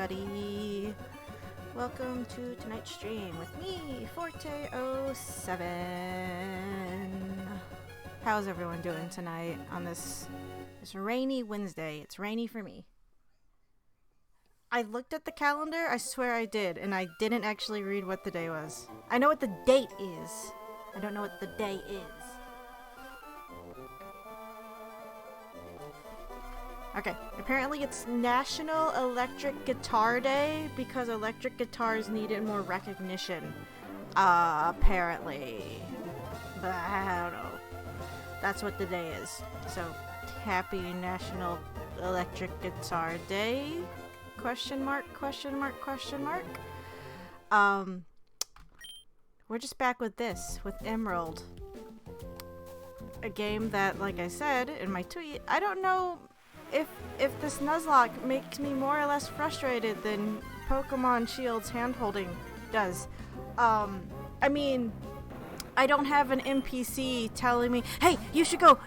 everybody. Welcome to tonight's stream with me, Forte07. How's everyone doing tonight on this rainy Wednesday? It's rainy for me. I looked at the calendar, I swear I did, and I didn't actually read what the day was. I know what the date is. I don't know what the day is. Okay, apparently it's National Electric Guitar Day because electric guitars needed more recognition. Apparently. But I don't know. That's what the day is. So, happy National Electric Guitar Day? Question mark, question mark, question mark. We're just back with this, with Emerald. A game that, like I said in my tweet, I don't know if this Nuzlocke makes me more or less frustrated than Pokemon Shield's handholding does. I mean, I don't have an NPC telling me, hey, you should go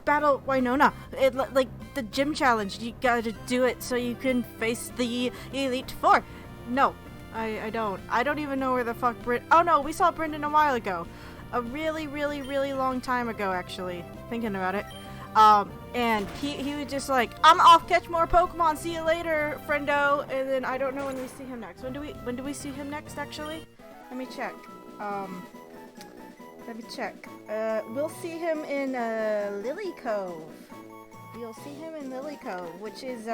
battle Winona. Like the gym challenge, you gotta do it so you can face the Elite Four. No, I don't. I don't even know where the fuck oh no, we saw Brendan a while ago. A really, really, really long time ago, actually, thinking about it. And he was just like, I'm off, catch more Pokemon, see you later, friendo. And then I don't know when we see him next. When do we see him next, actually? Let me check. We'll see him in, Lily Cove. You'll see him in Lily Cove, which is,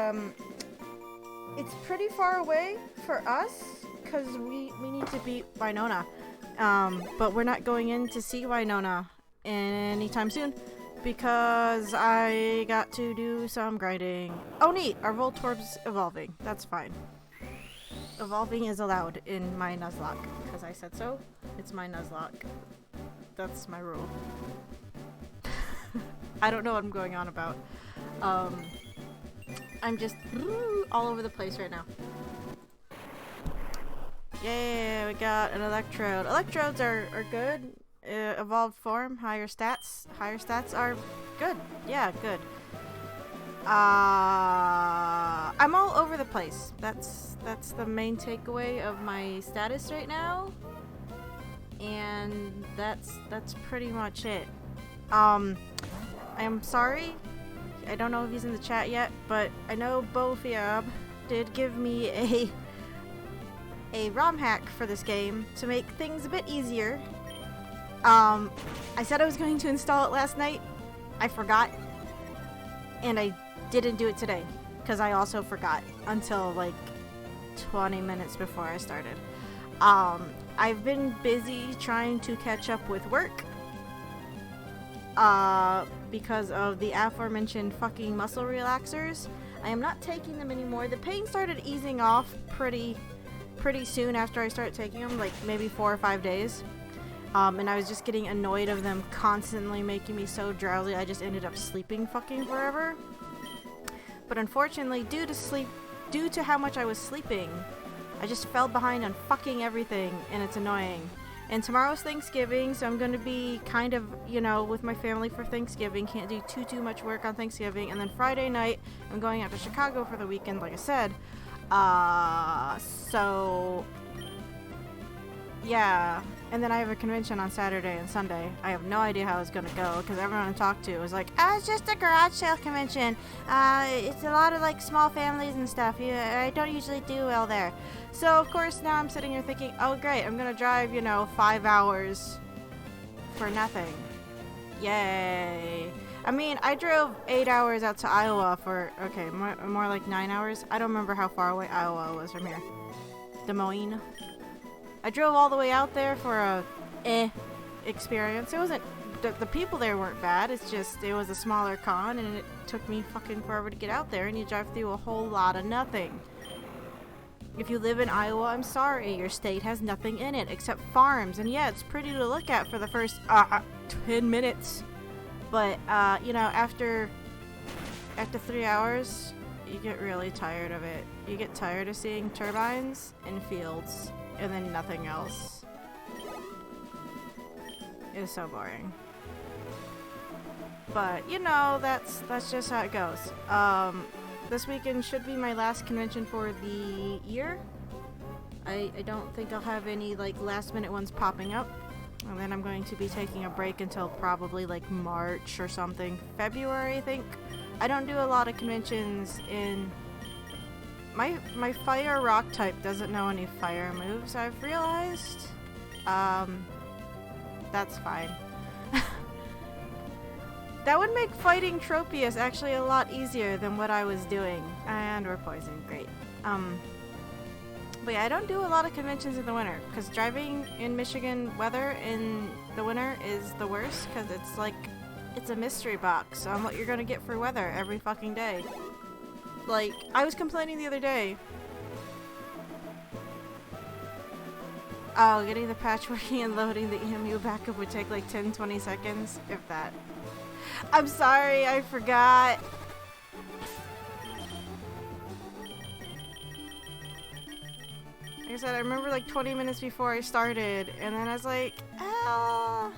it's pretty far away for us, because we need to beat Winona. But we're not going in to see Winona anytime soon. Because I got to do some grinding. Oh neat, our Voltorb's evolving. That's fine. Evolving is allowed in my Nuzlocke. Because I said so. It's my Nuzlocke. That's my rule. I don't know what I'm going on about. I'm just all over the place right now. Yeah, we got an Electrode. Electrodes are good. Evolved form, higher stats. Higher stats are good. Yeah, good. I'm all over the place. That's the main takeaway of my status right now. And that's pretty much it. I am sorry. I don't know if he's in the chat yet, but I know Bofiab did give me a ROM hack for this game to make things a bit easier. I said I was going to install it last night. I forgot. And I didn't do it today. Because I also forgot until like 20 minutes before I started. I've been busy trying to catch up with work. Because of the aforementioned fucking muscle relaxers. I am not taking them anymore. The pain started easing off pretty soon after I started taking them. Like maybe 4 or 5 days. And I was just getting annoyed of them constantly making me so drowsy, I just ended up sleeping fucking forever. But unfortunately, due to how much I was sleeping, I just fell behind on fucking everything, and it's annoying. And tomorrow's Thanksgiving, so I'm going to be kind of, with my family for Thanksgiving. Can't do too much work on Thanksgiving. And then Friday night, I'm going out to Chicago for the weekend, like I said. So yeah. And then I have a convention on Saturday and Sunday. I have no idea how it's gonna go because everyone I talked to was like, it's just a garage sale convention. It's a lot of like small families and stuff. I don't usually do well there. So of course now I'm sitting here thinking, oh great, I'm gonna drive, 5 hours for nothing. Yay. I mean, I drove 8 hours out to Iowa for, okay, more like 9 hours. I don't remember how far away Iowa was from here. Des Moines. I drove all the way out there for a experience. It wasn't, the people there weren't bad. It's just, it was a smaller con and it took me fucking forever to get out there and you drive through a whole lot of nothing. If you live in Iowa, I'm sorry, your state has nothing in it except farms. And yeah, it's pretty to look at for the first 10 minutes. But, after 3 hours, you get really tired of it. You get tired of seeing turbines and fields. And then nothing else. It's so boring. But, that's just how it goes. This weekend should be my last convention for the year. I don't think I'll have any like last minute ones popping up. And then I'm going to be taking a break until probably like March or something. February, I think. I don't do a lot of conventions in... My fire rock type doesn't know any fire moves, I've realized. That's fine. That would make fighting Tropius actually a lot easier than what I was doing. And we're poisoned, great. But yeah, I don't do a lot of conventions in the winter, because driving in Michigan weather in the winter is the worst, because it's like, it's a mystery box on what you're gonna get for weather every fucking day. Like, I was complaining the other day. Oh, getting the patch working and loading the EMU backup would take like 10-20 seconds, if that. I'm sorry, I forgot. Like I said, I remember like 20 minutes before I started, and then I was like, oh,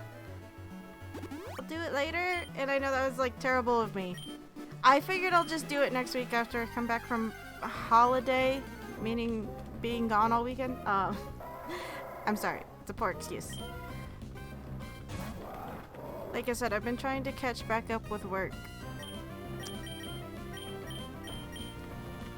I'll do it later, and I know that was like terrible of me. I figured I'll just do it next week after I come back from a holiday, meaning being gone all weekend. I'm sorry, it's a poor excuse. Like I said, I've been trying to catch back up with work.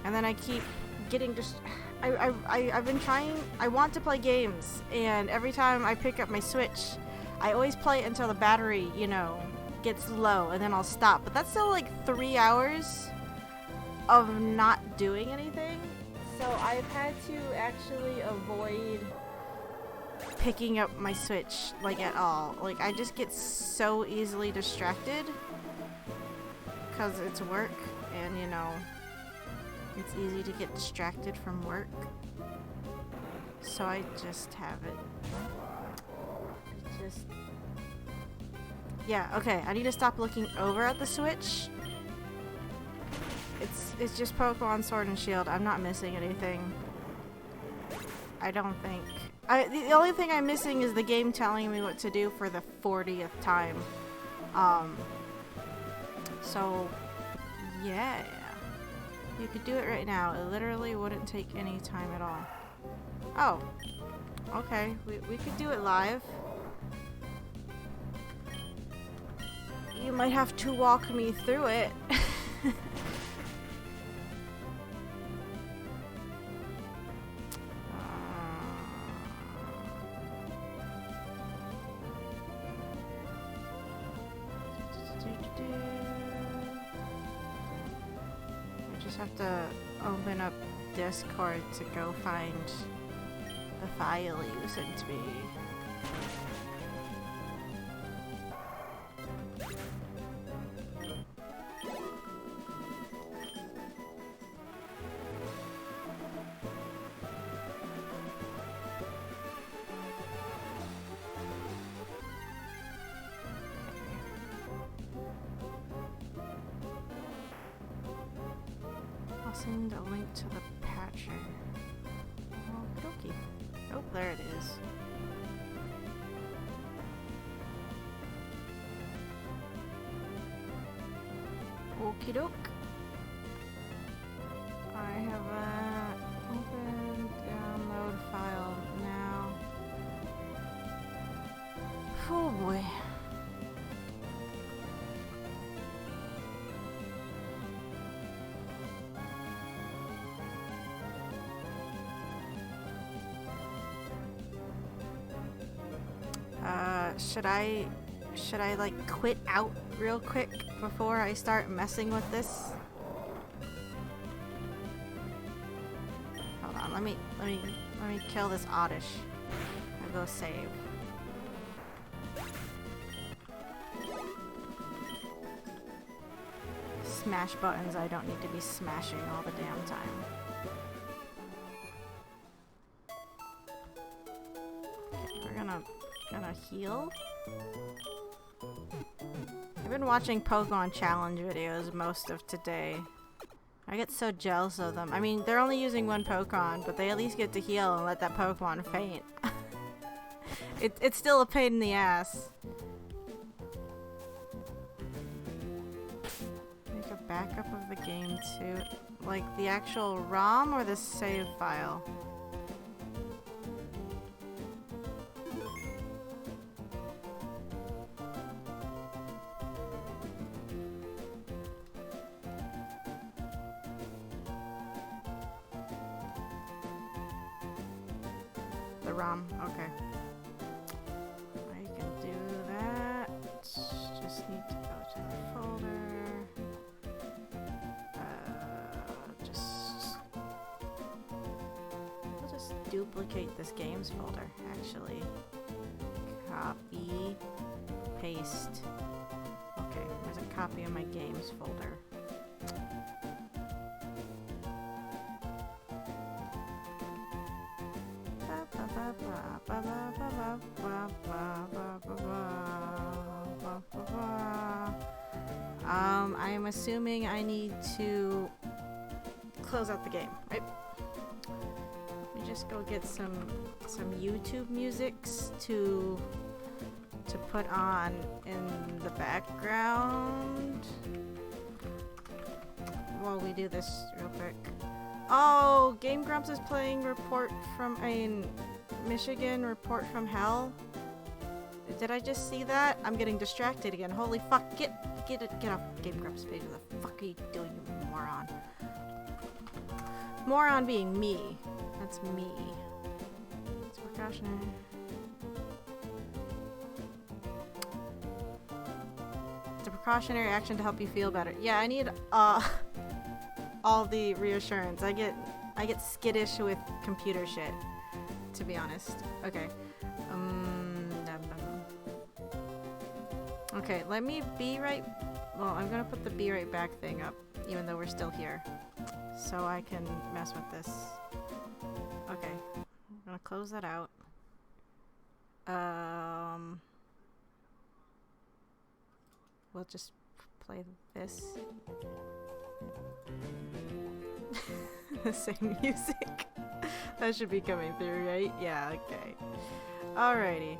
And then I keep getting just... I've been trying... I want to play games, and every time I pick up my Switch, I always play it until the battery, you know, gets low, and then I'll stop. But that's still like 3 hours of not doing anything. So I've had to actually avoid picking up my Switch, like, at all. Like, I just get so easily distracted because it's work, and you know, it's easy to get distracted from work, so I just have it. It's just... yeah, okay, I need to stop looking over at the Switch. It's just Pokemon Sword and Shield. I'm not missing anything. I don't think. The only thing I'm missing is the game telling me what to do for the 40th time. So, yeah. You could do it right now. It literally wouldn't take any time at all. Oh. Okay. We could do it live. You might have to walk me through it. Have to open up Discord to go find the file you sent me. Send a link to the patcher. Okie dokie. Oh, there it is. Okie doke. I have a open download file now. Oh boy. Should I like quit out real quick before I start messing with this? Hold on, let me kill this oddish. I'll go save. Smash buttons I don't need to be smashing all the damn time. We're gonna heal. I've been watching Pokemon challenge videos most of today. I get so jealous of them. I mean, they're only using one Pokemon, but they at least get to heal and let that Pokemon faint. It's still a pain in the ass. Make a backup of the game to? Like the actual ROM or the save file? The ROM, okay. I can do that. Just need to go to the folder. I'll just duplicate this games folder, actually. Copy, paste. Okay, there's a copy of my games folder. I'm assuming I need to close out the game, right? Let me just go get some YouTube musics to put on in the background while we do this real quick. Oh, Game Grumps is playing Michigan Report from Hell. Did I just see that? I'm getting distracted again. Holy fuck! Get off Game Grumps page. What the fuck are you doing, you moron? Moron being me. That's me. It's precautionary. It's a precautionary action to help you feel better. Yeah, I need all the reassurance. I get skittish with computer shit, to be honest. Okay. Okay, let me be right... Well, I'm gonna put the be right back thing up, even though we're still here. So I can mess with this. Okay. I'm gonna close that out. We'll just play this. The same music. That should be coming through, right? Yeah, okay. Alrighty.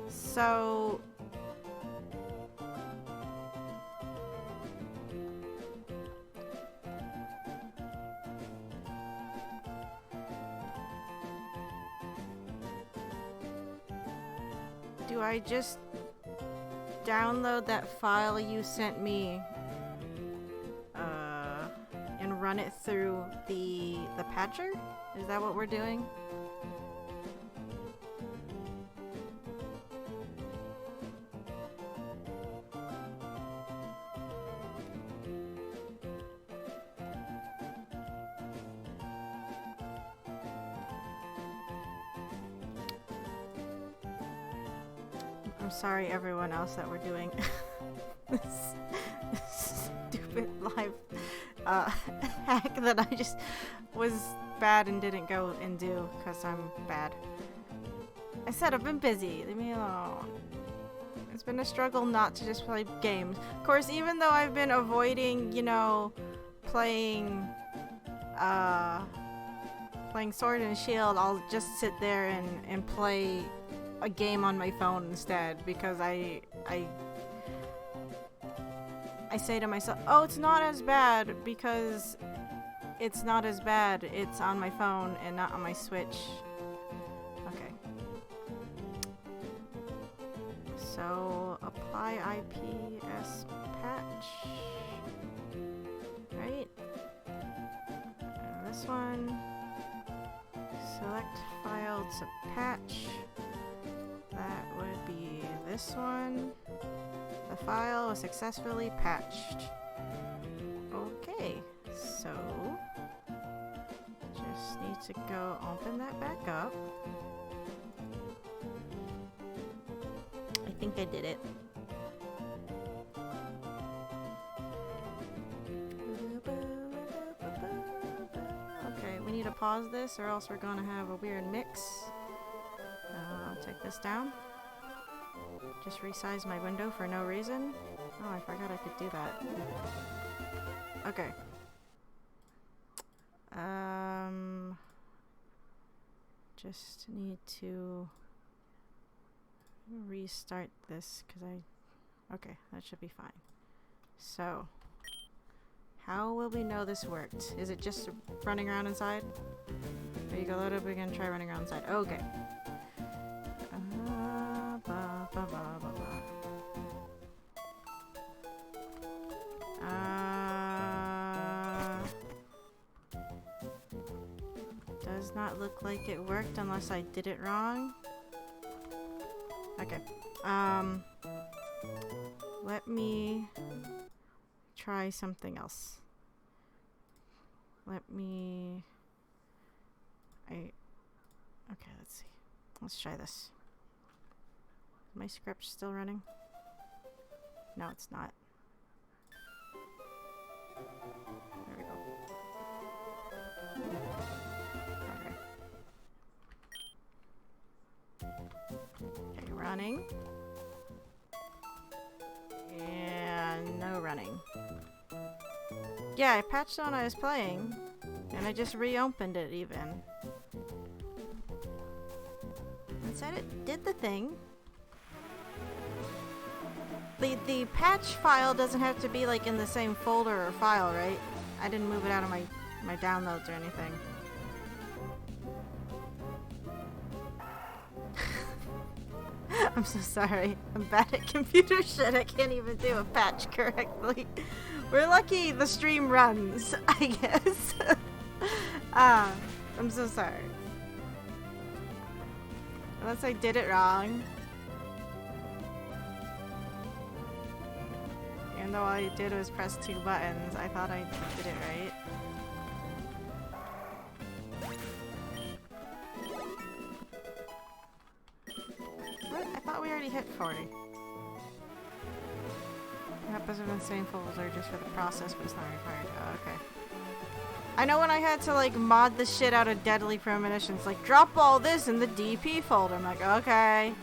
So... do I just download that file you sent me and run it through the patcher? Is that what we're doing? I'm sorry everyone else that we're doing this stupid live hack that I just was bad and didn't go and do because I'm bad. I said I've been busy. Leave me alone. It's been a struggle not to just play games. Of course, even though I've been avoiding, you know, playing Sword and Shield, I'll just sit there and play a game on my phone instead, because I say to myself, oh, it's not as bad, because it's not as bad. It's on my phone and not on my Switch. Okay. So, apply IPS patch. Right? And this one. Select file to patch. That would be this one. The file was successfully patched. Okay, so just need to go open that back up. I think I did it. Okay, we need to pause this or else we're gonna have a weird mix. Take this down. Just resize my window for no reason. Oh, I forgot I could do that. Okay. Just need to restart this because okay, that should be fine. So, how will we know this worked? Is it just running around inside? There you go, load up again, try running around inside. Okay. Does not look like it worked unless I did it wrong. Okay. Let me try something else. Okay, let's see. Let's try this. Is my script still running? No, it's not. There we go. Okay, running. And no running. Yeah, I patched when I was playing, and I just reopened it even. And said it did the thing. The patch file doesn't have to be like in the same folder or file, right? I didn't move it out of my downloads or anything. I'm so sorry. I'm bad at computer shit. I can't even do a patch correctly. We're lucky the stream runs, I guess. I'm so sorry. Unless I did it wrong. Even though all I did was press 2 buttons, I thought I did it right. What? I thought we already hit 40. Happens in the same folder just for the process, but it's not required. Oh, okay. I know when I had to like mod the shit out of Deadly Premonitions, like drop all this in the DP folder. I'm like, okay.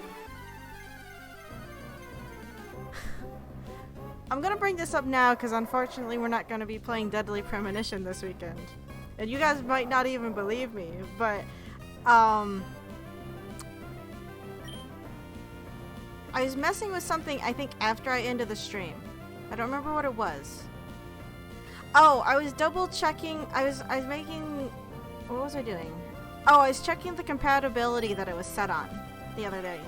I'm gonna bring this up now because unfortunately we're not gonna be playing Deadly Premonition this weekend. And you guys might not even believe me, but I was messing with something I think after I ended the stream. I don't remember what it was. Oh, I was double checking. I was making. What was I doing? Oh, I was checking the compatibility that it was set on the other day.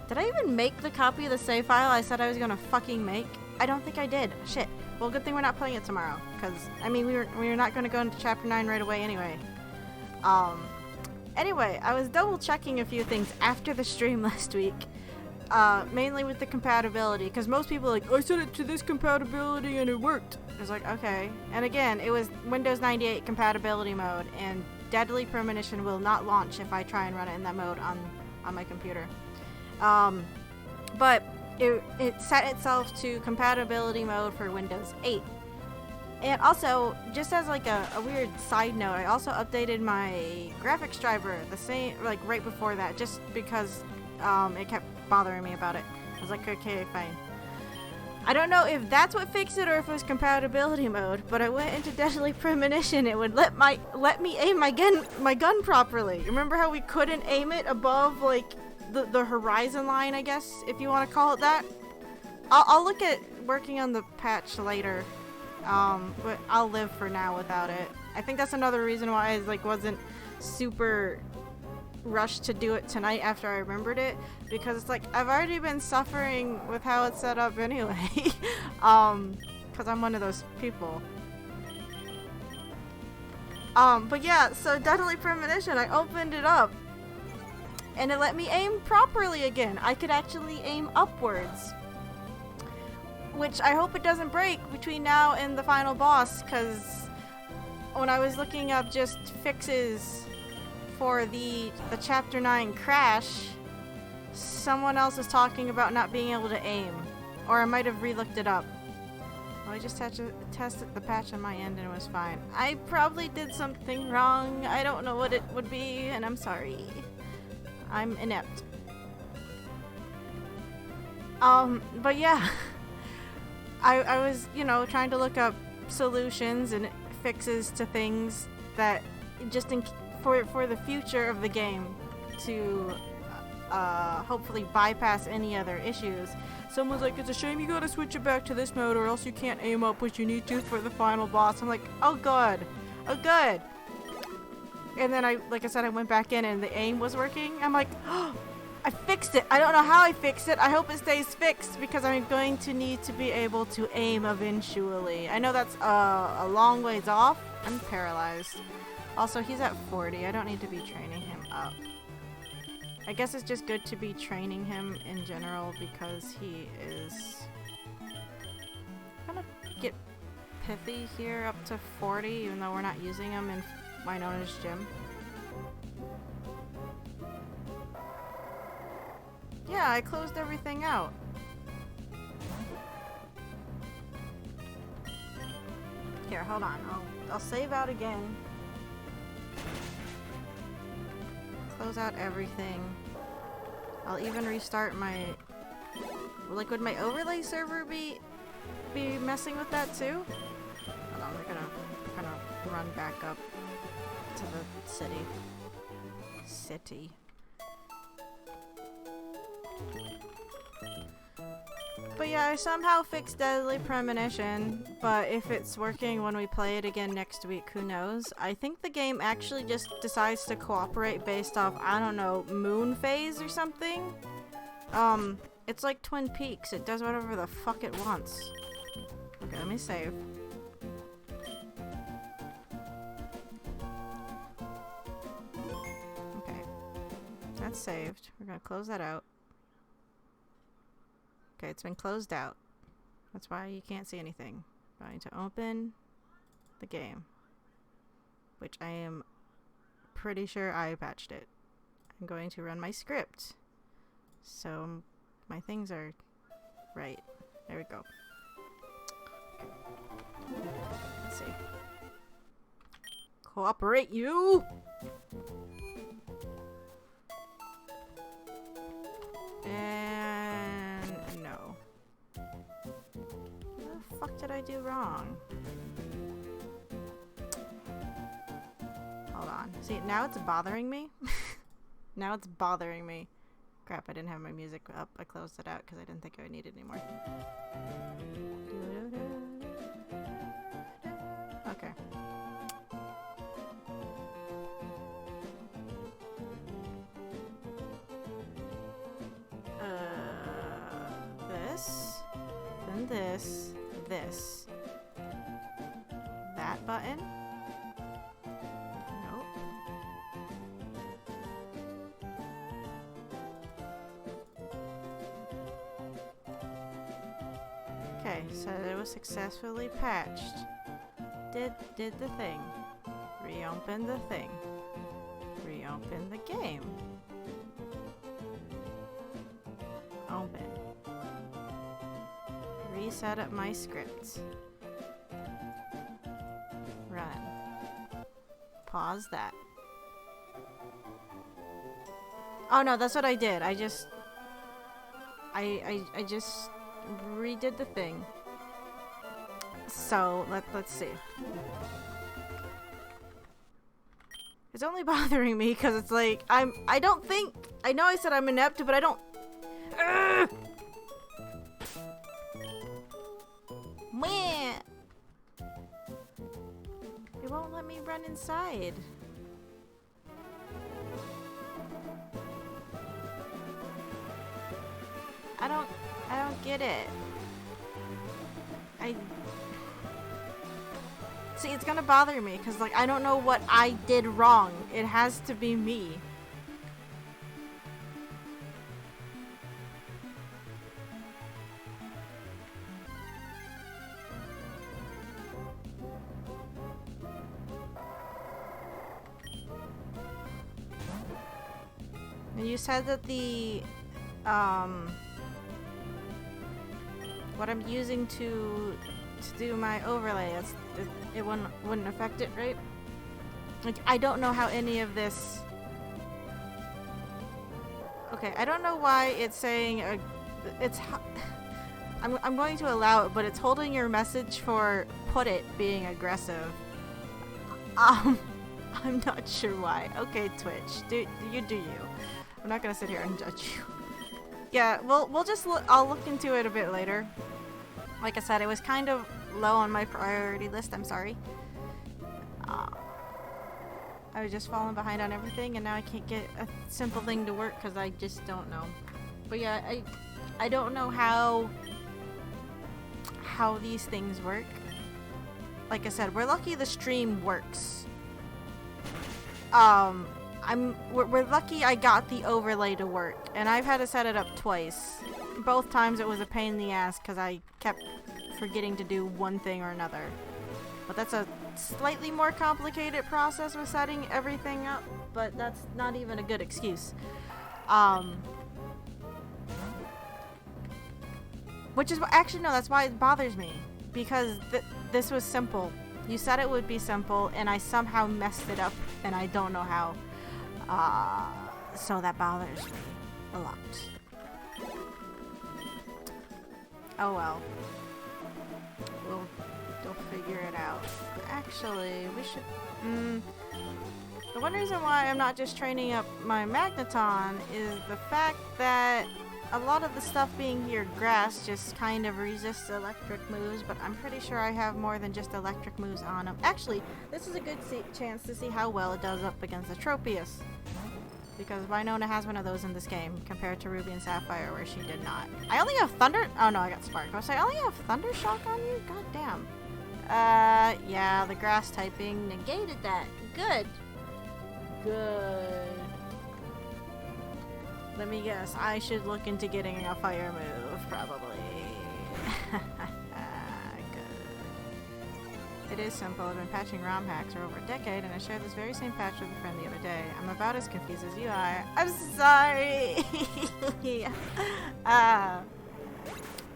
Did I even make the copy of the save file I said I was gonna fucking make? I don't think I did. Shit. Well, good thing we're not playing it tomorrow, because I mean we were not gonna go into chapter 9 right away anyway. Anyway, I was double checking a few things after the stream last week. Mainly with the compatibility, because most people are like, I set it to this compatibility and it worked. I was like, okay. And again, it was Windows 98 compatibility mode, and Deadly Premonition will not launch if I try and run it in that mode on my computer. But it set itself to compatibility mode for Windows 8. And also, just as like a weird side note, I also updated my graphics driver the same, like right before that, just because it kept bothering me about it. I was like, okay, fine. I don't know if that's what fixed it or if it was compatibility mode, but I went into Deadly Premonition. It would let me aim my gun properly. Remember how we couldn't aim it above like the horizon line, I guess, if you want to call it that? I'll look at working on the patch later. But I'll live for now without it. I think that's another reason why I like wasn't super rushed to do it tonight after I remembered it, because it's like I've already been suffering with how it's set up anyway. Because I'm one of those people. But yeah, so Deadly Premonition, I opened it up and it let me aim properly again. I could actually aim upwards, which I hope it doesn't break between now and the final boss, because when I was looking up just fixes for the chapter 9 crash, someone else was talking about not being able to aim, or I might have re-looked it up. Well, I just tested the patch on my end and it was fine. I probably did something wrong. I don't know what it would be, and I'm sorry. I'm inept. But yeah. I was, you know, trying to look up solutions and fixes to things that just for the future of the game to hopefully bypass any other issues. someone's like, it's a shame you gotta switch it back to this mode or else you can't aim up what you need to for the final boss. I'm like, oh good. Oh good. And then like I said, I went back in and the aim was working. I'm like, oh, I fixed it. I don't know how I fixed it. I hope it stays fixed because I'm going to need to be able to aim eventually. I know that's a long ways off. I'm paralyzed. Also, he's at 40. I don't need to be training him up. I guess it's just good to be training him in general because he is gonna get pithy here up to 40 even though we're not using him in Winona's gym. Yeah, I closed everything out. Here, hold on. I'll save out again. Close out everything. I'll even restart my... Like, would my overlay server be messing with that too? Hold on, we're gonna run back up to the city. But yeah, I somehow fixed Deadly Premonition, but if it's working when we play it again next week, who knows? I think the game actually just decides to cooperate based off, I don't know, moon phase or something? It's like Twin Peaks, it does whatever the fuck it wants. Okay, let me save. Okay, that's saved. We're gonna close that out. Okay, it's been closed out. That's why you can't see anything. Going to open the game, which I am pretty sure I patched it. I'm going to run my script. So my things are right. There we go. Let's see. Cooperate, you! And no. What the fuck did I do wrong? Hold on. See, now it's bothering me. Now it's bothering me. Crap, I didn't have my music up. I closed it out because I didn't think I would need it anymore. Okay. This. That button? Nope. Okay, so it was successfully patched. Did the thing. Reopen the thing. Reopen the game. Open. Reset up my script. Run. Pause that. Oh no, that's what I did. I just redid the thing. So let's see. It's only bothering me because it's like I know I said I'm inept, but I don't. Ugh! Meh. It won't let me run inside. I don't get it. See, it's gonna bother me because like I don't know what I did wrong. It has to be me. You said that the what I'm using to do my overlay, it wouldn't affect it, right? Like I don't know how any of this. Okay, I don't know why it's saying it's. I'm going to allow it, but it's holding your message for put it being aggressive. I'm not sure why. Okay, Twitch, do you. I'm not gonna sit here and judge you. Yeah, we'll just I'll look into it a bit later. Like I said, it was kind of low on my priority list. I'm sorry. I was just falling behind on everything, and now I can't get a simple thing to work because I just don't know. But yeah, I don't know how these things work. Like I said, we're lucky the stream works. We're lucky I got the overlay to work, and I've had to set it up twice. Both times it was a pain in the ass because I kept forgetting to do one thing or another. But that's a slightly more complicated process with setting everything up, but that's not even a good excuse. Which is actually no, that's why it bothers me, because this was simple. You said it would be simple, and I somehow messed it up, and I don't know how. So that bothers me a lot. Oh well. We'll figure it out. Actually, we should... The one reason why I'm not just training up my Magneton is the fact that a lot of the stuff being here grass just kind of resists electric moves, but I'm pretty sure I have more than just electric moves on them. Actually, this is a good chance to see how well it does up against the Tropius. Because Winona has one of those in this game, compared to Ruby and Sapphire, where she did not. I only have Thunder... Oh no, I got Spark. I was like, I only have Thunder Shock on you? God damn. Yeah, the grass typing negated that. Good. Good. Let me guess, I should look into getting a fire move, probably. Good. It is simple. I've been patching ROM hacks for over a decade, and I shared this very same patch with a friend the other day. I'm about as confused as you are. I'm sorry!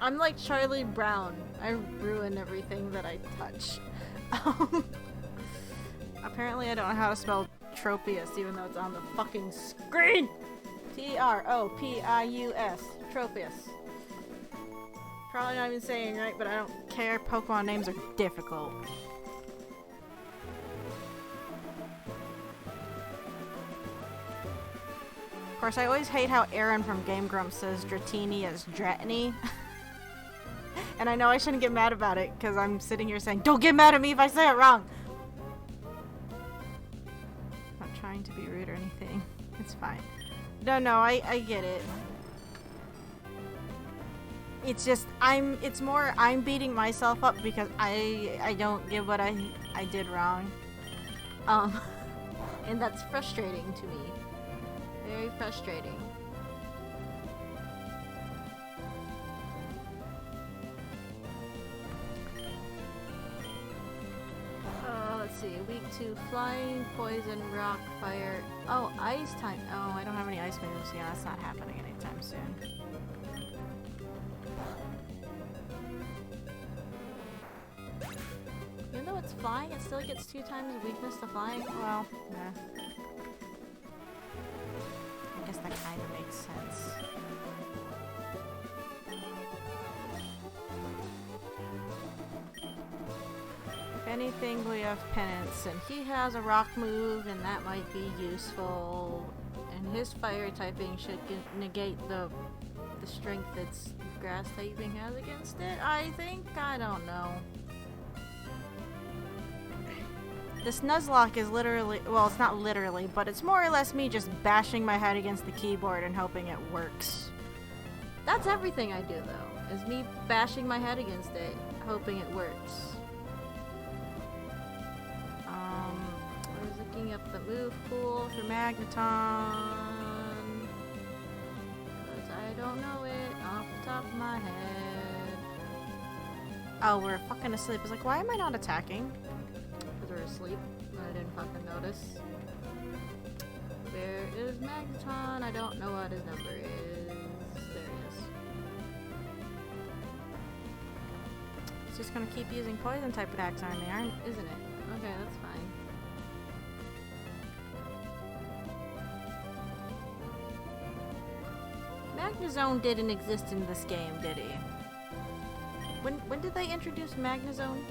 I'm like Charlie Brown. I ruin everything that I touch. Apparently I don't know how to spell Tropius, even though it's on the fucking screen! Tropius. Tropius. Probably not even saying right, but I don't care. Pokemon names are difficult. Of course, I always hate how Aaron from Game Grumps says Dratini as Dratini. And I know I shouldn't get mad about it, because I'm sitting here saying, don't get mad at me if I say it wrong! I'm not trying to be rude or anything. It's fine. No, I get it. It's just, I'm beating myself up because I don't get what I did wrong. And that's frustrating to me. Very frustrating. Let's see, weak to flying, poison, rock, fire. Oh, ice type. Oh, I don't have any ice moves. Yeah, that's not happening anytime soon. Even though it's flying, it still gets 2 times weakness to flying. Well, nah. I guess that kind of makes sense. Anything, we have Penance, and he has a rock move, and that might be useful. And his fire typing should negate the strength that's grass typing has against it, I think? I don't know. This Nuzlocke is literally, well, it's not literally, but it's more or less me just bashing my head against the keyboard and hoping it works. That's everything I do, though, is me bashing my head against it, hoping it works. Looking up the move pool for Magneton, because I don't know it off the top of my head. Oh, we're fucking asleep. It's like, why am I not attacking? Because we're asleep. I didn't fucking notice. Where is Magneton? I don't know what his number is. There he is. It's just gonna keep using poison type attacks on me, isn't it? Okay, that's fine. Magnezone didn't exist in this game, did he? When did they introduce Magnezone?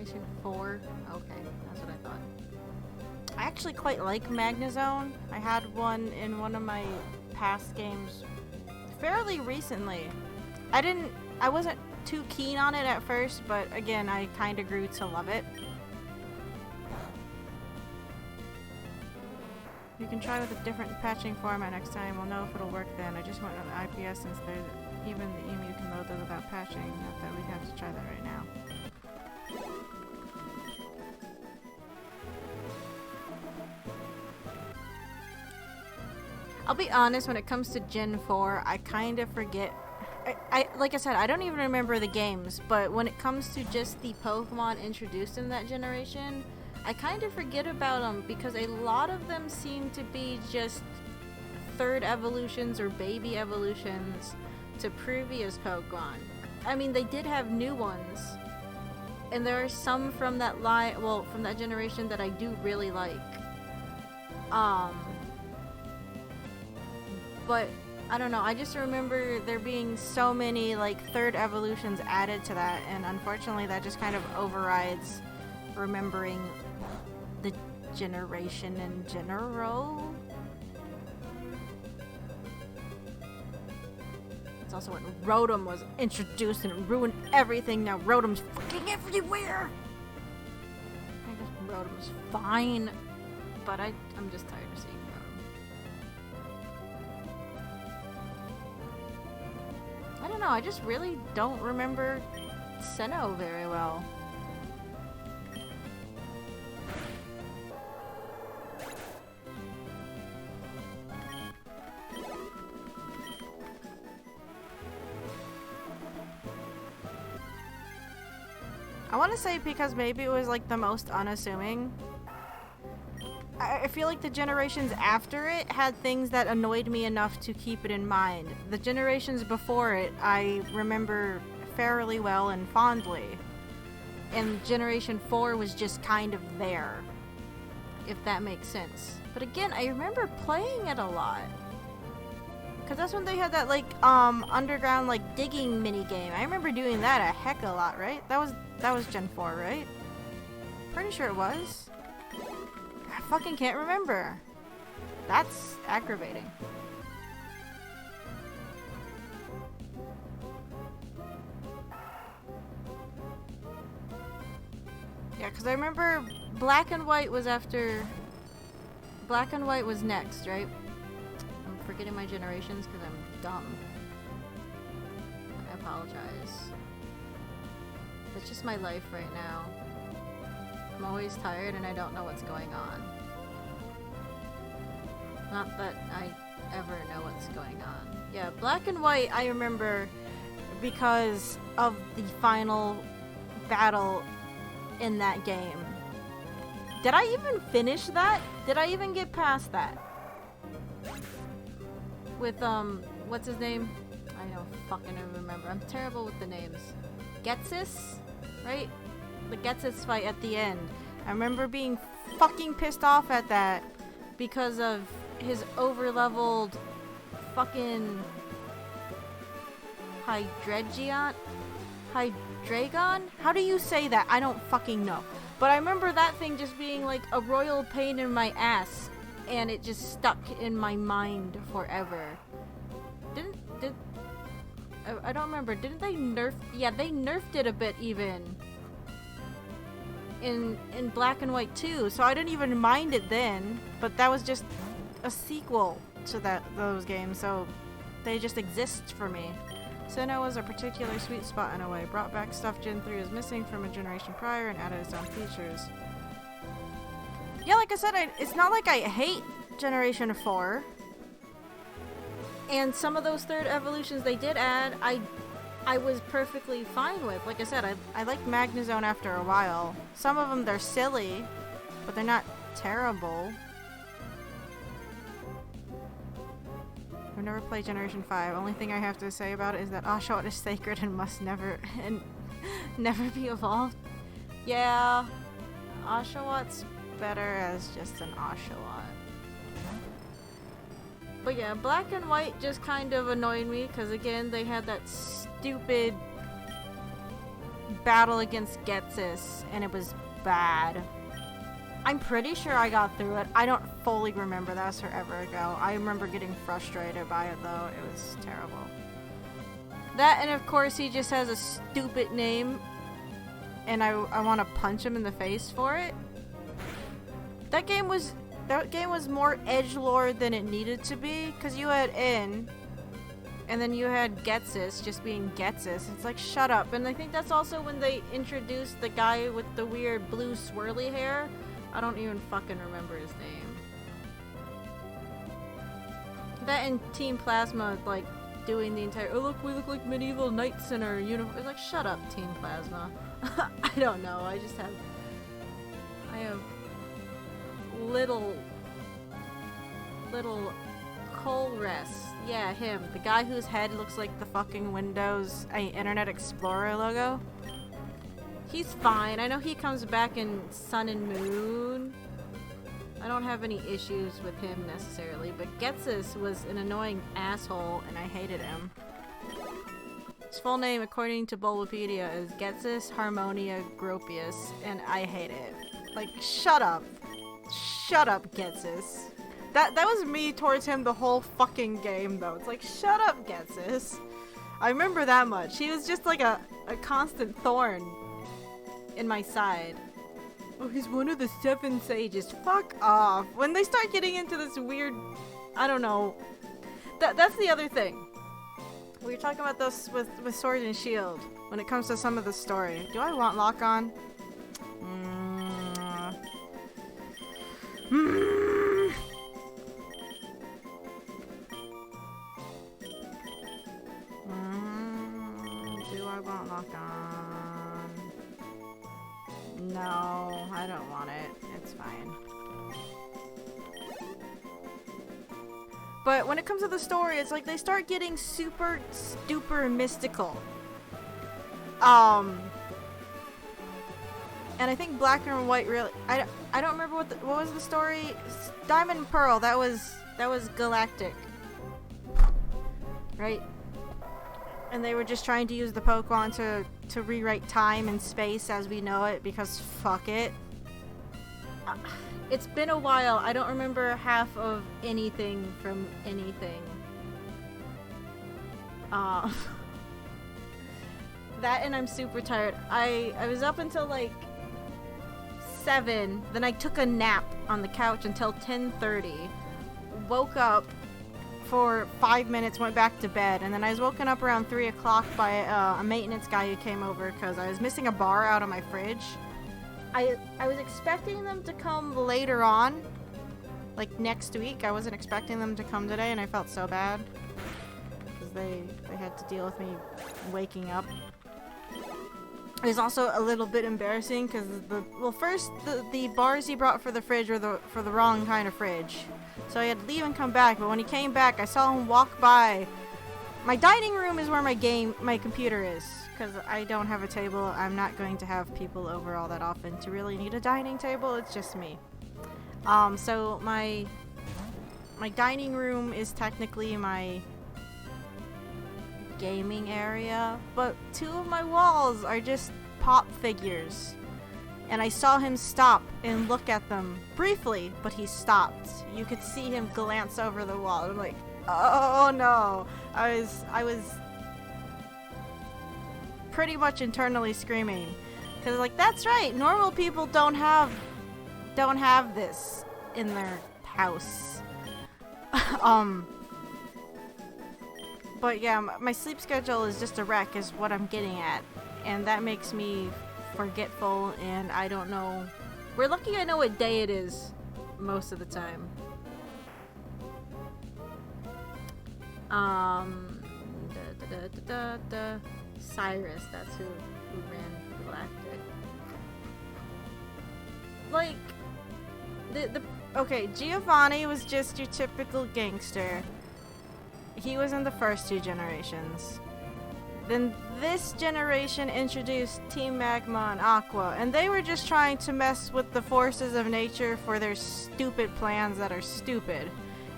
Generation 4? Okay, that's what I thought. I actually quite like Magnezone. I had one in one of my past games fairly recently. I wasn't too keen on it at first, but again, I kind of grew to love it. You can try with a different patching format next time. We'll know if it'll work then. I just went on the IPS since there's even the emu can load those without patching. Not that we'd have to try that right now. I'll be honest, when it comes to Gen 4, I kind of forget. Like I said, I don't even remember the games, but when it comes to just the Pokemon introduced in that generation, I kind of forget about them because a lot of them seem to be just third evolutions or baby evolutions to previous Pokemon. I mean, they did have new ones, and there are some from that line, well, from that generation that I do really like. But I don't know, I just remember there being so many like third evolutions added to that, and unfortunately that just kind of overrides remembering the generation in general. It's also when Rotom was introduced and it ruined everything. Now Rotom's fucking everywhere! I guess Rotom's fine, but I'm just tired of seeing Rotom. I don't know, I just really don't remember Sinnoh very well. I want to say because maybe it was like the most unassuming. I feel like the generations after it had things that annoyed me enough to keep it in mind. The generations before it, I remember fairly well and fondly. And Generation 4 was just kind of there, if that makes sense. But again, I remember playing it a lot. Because that's when they had that, like, underground, like, digging minigame. I remember doing that a heck of a lot, right? That was Gen 4, right? Pretty sure it was. I fucking can't remember. That's aggravating. Yeah, because I remember Black and White was after... Black and White was next, right? I'm forgetting my generations because I'm dumb. I apologize. That's just my life right now. I'm always tired and I don't know what's going on. Not that I ever know what's going on. Yeah, Black and White I remember because of the final battle in that game. Did I even finish that? Did I even get past that? With, what's his name? I don't fucking remember. I'm terrible with the names. Getsis? Right? The Getsis fight at the end. I remember being fucking pissed off at that because of his over-leveled fucking Hydreigon? Hydreigon? How do you say that? I don't fucking know. But I remember that thing just being like a royal pain in my ass, and it just stuck in my mind forever. I don't remember. Didn't they nerf? Yeah, they nerfed it a bit even. In Black and White too, so I didn't even mind it then. But that was just a sequel to those games, so they just exist for me. Sinnoh was a particular sweet spot in a way. Brought back stuff Gen 3 was missing from a generation prior and added its own features. Yeah, like I said, it's not like I hate Generation 4. And some of those third evolutions they did add, I was perfectly fine with. Like I said, I liked Magnezone after a while. Some of them, they're silly, but they're not terrible. I've never played Generation 5. Only thing I have to say about it is that Oshawott is sacred and must never be evolved. Yeah, Oshawott's better as just an Oshawott. But yeah, Black and White just kind of annoyed me because again, they had that stupid battle against Getsis, and it was bad. I'm pretty sure I got through it. I don't fully remember. That was forever ago. I remember getting frustrated by it, though. It was terrible. That, and of course, he just has a stupid name, and I want to punch him in the face for it. That game was more edgelord than it needed to be, because you had N, and then you had Getsis just being Getsis. It's like, shut up. And I think that's also when they introduced the guy with the weird blue swirly hair. I don't even fucking remember his name. That and Team Plasma, like, doing the entire, oh look, we look like medieval knights in our uniform. It's like, shut up, Team Plasma. I don't know, I have little Colress. Yeah, him. The guy whose head looks like the fucking Windows Internet Explorer logo. He's fine. I know he comes back in Sun and Moon. I don't have any issues with him necessarily, but Getsis was an annoying asshole and I hated him. His full name, according to Bulbapedia, is Getsis Harmonia Gropius, and I hate it. Like, shut up. Shut up, Getsis. That was me towards him the whole fucking game, though. It's like, shut up, Getsis. I remember that much. He was just like a constant thorn in my side. Oh, he's one of the 7 sages. Fuck off. When they start getting into this weird, I don't know. That's the other thing. We were talking about this with Sword and Shield when it comes to some of the story. Do I want lock on? Do I want lock on? No, I don't want it. It's fine. But when it comes to the story, it's like they start getting super mystical. And I think Black and White really, I don't remember what was the story. Diamond and Pearl, that was galactic, right? And they were just trying to use the Pokemon to rewrite time and space as we know it, because fuck it. It's been a while. I don't remember half of anything from anything. That, and I'm super tired. I was up until like 7, then I took a nap on the couch until 10:30. Woke up for 5 minutes, went back to bed, and then I was woken up around 3 o'clock by a maintenance guy who came over because I was missing a bar out of my fridge. I was expecting them to come later on, like next week. I wasn't expecting them to come today, and I felt so bad because they had to deal with me waking up. It was also a little bit embarrassing because first the bars he brought for the fridge were for the wrong kind of fridge. So I had to leave and come back, but when he came back, I saw him walk by. My dining room is where my computer is, because I don't have a table. I'm not going to have people over all that often to really need a dining table. It's just me. So my dining room is technically my gaming area, but 2 of my walls are just pop figures. And I saw him stop and look at them briefly, but he stopped. You could see him glance over the wall. I'm like, oh no. I was pretty much internally screaming. Cause like, that's right, normal people don't have this in their house. But yeah, my sleep schedule is just a wreck is what I'm getting at. And that makes me forgetful, and I don't know. We're lucky I know what day it is most of the time. Cyrus, that's who ran Galactic. Like, okay, Giovanni was just your typical gangster. He was in the first 2 generations. Then this generation introduced Team Magma and Aqua, and they were just trying to mess with the forces of nature for their stupid plans that are stupid.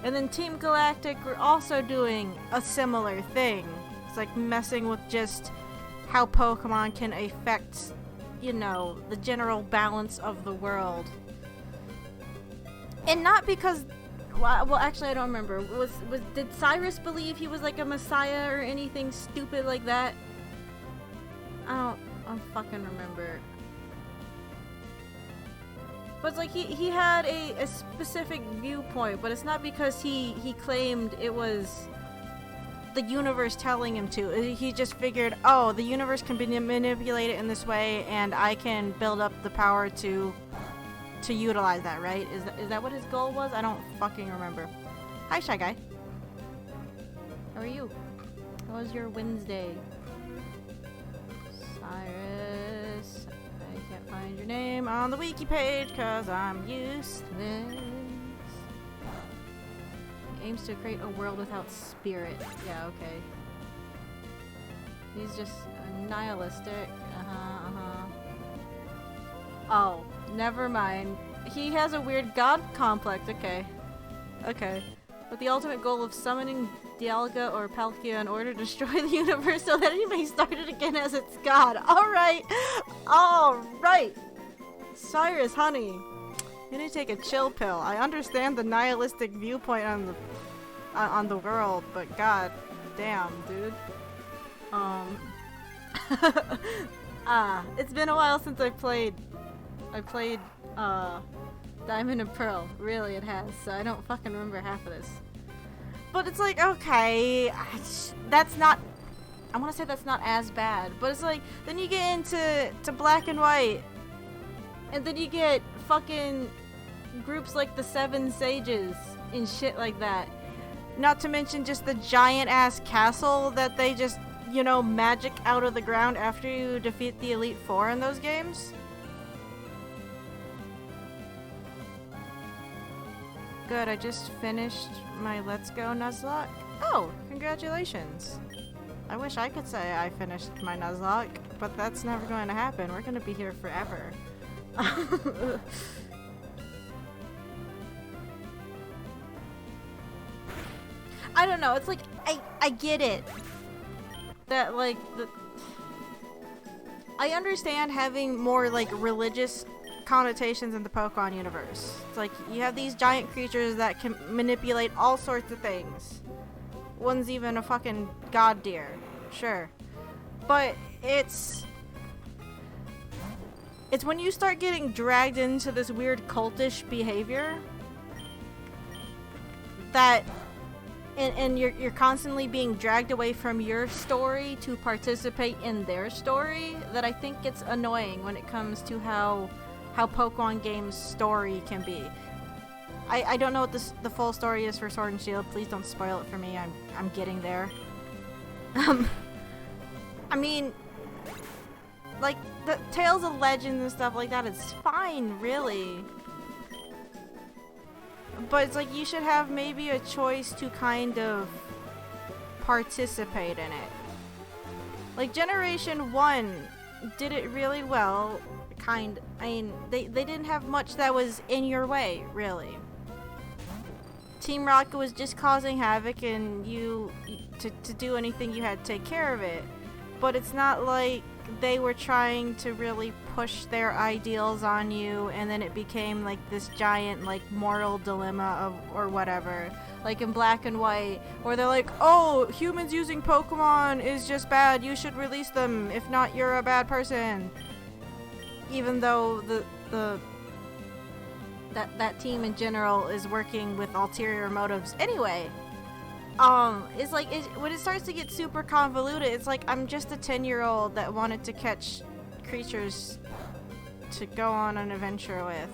And then Team Galactic were also doing a similar thing. It's like messing with just how Pokemon can affect, you know, the general balance of the world. And not because, well, actually, I don't remember. Did Cyrus believe he was like a messiah or anything stupid like that? I don't fucking remember. But it's like he had a specific viewpoint, but it's not because he claimed it was the universe telling him to. He just figured, oh, the universe can be manipulated in this way, and I can build up the power to utilize that, right? Is that what his goal was? I don't fucking remember. Hi, Shy Guy. How are you? How was your Wednesday? Cyrus. I can't find your name on the wiki page because I'm useless. He aims to create a world without spirit. Yeah, okay. He's just nihilistic. Oh, never mind. He has a weird god complex. Okay. Okay. With the ultimate goal of summoning Dialga or Palkia in order to destroy the universe so that he may start it again as its god. Alright! Alright! Cyrus, honey. You need to take a chill pill. I understand the nihilistic viewpoint on the world, but god damn, dude. It's been a while since I played Diamond and Pearl. Really, it has. So I don't fucking remember half of this. But it's like, okay, that's not... I want to say that's not as bad. But it's like, then you get into Black and White. And then you get fucking groups like the Seven Sages and shit like that. Not to mention just the giant-ass castle that they just, you know, magic out of the ground after you defeat the Elite Four in those games. Good, I just finished my Let's Go Nuzlocke. Oh, congratulations. I wish I could say I finished my Nuzlocke, but that's never going to happen. We're going to be here forever. I don't know, it's like, I get it. That, like, I understand having more, like, religious connotations in the Pokemon universe. It's like you have these giant creatures that can manipulate all sorts of things. One's even a fucking god deer. Sure. But it's when you start getting dragged into this weird cultish behavior that and you're constantly being dragged away from your story to participate in their story that I think gets annoying when it comes to how Pokemon games story can be. I don't know what the full story is for Sword and Shield. Please don't spoil it for me. I'm getting there. I mean, like the Tales of Legends and stuff like that is fine, really. But it's like you should have maybe a choice to kind of participate in it. Like Generation 1 did it really well. I mean, they didn't have much that was in your way, really. Team Rocket was just causing havoc, and to do anything you had to take care of it. But it's not like they were trying to really push their ideals on you, and then it became like this giant like moral dilemma or whatever. Like in Black and White, where they're like, oh, humans using Pokemon is just bad, you should release them, if not you're a bad person. Even though that team in general is working with ulterior motives anyway. It's like when it starts to get super convoluted, it's like I'm just a 10-year-old that wanted to catch creatures to go on an adventure with.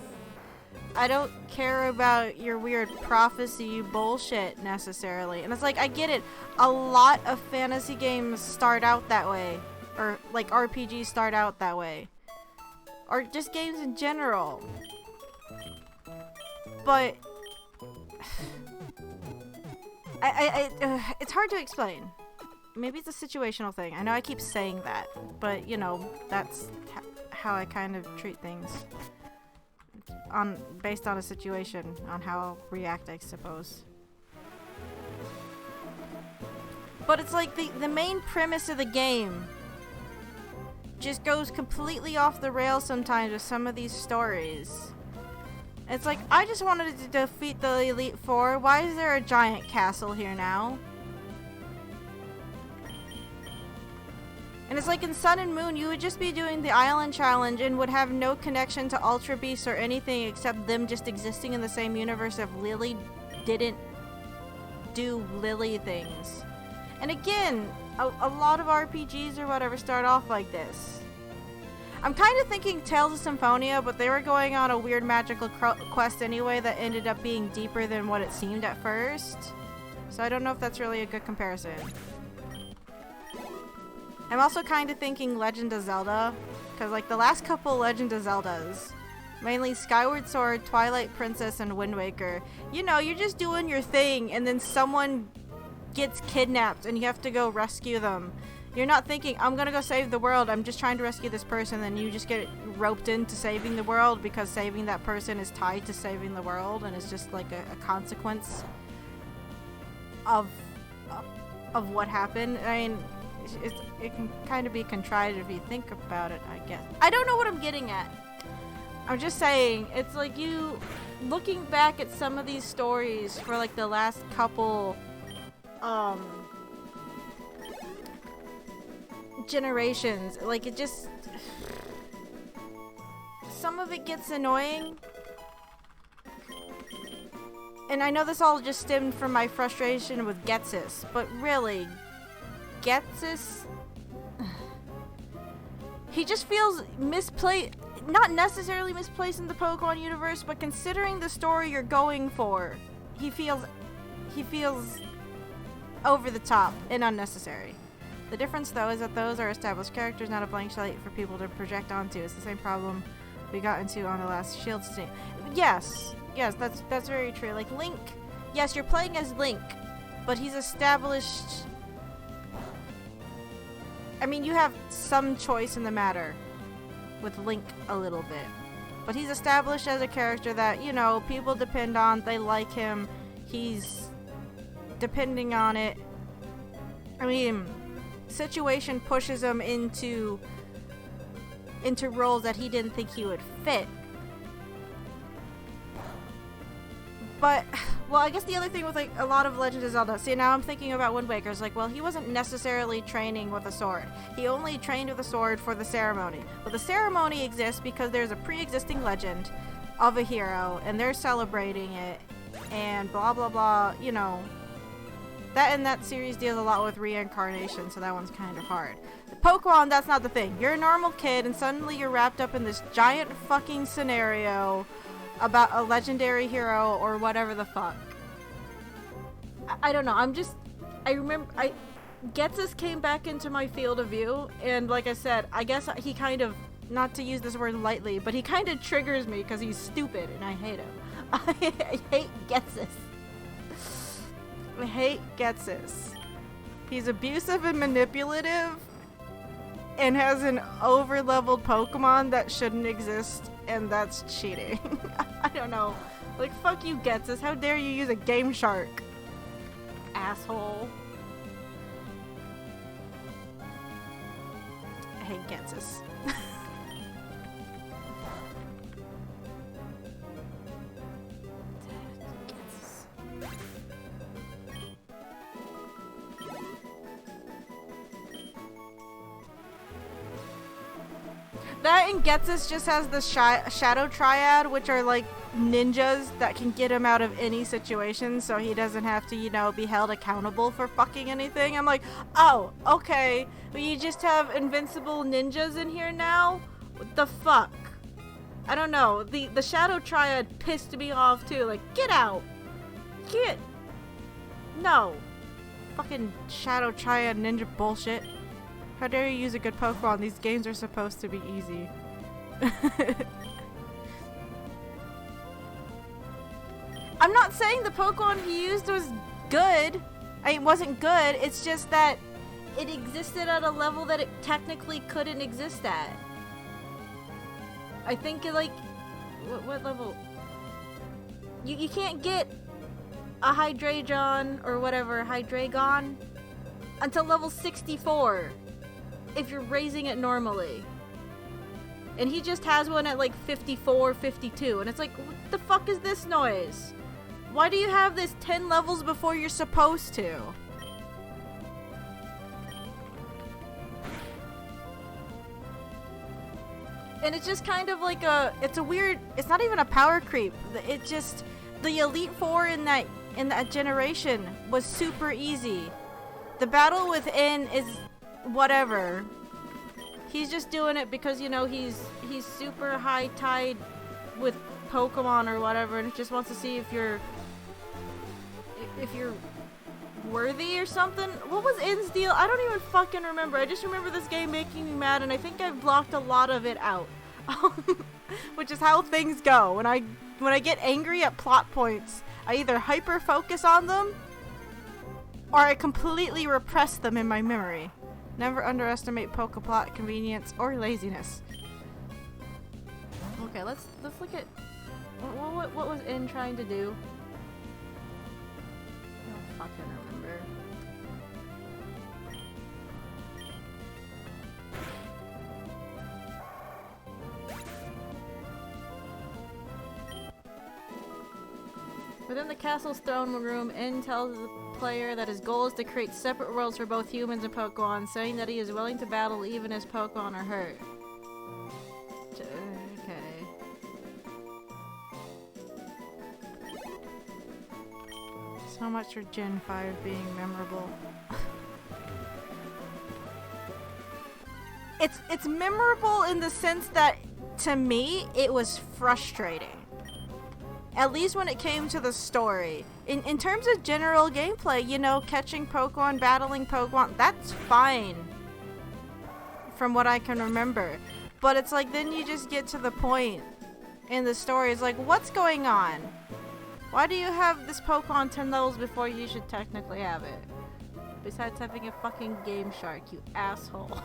I don't care about your weird prophecy bullshit necessarily. And it's like, I get it. A lot of fantasy games start out that way. Or like RPGs start out that way. Or just games in general. But it's hard to explain. Maybe it's a situational thing. I know I keep saying that, but you know, that's how I kind of treat things. Based on a situation, on how I'll react, I suppose. But it's like the main premise of the game just goes completely off the rails sometimes with some of these stories. It's like, I just wanted to defeat the Elite Four. Why is there a giant castle here now? And it's like in Sun and Moon, you would just be doing the island challenge and would have no connection to Ultra Beasts or anything except them just existing in the same universe if Lily didn't do Lily things. And again, a lot of RPGs or whatever start off like this. I'm kind of thinking Tales of Symphonia, but they were going on a weird magical quest anyway that ended up being deeper than what it seemed at first. So I don't know if that's really a good comparison. I'm also kind of thinking Legend of Zelda, because like the last couple Legend of Zeldas, mainly Skyward Sword, Twilight Princess, and Wind Waker, you know, you're just doing your thing and then someone gets kidnapped and you have to go rescue them. You're not thinking, I'm gonna go save the world, I'm just trying to rescue this person, then you just get roped into saving the world because saving that person is tied to saving the world and it's just like a consequence of what happened. I mean, it can kind of be contrived if you think about it, I guess. I don't know what I'm getting at. I'm just saying, it's like you looking back at some of these stories for like the last couple generations, like it just, some of it gets annoying. And I know this all just stemmed from my frustration with Getsus, but really, Getsus, he just feels misplaced, not necessarily misplaced in the Pokemon universe, but considering the story you're going for, he feels over the top and unnecessary. The difference though is that those are established characters, not a blank slate for people to project onto. It's the same problem we got into on the last Shield stream. Yes, that's very true. Like Link, yes, you're playing as Link, but he's established. I mean, you have some choice in the matter with Link a little bit. But he's established as a character that, you know, people depend on, they like him, he's depending on it. I mean, situation pushes him into roles that he didn't think he would fit. But, well, I guess the other thing with, like, a lot of Legend of Zelda, see, now I'm thinking about Wind Waker, it's like, well, he wasn't necessarily training with a sword. He only trained with a sword for the ceremony. Well, the ceremony exists because there's a pre-existing legend of a hero, and they're celebrating it, and blah, blah, blah, you know. That series deals a lot with reincarnation, so that one's kind of hard. Pokemon, that's not the thing. You're a normal kid, and suddenly you're wrapped up in this giant fucking scenario about a legendary hero or whatever the fuck. I don't know. I remember Getsus came back into my field of view, and like I said, I guess he kind of, not to use this word lightly, but he kind of triggers me because he's stupid and I hate him. I hate Getsus. I hate Getsus. He's abusive and manipulative and has an over-leveled Pokemon that shouldn't exist, and that's cheating. I don't know. Like, fuck you, Getsus. How dare you use a Game Shark? Asshole. I hate Getsus. That and Getsus just has the Shadow Triad, which are like ninjas that can get him out of any situation, so he doesn't have to, you know, be held accountable for fucking anything. I'm like, oh, okay, but you just have invincible ninjas in here now? What the fuck? I don't know. The Shadow Triad pissed me off too. Like, get out. Get. No. Fucking Shadow Triad ninja bullshit. How dare you use a good Pokemon? These games are supposed to be easy. I'm not saying the Pokemon he used was good. It wasn't good. It's just that it existed at a level that it technically couldn't exist at. I think like, what level? You can't get a Hydreigon or whatever, Hydreigon, until level 64. if you're raising it normally. And he just has one at like 54, 52. And it's like, what the fuck is this noise? Why do you have this 10 levels before you're supposed to? And it's just kind of like it's a weird, it's not even a power creep. It just, the Elite Four in that generation was super easy. The battle with N is whatever. He's just doing it because, you know, he's super high tied with Pokemon or whatever, and just wants to see if you're worthy or something. What was N's deal? I don't even fucking remember. I just remember this game making me mad, and I think I've blocked a lot of it out. Which is how things go. When I get angry at plot points, I either hyper focus on them or I completely repress them in my memory. Never underestimate Pokeplot convenience or laziness. Okay, let's look at what was N trying to do. I don't fucking remember. Within the castle's throne room, N tells the player that his goal is to create separate worlds for both humans and Pokemon, saying that he is willing to battle even as Pokemon are hurt. Okay. So much for Gen 5 being memorable. It's memorable in the sense that, to me, it was frustrating. At least when it came to the story. In terms of general gameplay, you know, catching Pokemon, battling Pokemon, that's fine. From what I can remember. But it's like, then you just get to the point in the story. It's like, what's going on? Why do you have this Pokemon 10 levels before you should technically have it? Besides having a fucking Game Shark, you asshole.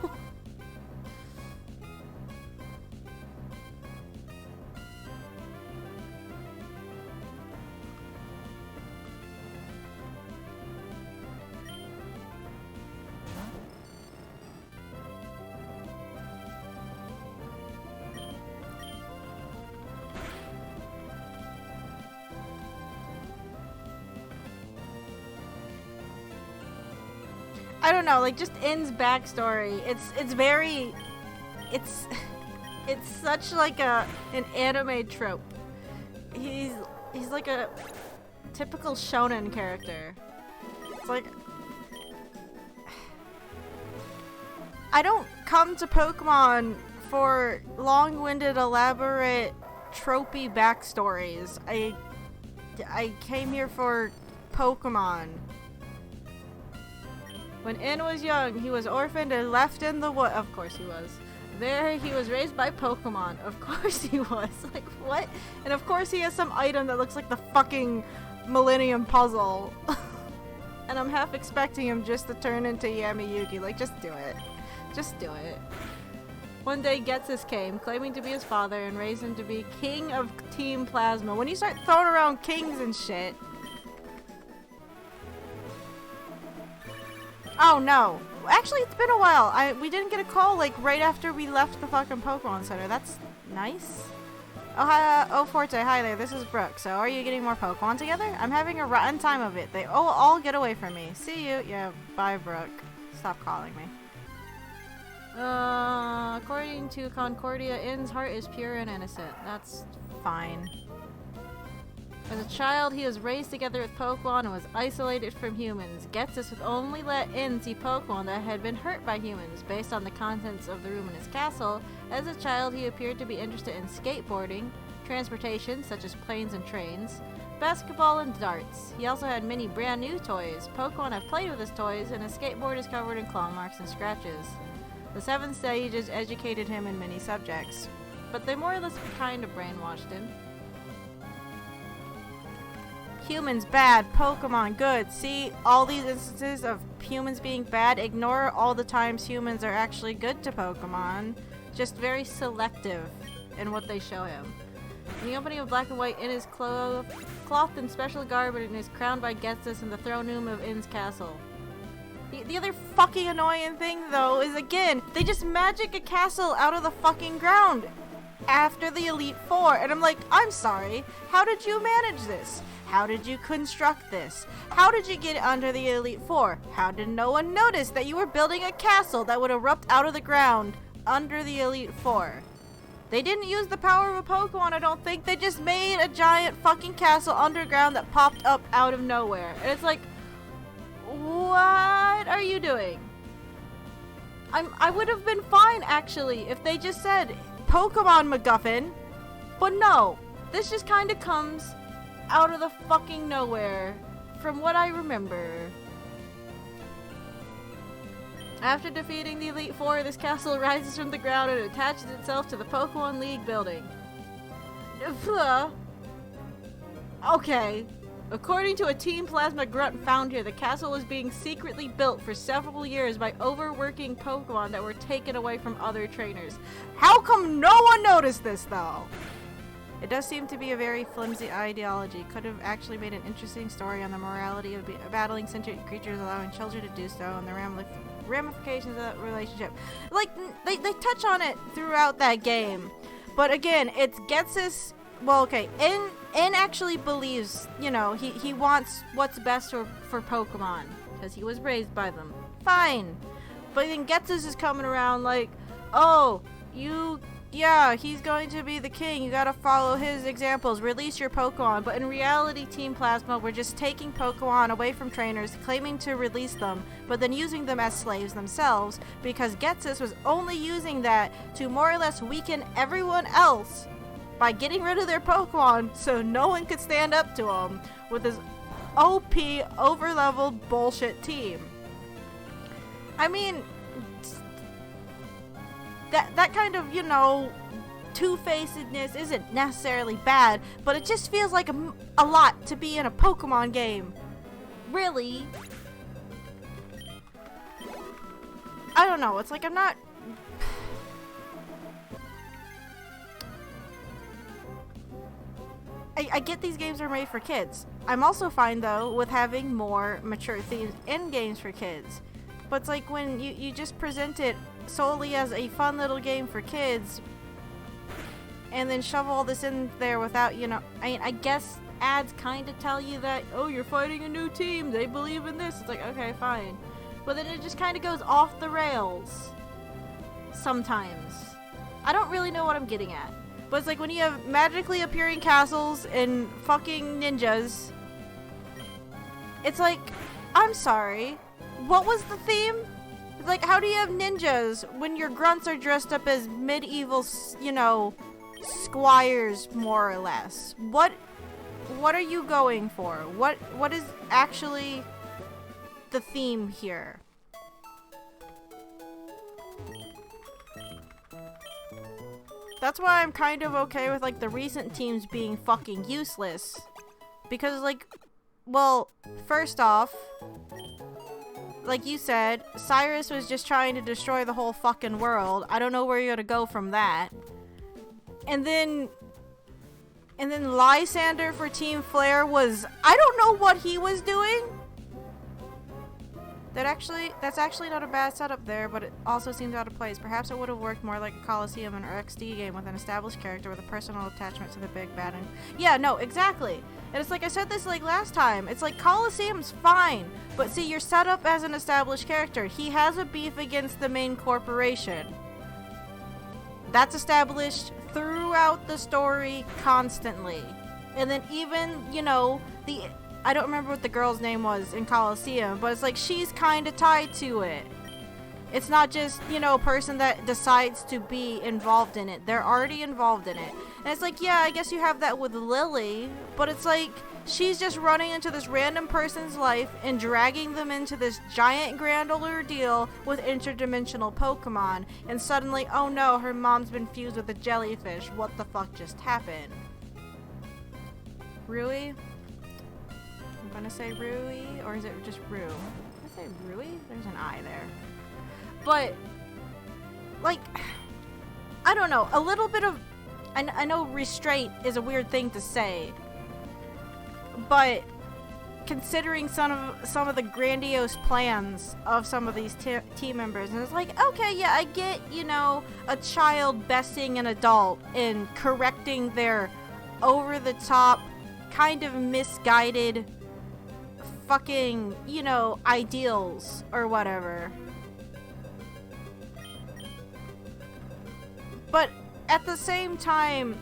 I don't know, like, just N's backstory. It's such like an anime trope. He's like a typical shonen character. It's like, I don't come to Pokemon for long-winded, elaborate, tropey backstories. I came here for Pokemon. When N was young, he was orphaned and left in the wood. Of course he was. There, he was raised by Pokemon. Of course he was. Like, what? And of course he has some item that looks like the fucking Millennium Puzzle. And I'm half expecting him just to turn into Yami-Yugi. Like, just do it. Just do it. One day, Getsus came, claiming to be his father, and raised him to be king of Team Plasma. When you start throwing around kings and shit... Oh no. Actually, it's been a while. We didn't get a call like right after we left the fucking Pokemon Center. That's nice. Oh, hi, oh Forte, hi there. This is Brooke. So, are you getting more Pokemon together? I'm having a rotten time of it. They all get away from me. See you. Yeah, bye, Brooke. Stop calling me. According to Concordia, N's heart is pure and innocent. That's fine. As a child, he was raised together with Pokemon and was isolated from humans. Getsus would only let N see Pokemon that had been hurt by humans. Based on the contents of the room in his castle, as a child he appeared to be interested in skateboarding, transportation such as planes and trains, basketball and darts. He also had many brand new toys. Pokemon have played with his toys, and his skateboard is covered in claw marks and scratches. The 7 stages educated him in many subjects, but they more or less kind of brainwashed him. Humans bad, Pokemon good. See, all these instances of humans being bad, ignore all the times humans are actually good to Pokemon. Just very selective in what they show him. In the opening of Black and White, N is clothed in special garb and is crowned by Getsus in the throne room of N's castle. The other fucking annoying thing, though, is again, they just magic a castle out of the fucking ground after the Elite Four. And I'm like, I'm sorry, how did you manage this? How did you construct this? How did you get under the Elite Four? How did no one notice that you were building a castle that would erupt out of the ground under the Elite Four? They didn't use the power of a Pokemon, I don't think. They just made a giant fucking castle underground that popped up out of nowhere. And it's like, what are you doing? I would have been fine, actually, if they just said, Pokemon MacGuffin. But no, this just kind of comes out of the fucking nowhere, from what I remember. After defeating the Elite Four, this castle rises from the ground and attaches itself to the Pokemon League building. Okay. According to a Team Plasma grunt found here, the castle was being secretly built for several years by overworking Pokemon that were taken away from other trainers. How come no one noticed this, though? It does seem to be a very flimsy ideology. Could have actually made an interesting story on the morality of battling sentient creatures, allowing children to do so, and the ramifications of that relationship. Like, they touch on it throughout that game. But again, it's Getsus. Well, okay, N actually believes, you know, he wants what's best for Pokemon, because he was raised by them. Fine. But then Getsus is coming around like, oh, yeah, he's going to be the king. You gotta follow his examples. Release your Pokemon. But in reality, Team Plasma, we're just taking Pokemon away from trainers, claiming to release them, but then using them as slaves themselves, because Getsus was only using that to more or less weaken everyone else by getting rid of their Pokemon so no one could stand up to him with his OP, over-leveled bullshit team. I mean, that kind of, you know, two-facedness isn't necessarily bad, but it just feels like a lot to be in a Pokemon game. Really? I don't know, it's like I'm not... I get these games are made for kids. I'm also fine, though, with having more mature themes in games for kids. But it's like when you just present it solely as a fun little game for kids and then shove all this in there without, you know, I mean, I guess ads kind of tell you that, oh, you're fighting a new team, they believe in this. It's like, okay, fine. But then it just kind of goes off the rails sometimes. I don't really know what I'm getting at. But it's like when you have magically appearing castles and fucking ninjas. It's like, I'm sorry. What was the theme? It's like, how do you have ninjas when your grunts are dressed up as medieval, you know, squires, more or less? What are you going for? What is actually the theme here? That's why I'm kind of okay with, like, the recent teams being fucking useless. Because, like, well, first off, like you said, Cyrus was just trying to destroy the whole fucking world. I don't know where you're gonna go from that. And then Lysander for Team Flare was... I don't know what he was doing. That's actually not a bad setup there, but it also seems out of place. Perhaps it would have worked more like a Coliseum or XD game with an established character with a personal attachment to the big bad. And yeah, no, exactly. And it's like I said this like last time. It's like Coliseum's fine, but see, you're set up as an established character. He has a beef against the main corporation. That's established throughout the story constantly. And then even, you know, I don't remember what the girl's name was in Coliseum, but it's like she's kind of tied to it. It's not just, you know, a person that decides to be involved in it. They're already involved in it. And it's like, yeah, I guess you have that with Lily, but it's like she's just running into this random person's life and dragging them into this giant grand ordeal with interdimensional Pokemon. And suddenly, oh no, her mom's been fused with a jellyfish. What the fuck just happened? Rui? I'm gonna say Rui, or is it just Rue? Did I say Rui? There's an I there. But, like, I don't know, a little bit of, I know restraint is a weird thing to say, but considering some of the grandiose plans of some of these team members, and it's like, okay, yeah, I get, you know, a child besting an adult and correcting their over the top, kind of misguided fucking, you know, ideals or whatever. But at the same time,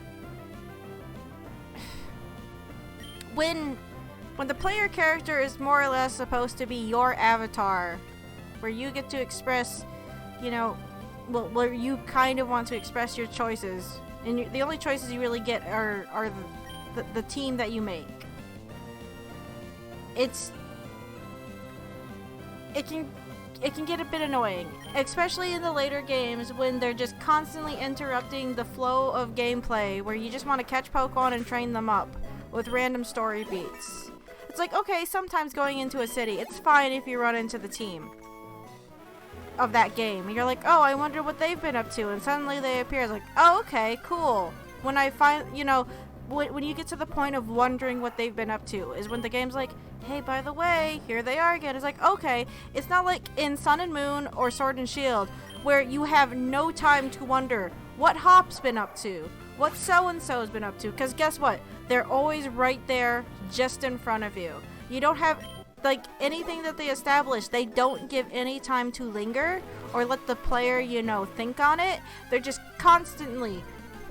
when the player character is more or less supposed to be your avatar, where you get to express, you know, well, where you kind of want to express your choices, and the only choices you really get are the team that you make. It can get a bit annoying, especially in the later games when they're just constantly interrupting the flow of gameplay, where you just want to catch Pokemon and train them up with random story beats. It's like, okay, sometimes going into a city, it's fine if you run into the team of that game. And you're like, oh, I wonder what they've been up to. And suddenly they appear. It's like, oh, okay, cool. When I find, you know, when you get to the point of wondering what they've been up to is when the game's like, hey, by the way, here they are again. It's like, okay. It's not like in Sun and Moon or Sword and Shield where you have no time to wonder what Hop's been up to, what so-and-so's been up to. Because guess what? They're always right there, just in front of you. You don't have, like, anything that they establish. They don't give any time to linger or let the player, you know, think on it. They're just constantly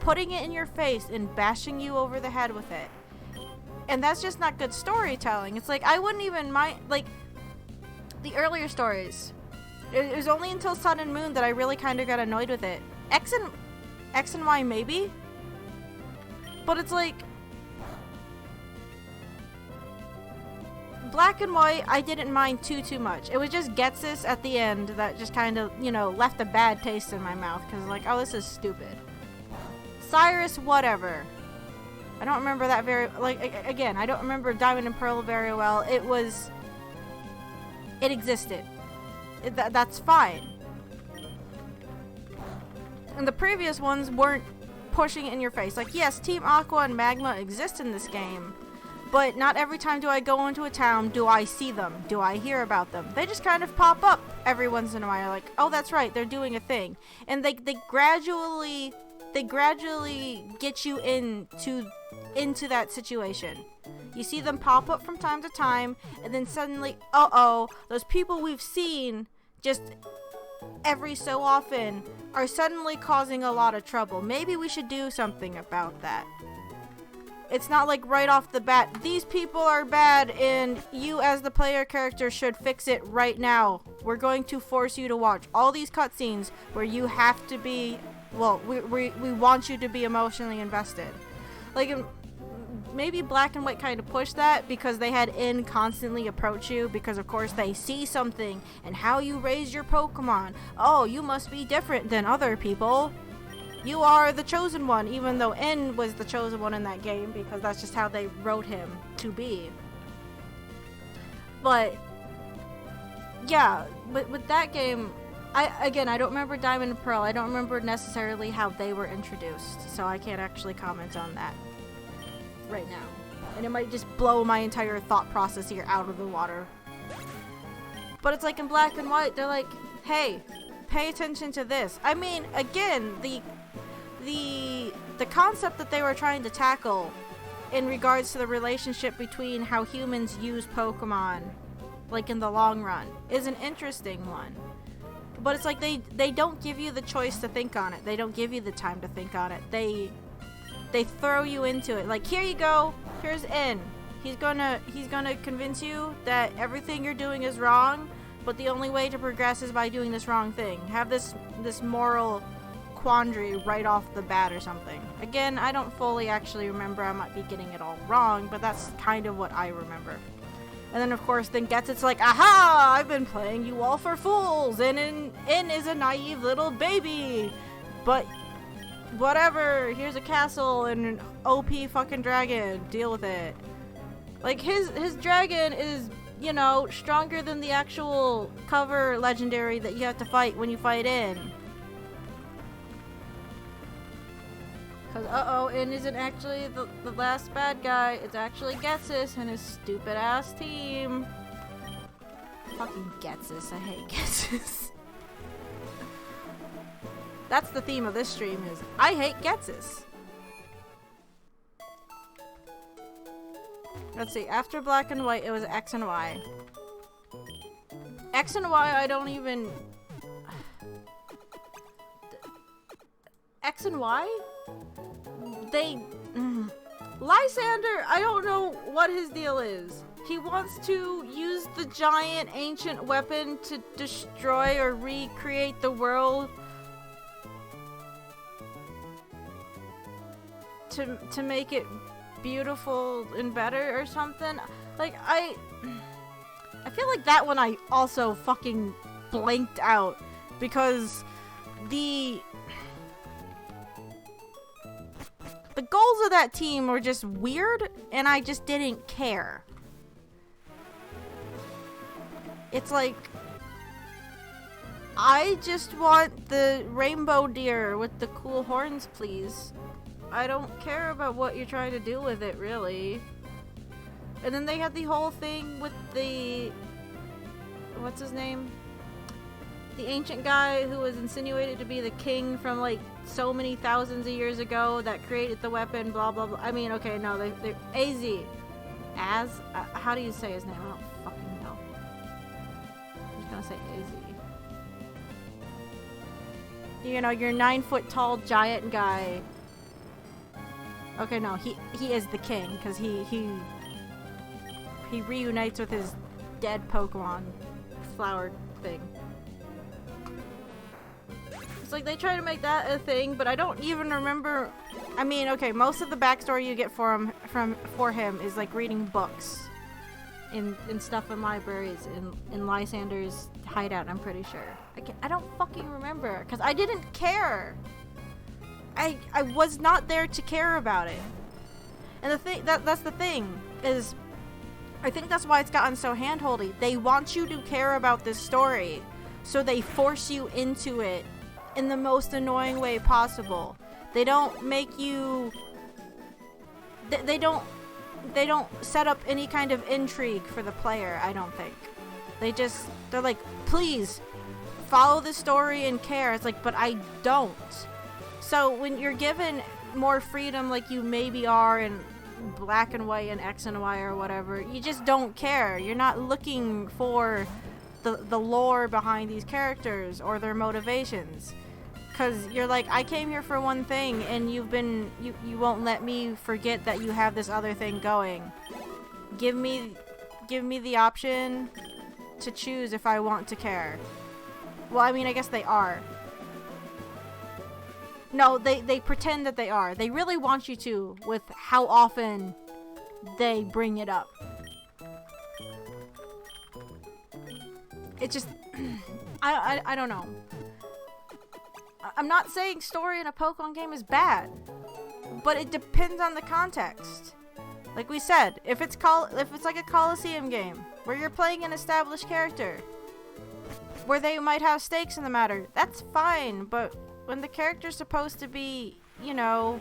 putting it in your face and bashing you over the head with it. And that's just not good storytelling. It's like, I wouldn't even mind, like, the earlier stories. It was only until Sun and Moon that I really kind of got annoyed with it. X and Y maybe? But it's like, Black and White, I didn't mind too much. It was just Getsus at the end that just kind of, you know, left a bad taste in my mouth. Because, like, oh, this is stupid. Cyrus, whatever. I don't remember that very... Like, again, I don't remember Diamond and Pearl very well. It existed. That's fine. And the previous ones weren't pushing it in your face. Like, yes, Team Aqua and Magma exist in this game. But not every time do I go into a town do I see them, do I hear about them. They just kind of pop up every once in a while, like, oh, that's right, they're doing a thing. And they gradually get you into that situation. You see them pop up from time to time, and then suddenly, those people we've seen just every so often are suddenly causing a lot of trouble. Maybe we should do something about that. It's not like right off the bat, these people are bad and you as the player character should fix it right now. We're going to force you to watch all these cutscenes where you have to be, well, we want you to be emotionally invested. Like, maybe Black and White kind of pushed that because they had N constantly approach you because, of course, they see something and how you raise your Pokemon. Oh, you must be different than other people. You are the chosen one, even though N was the chosen one in that game because that's just how they wrote him to be. But, yeah, with that game, I don't remember Diamond and Pearl. I don't remember necessarily how they were introduced, so I can't actually comment on that right now. And it might just blow my entire thought process here out of the water. But it's like in Black and White, they're like, hey, pay attention to this. I mean, again, the concept that they were trying to tackle in regards to the relationship between how humans use Pokemon, like in the long run, is an interesting one. But it's like they don't give you the choice to think on it. They don't give you the time to think on it. They throw you into it. Like, here you go. Here's N. He's gonna convince you that everything you're doing is wrong, but the only way to progress is by doing this wrong thing. Have this moral quandary right off the bat or something. Again, I don't fully actually remember. I might be getting it all wrong, but that's kind of what I remember. And then, of course, then it's like, aha! I've been playing you all for fools, and N is a naive little baby. But whatever. Here's a castle and an OP fucking dragon. Deal with it. Like, his dragon is, you know, stronger than the actual cover legendary that you have to fight when you fight in. Cause and isn't actually the last bad guy. It's actually Getsus and his stupid ass team. Fucking Getsus. I hate Getsus. That's the theme of this stream is I hate Getsus. Let's see, after Black and White it was X and Y. X and Y I don't even... X and Y? They... Lysander, I don't know what his deal is. He wants to use the giant ancient weapon to destroy or recreate the world to make it beautiful and better or something. Like, I feel like that one I also fucking blanked out because the goals of that team were just weird and I just didn't care. It's like, I just want the rainbow deer with the cool horns, please. I don't care about what you're trying to do with it, really. And then they had the whole thing with the... What's his name? The ancient guy who was insinuated to be the king from, like, so many thousands of years ago that created the weapon, blah, blah, blah. I mean, okay, no, they're... Az? How do you say his name? I don't fucking know. I'm just gonna say Az. You know, your 9-foot-tall giant guy... Okay, no, he is the king, because he reunites with his dead Pokemon flower thing. It's like they try to make that a thing, but I don't even remember. I mean, okay, most of the backstory you get for him is like reading books in stuff in libraries in Lysander's hideout, I'm pretty sure. I don't fucking remember, because I didn't care. I was not there to care about it. And the thing that's the thing is I think that's why it's gotten so handholdy. They want you to care about this story, so they force you into it in the most annoying way possible. They don't make you they don't set up any kind of intrigue for the player, I don't think. They're like, please follow the story and care. It's like, but I don't. So when you're given more freedom like you maybe are in Black and White and X and Y or whatever, you just don't care. You're not looking for the lore behind these characters or their motivations. Because you're like, I came here for one thing and you won't let me forget that you have this other thing going. Give me the option to choose if I want to care. Well, I mean, I guess they are. No, they pretend that they are. They really want you to, with how often they bring it up. It just... I don't know. I'm not saying story in a Pokemon game is bad, but it depends on the context. Like we said, if it's like a Coliseum game, where you're playing an established character, where they might have stakes in the matter, that's fine, but when the character's supposed to be, you know,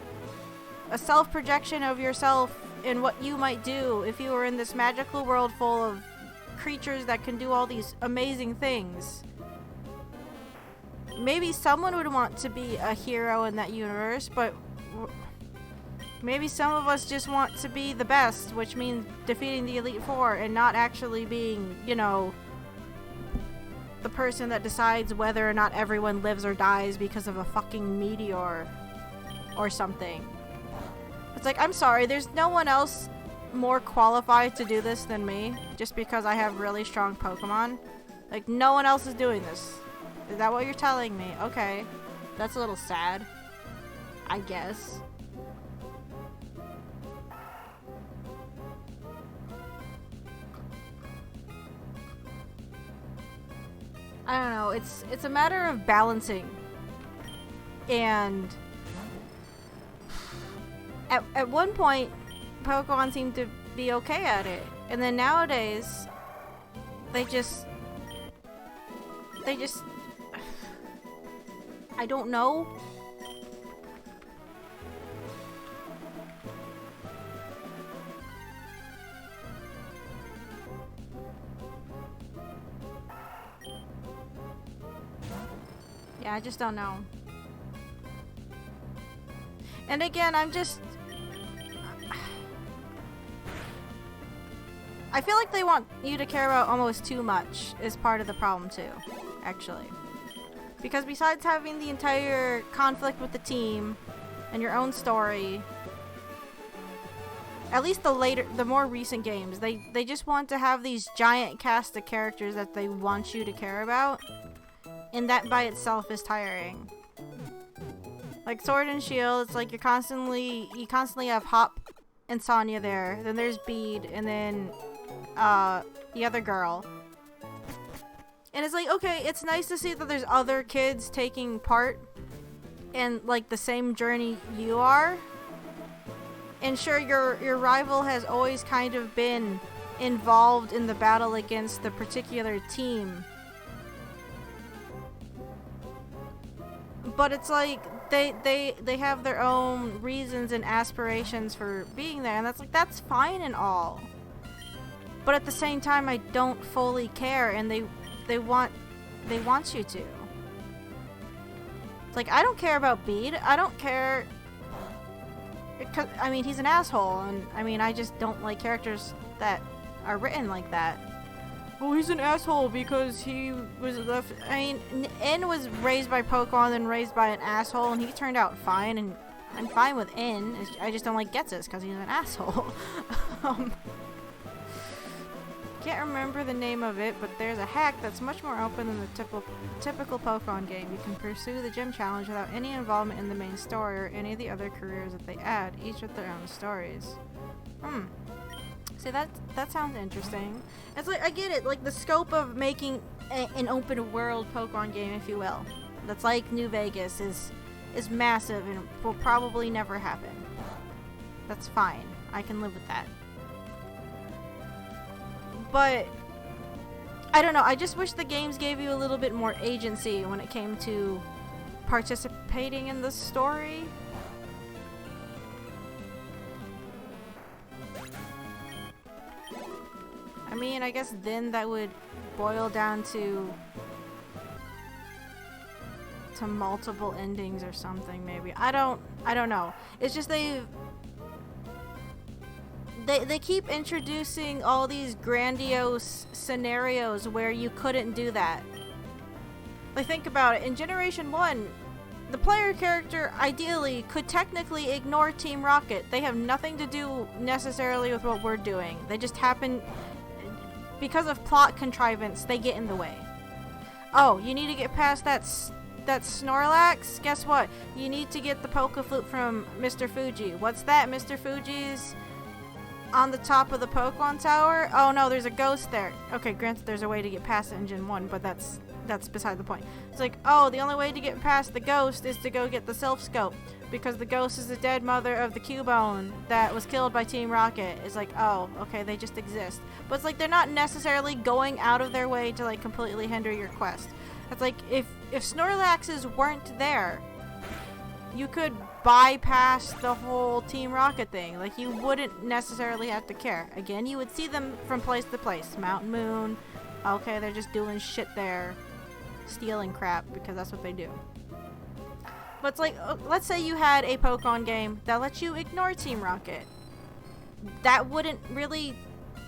a self-projection of yourself and what you might do if you were in this magical world full of creatures that can do all these amazing things. Maybe someone would want to be a hero in that universe, but maybe some of us just want to be the best, which means defeating the Elite Four and not actually being, you know, the person that decides whether or not everyone lives or dies because of a fucking meteor or something. It's like, I'm sorry, there's no one else more qualified to do this than me, just because I have really strong Pokemon. Like, no one else is doing this. Is that what you're telling me? Okay. That's a little sad, I guess. I don't know, it's a matter of balancing. And at one point, Pokemon seemed to be okay at it. And then nowadays, they just I don't know. Yeah, I just don't know. And again, I feel like they want you to care about almost too much is part of the problem too, actually. Because besides having the entire conflict with the team and your own story, at least the more recent games, they just want to have these giant cast of characters that they want you to care about, and that by itself is tiring. Like Sword and Shield, it's like you constantly have Hop and Sonya there, then there's Bede, and then the other girl. And it's like, okay, it's nice to see that there's other kids taking part in like the same journey you are. And sure, your rival has always kind of been involved in the battle against the particular team. But it's like they have their own reasons and aspirations for being there, and that's fine and all. But at the same time, I don't fully care, and they want you to. It's like, I don't care about Bede. I don't care. I mean, he's an asshole, and I mean, I just don't like characters that are written like that. Oh, he's an asshole because he was left. I mean, N was raised by Pokemon and raised by an asshole, and he turned out fine, and I'm fine with N. I just don't like Getsus because he's an asshole. Can't remember the name of it, but there's a hack that's much more open than the typical Pokemon game. You can pursue the gym challenge without any involvement in the main story or any of the other careers that they add, each with their own stories. See, that sounds interesting. It's like, I get it, like the scope of making an open world Pokemon game, if you will, that's like New Vegas is massive and will probably never happen. That's fine. I can live with that. But I don't know, I just wish the games gave you a little bit more agency when it came to participating in the story. I mean, I guess then that would boil down to multiple endings or something, maybe. I don't know. It's just they keep introducing all these grandiose scenarios where you couldn't do that. Like, think about it. In Generation 1, the player character ideally could technically ignore Team Rocket. They have nothing to do necessarily with what we're doing. They just happen, because of plot contrivance, they get in the way. Oh, you need to get past that Snorlax? Guess what? You need to get the Poke Flute from Mr. Fuji. What's that? Mr. Fuji's on the top of the Pokemon Tower? Oh no, there's a ghost there. Okay, granted there's a way to get past it in Gen 1, but that's beside the point. It's like, oh, the only way to get past the ghost is to go get the Self Scope, because the ghost is the dead mother of the Cubone that was killed by Team Rocket. It's like, oh, okay, they just exist. But it's like, they're not necessarily going out of their way to like completely hinder your quest. It's like, if Snorlaxes weren't there, you could bypass the whole Team Rocket thing. Like, you wouldn't necessarily have to care. Again, you would see them from place to place. Mountain Moon. Okay, they're just doing shit there. Stealing crap, because that's what they do. But it's like, let's say you had a Pokemon game that lets you ignore Team Rocket. That wouldn't really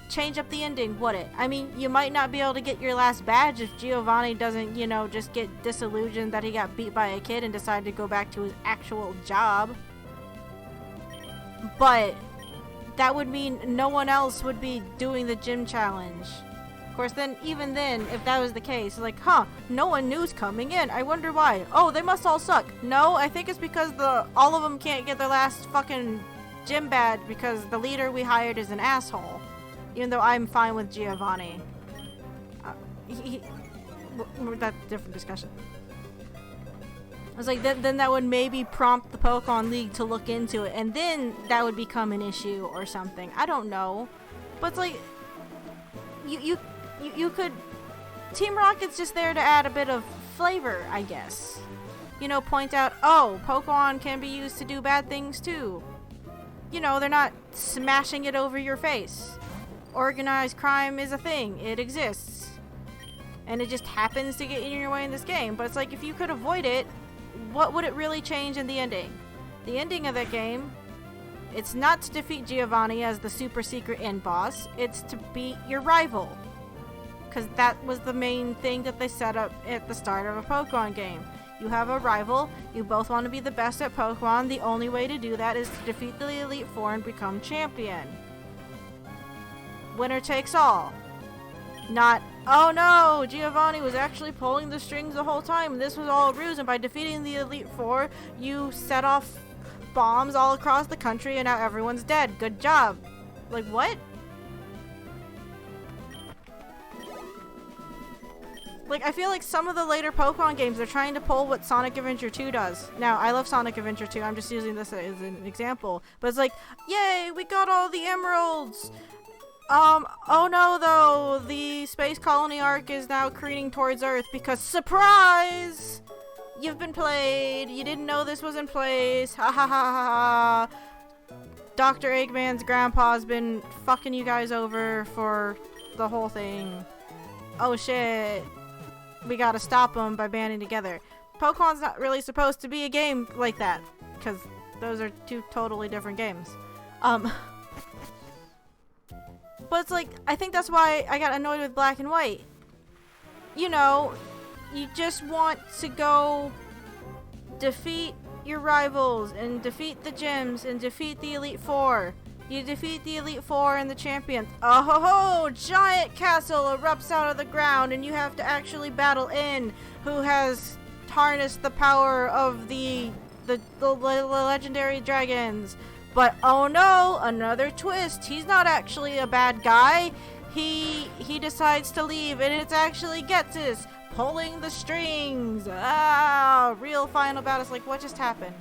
change up the ending, would it? I mean, you might not be able to get your last badge if Giovanni doesn't, you know, just get disillusioned that he got beat by a kid and decide to go back to his actual job. But that would mean no one else would be doing the gym challenge. Of course, then, even then, if that was the case, like, huh, no one knew's coming in. I wonder why. Oh, they must all suck. No, I think it's because all of them can't get their last fucking gym badge because the leader we hired is an asshole. Even though I'm fine with Giovanni. That's a different discussion. I was like, then that would maybe prompt the Pokemon League to look into it, and then that would become an issue or something. I don't know. But it's like, you could... Team Rocket's just there to add a bit of flavor, I guess. You know, point out, oh, Pokemon can be used to do bad things too. You know, they're not smashing it over your face. Organized crime is a thing. It exists. and it just happens to get in your way in this game. But it's like, if you could avoid it, what would it really change in the ending? The ending of that game, it's not to defeat Giovanni as the super secret end boss, it's to beat your rival. Because that was the main thing that they set up at the start of a Pokemon game. You have a rival, you both want to be the best at Pokemon, the only way to do that is to defeat the Elite Four and become champion. Winner takes all. Not, oh no, Giovanni was actually pulling the strings the whole time and this was all a ruse, and by defeating the Elite Four, you set off bombs all across the country and now everyone's dead. Good job. Like, what? Like, I feel like some of the later Pokemon games, they're trying to pull what Sonic Adventure 2 does. Now, I love Sonic Adventure 2, I'm just using this as an example. But it's like, yay, we got all the emeralds! Oh no though, the Space Colony arc is now careening towards Earth because, surprise! You've been played, you didn't know this was in place, ha ha ha ha ha. Dr. Eggman's grandpa's been fucking you guys over for the whole thing. Oh shit. We gotta stop them by banding together. Pokemon's not really supposed to be a game like that, because those are two totally different games. But it's like, I think that's why I got annoyed with Black and White. You know, you just want to go defeat your rivals and defeat the gyms and defeat the Elite Four. You defeat the Elite Four and the champions. Oh ho ho! Giant castle erupts out of the ground and you have to actually battle In, who has harnessed the power of the legendary dragons. But oh no, another twist. He's not actually a bad guy. He decides to leave and it's actually Getsis pulling the strings. Ah, real final battle. It's like, what just happened?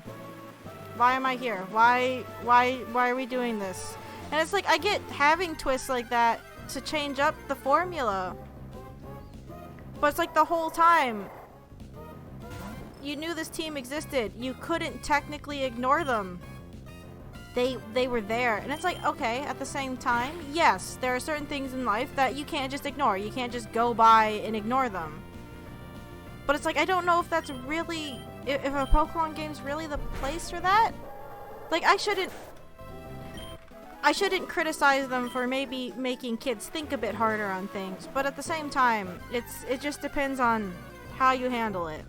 Why am I here? Why are we doing this? And it's like, I get having twists like that to change up the formula. But it's like the whole time, you knew this team existed. You couldn't technically ignore them. They were there. And it's like, okay, at the same time, yes, there are certain things in life that you can't just ignore. You can't just go by and ignore them. But it's like, I don't know if that's really, if a Pokemon game's really the place for that. Like, I shouldn't criticize them for maybe making kids think a bit harder on things, but at the same time, it just depends on how you handle it.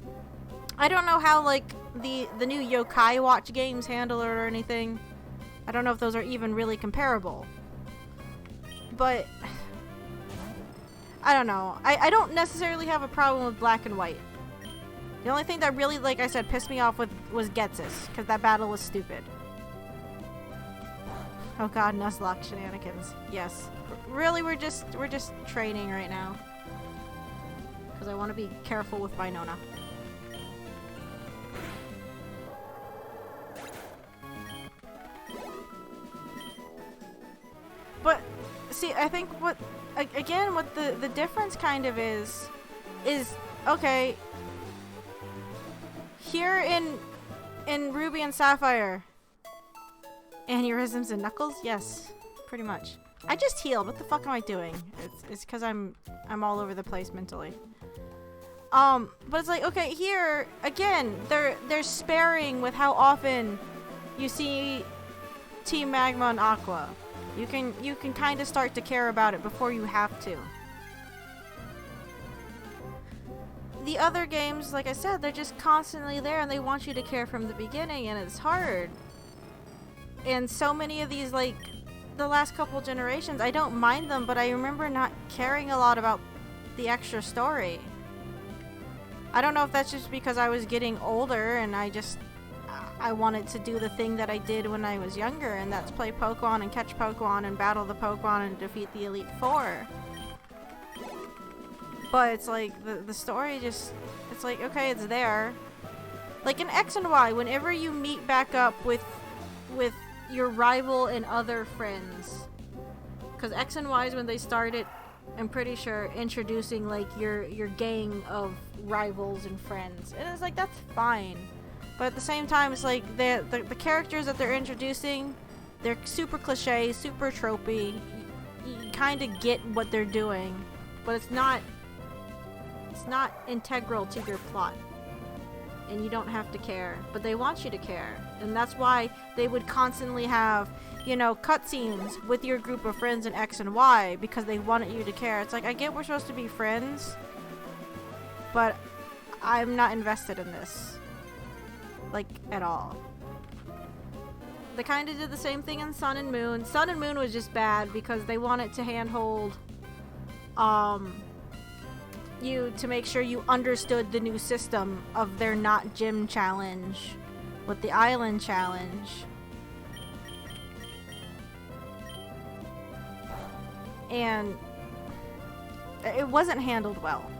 I don't know how, like, the new Yokai Watch games handle it or anything. I don't know if those are even really comparable. But I don't know. I don't necessarily have a problem with Black and White. The only thing that really, like I said, pissed me off was Getsis, because that battle was stupid. Oh god, Nuzlocke shenanigans. Yes. Really, we're just training right now. Because I want to be careful with Winona. But, see, I think what the difference kind of is, okay, here in Ruby and Sapphire, aneurysms and knuckles? Yes, pretty much. I just healed. What the fuck am I doing? It's because I'm all over the place mentally. But it's like, okay, here again, they're sparing with how often you see Team Magma and Aqua. You can kind of start to care about it before you have to. The other games, like I said, they're just constantly there and they want you to care from the beginning, and it's hard. And so many of these, like, the last couple generations, I don't mind them, but I remember not caring a lot about the extra story. I don't know if that's just because I was getting older and I wanted to do the thing that I did when I was younger, and that's play Pokemon and catch Pokemon and battle the Pokemon and defeat the Elite Four. But it's like, the story just, it's like, okay, it's there. Like in X and Y, whenever you meet back up with your rival and other friends, because X and Y is when they started, I'm pretty sure, introducing like your gang of rivals and friends, and it's like, that's fine. But at the same time, it's like the characters that they're introducing, they're super cliche, super tropey. You kind of get what they're doing, but it's not it's not integral to your plot. And you don't have to care, but they want you to care. And that's why they would constantly have, you know, cutscenes with your group of friends in X and Y, because they wanted you to care. It's like, I get we're supposed to be friends, but I'm not invested in this. Like, at all. They kind of did the same thing in Sun and Moon. Sun and Moon was just bad because they wanted to handhold you to make sure you understood the new system of their not gym challenge with the island challenge. And it wasn't handled well.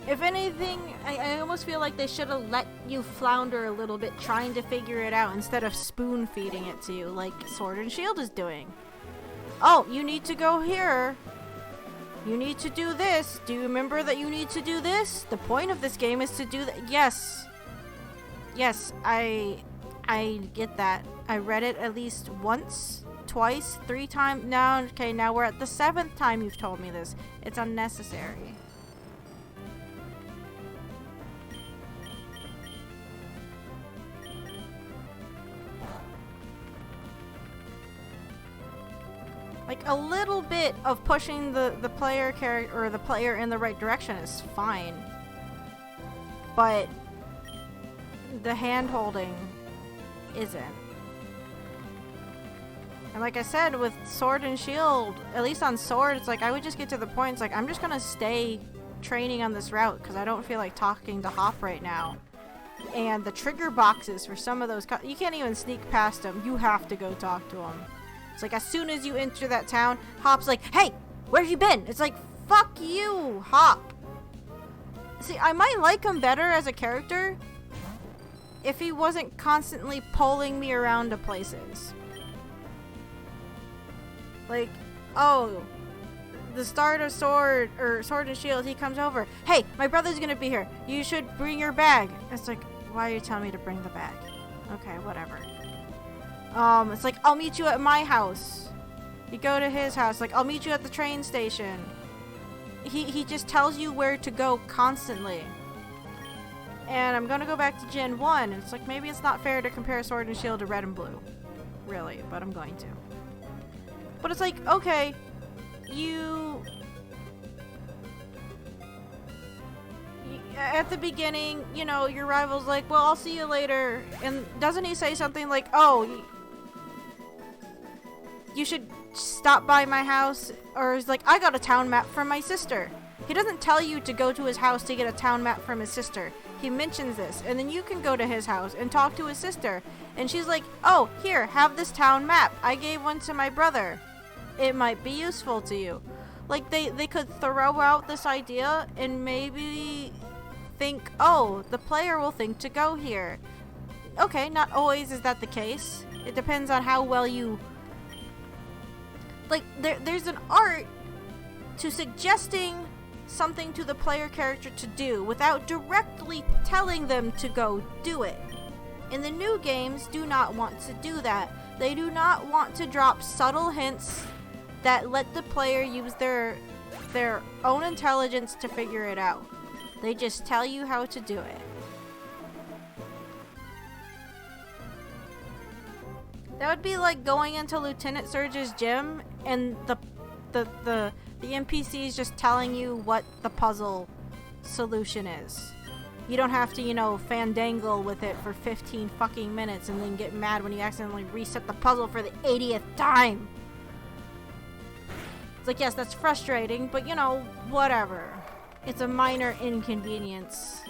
If anything, I almost feel like they should have let you flounder a little bit trying to figure it out instead of spoon feeding it to you like Sword and Shield is doing. Oh, you need to go here. You need to do this. Do you remember that you need to do this? The point of this game is to do that. Yes. Yes, I get that. I read it at least once, twice, 3 times. Now, okay, now we're at the 7th time you've told me this. It's unnecessary. Like, a little bit of pushing the player character or the player in the right direction is fine. But the hand-holding isn't. And like I said, with Sword and Shield, at least on Sword, it's like I would just get to the point, it's like I'm just gonna stay training on this route because I don't feel like talking to Hop right now. And the trigger boxes for some of those, you can't even sneak past them. You have to go talk to them. It's like as soon as you enter that town, Hop's like, hey, where have you been? It's like, fuck you, Hop. See, I might like him better as a character if he wasn't constantly pulling me around to places. Like, oh, the start of Sword and Shield, he comes over. Hey, my brother's gonna be here. You should bring your bag. It's like, why are you telling me to bring the bag? Okay, whatever. It's like, I'll meet you at my house. You go to his house, like, I'll meet you at the train station. He just tells you where to go constantly. And I'm gonna go back to Gen 1, and it's like, maybe it's not fair to compare Sword and Shield to Red and Blue. Really, but I'm going to. But it's like, okay, at the beginning, you know, your rival's like, well, I'll see you later. And doesn't he say something like, oh, you should stop by my house? Or he's like, I got a town map from my sister. He doesn't tell you to go to his house to get a town map from his sister. He mentions this, and then you can go to his house and talk to his sister. And she's like, oh, here, have this town map. I gave one to my brother. It might be useful to you. Like, they could throw out this idea and maybe think, oh, the player will think to go here. Okay, not always is that the case. It depends on how well you... Like, there's an art to suggesting something to the player character to do without directly telling them to go do it. And the new games do not want to do that. They do not want to drop subtle hints that let the player use their own intelligence to figure it out. They just tell you how to do it. That would be like going into Lieutenant Surge's gym and the NPC is just telling you what the puzzle solution is. You don't have to, you know, fandangle with it for 15 fucking minutes and then get mad when you accidentally reset the puzzle for the 80th time. It's like, yes, that's frustrating, but you know, whatever. It's a minor inconvenience.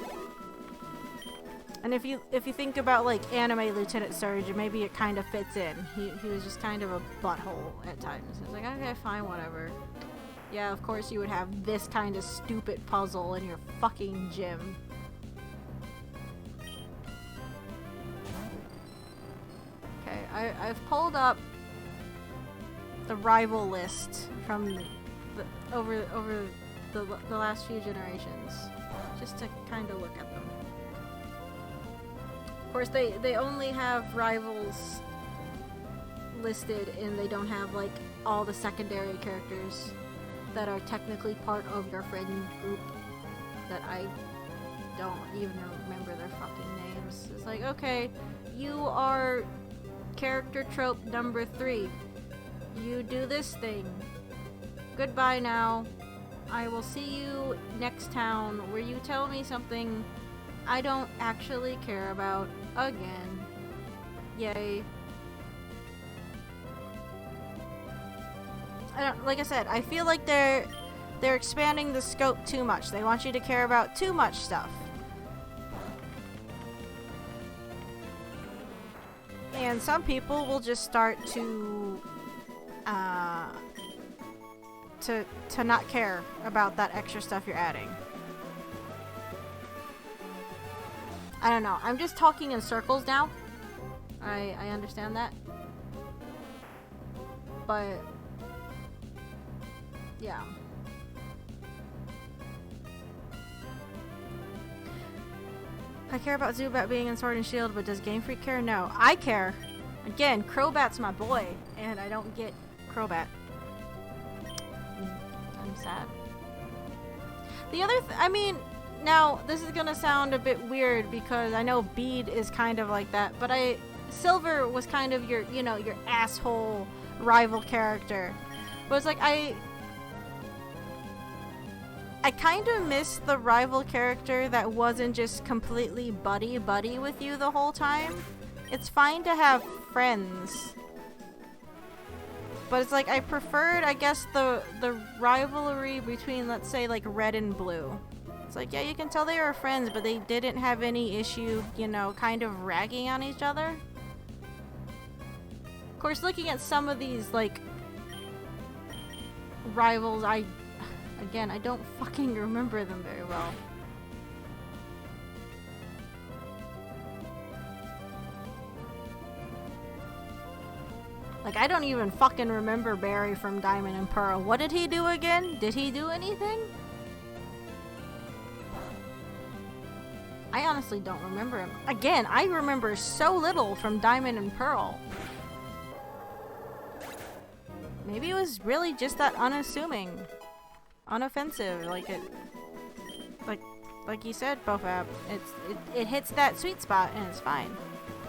And if you think about like anime Lieutenant Surge, maybe it kind of fits in. He was just kind of a butthole at times. It's like, okay, fine, whatever. Yeah, of course you would have this kind of stupid puzzle in your fucking gym. Okay, I've pulled up the rival list from over the last few generations, just to kind of look at them. Of course, they only have rivals listed and they don't have like all the secondary characters that are technically part of your friend group that I don't even remember their fucking names. It's like, okay, you are character trope number 3. You do this thing. Goodbye now. I will see you next town where you tell me something I don't actually care about again. Yay. Like I said, I feel like they're expanding the scope too much. They want you to care about too much stuff. And some people will just start to not care about that extra stuff you're adding. I don't know. I'm just talking in circles now. I understand that. But yeah. I care about Zubat being in Sword and Shield, but does Game Freak care? No. I care. Again, Crobat's my boy, and I don't get Crobat. I'm sad. The other I mean, now this is gonna sound a bit weird because I know Bede is kind of like that, but Silver was kind of your, you know, your asshole rival character. But it's like I kind of miss the rival character that wasn't just completely buddy-buddy with you the whole time. It's fine to have friends. But it's like, I preferred, I guess, the rivalry between, let's say, like, Red and Blue. It's like, yeah, you can tell they were friends, but they didn't have any issue, you know, kind of ragging on each other. Of course, looking at some of these, like, rivals, Again, I don't fucking remember them very well. Like, I don't even fucking remember Barry from Diamond and Pearl. What did he do again? Did he do anything? I honestly don't remember him. Again, I remember so little from Diamond and Pearl. Maybe it was really just that unassuming. Unoffensive, like you said, Bofab. It hits that sweet spot and it's fine.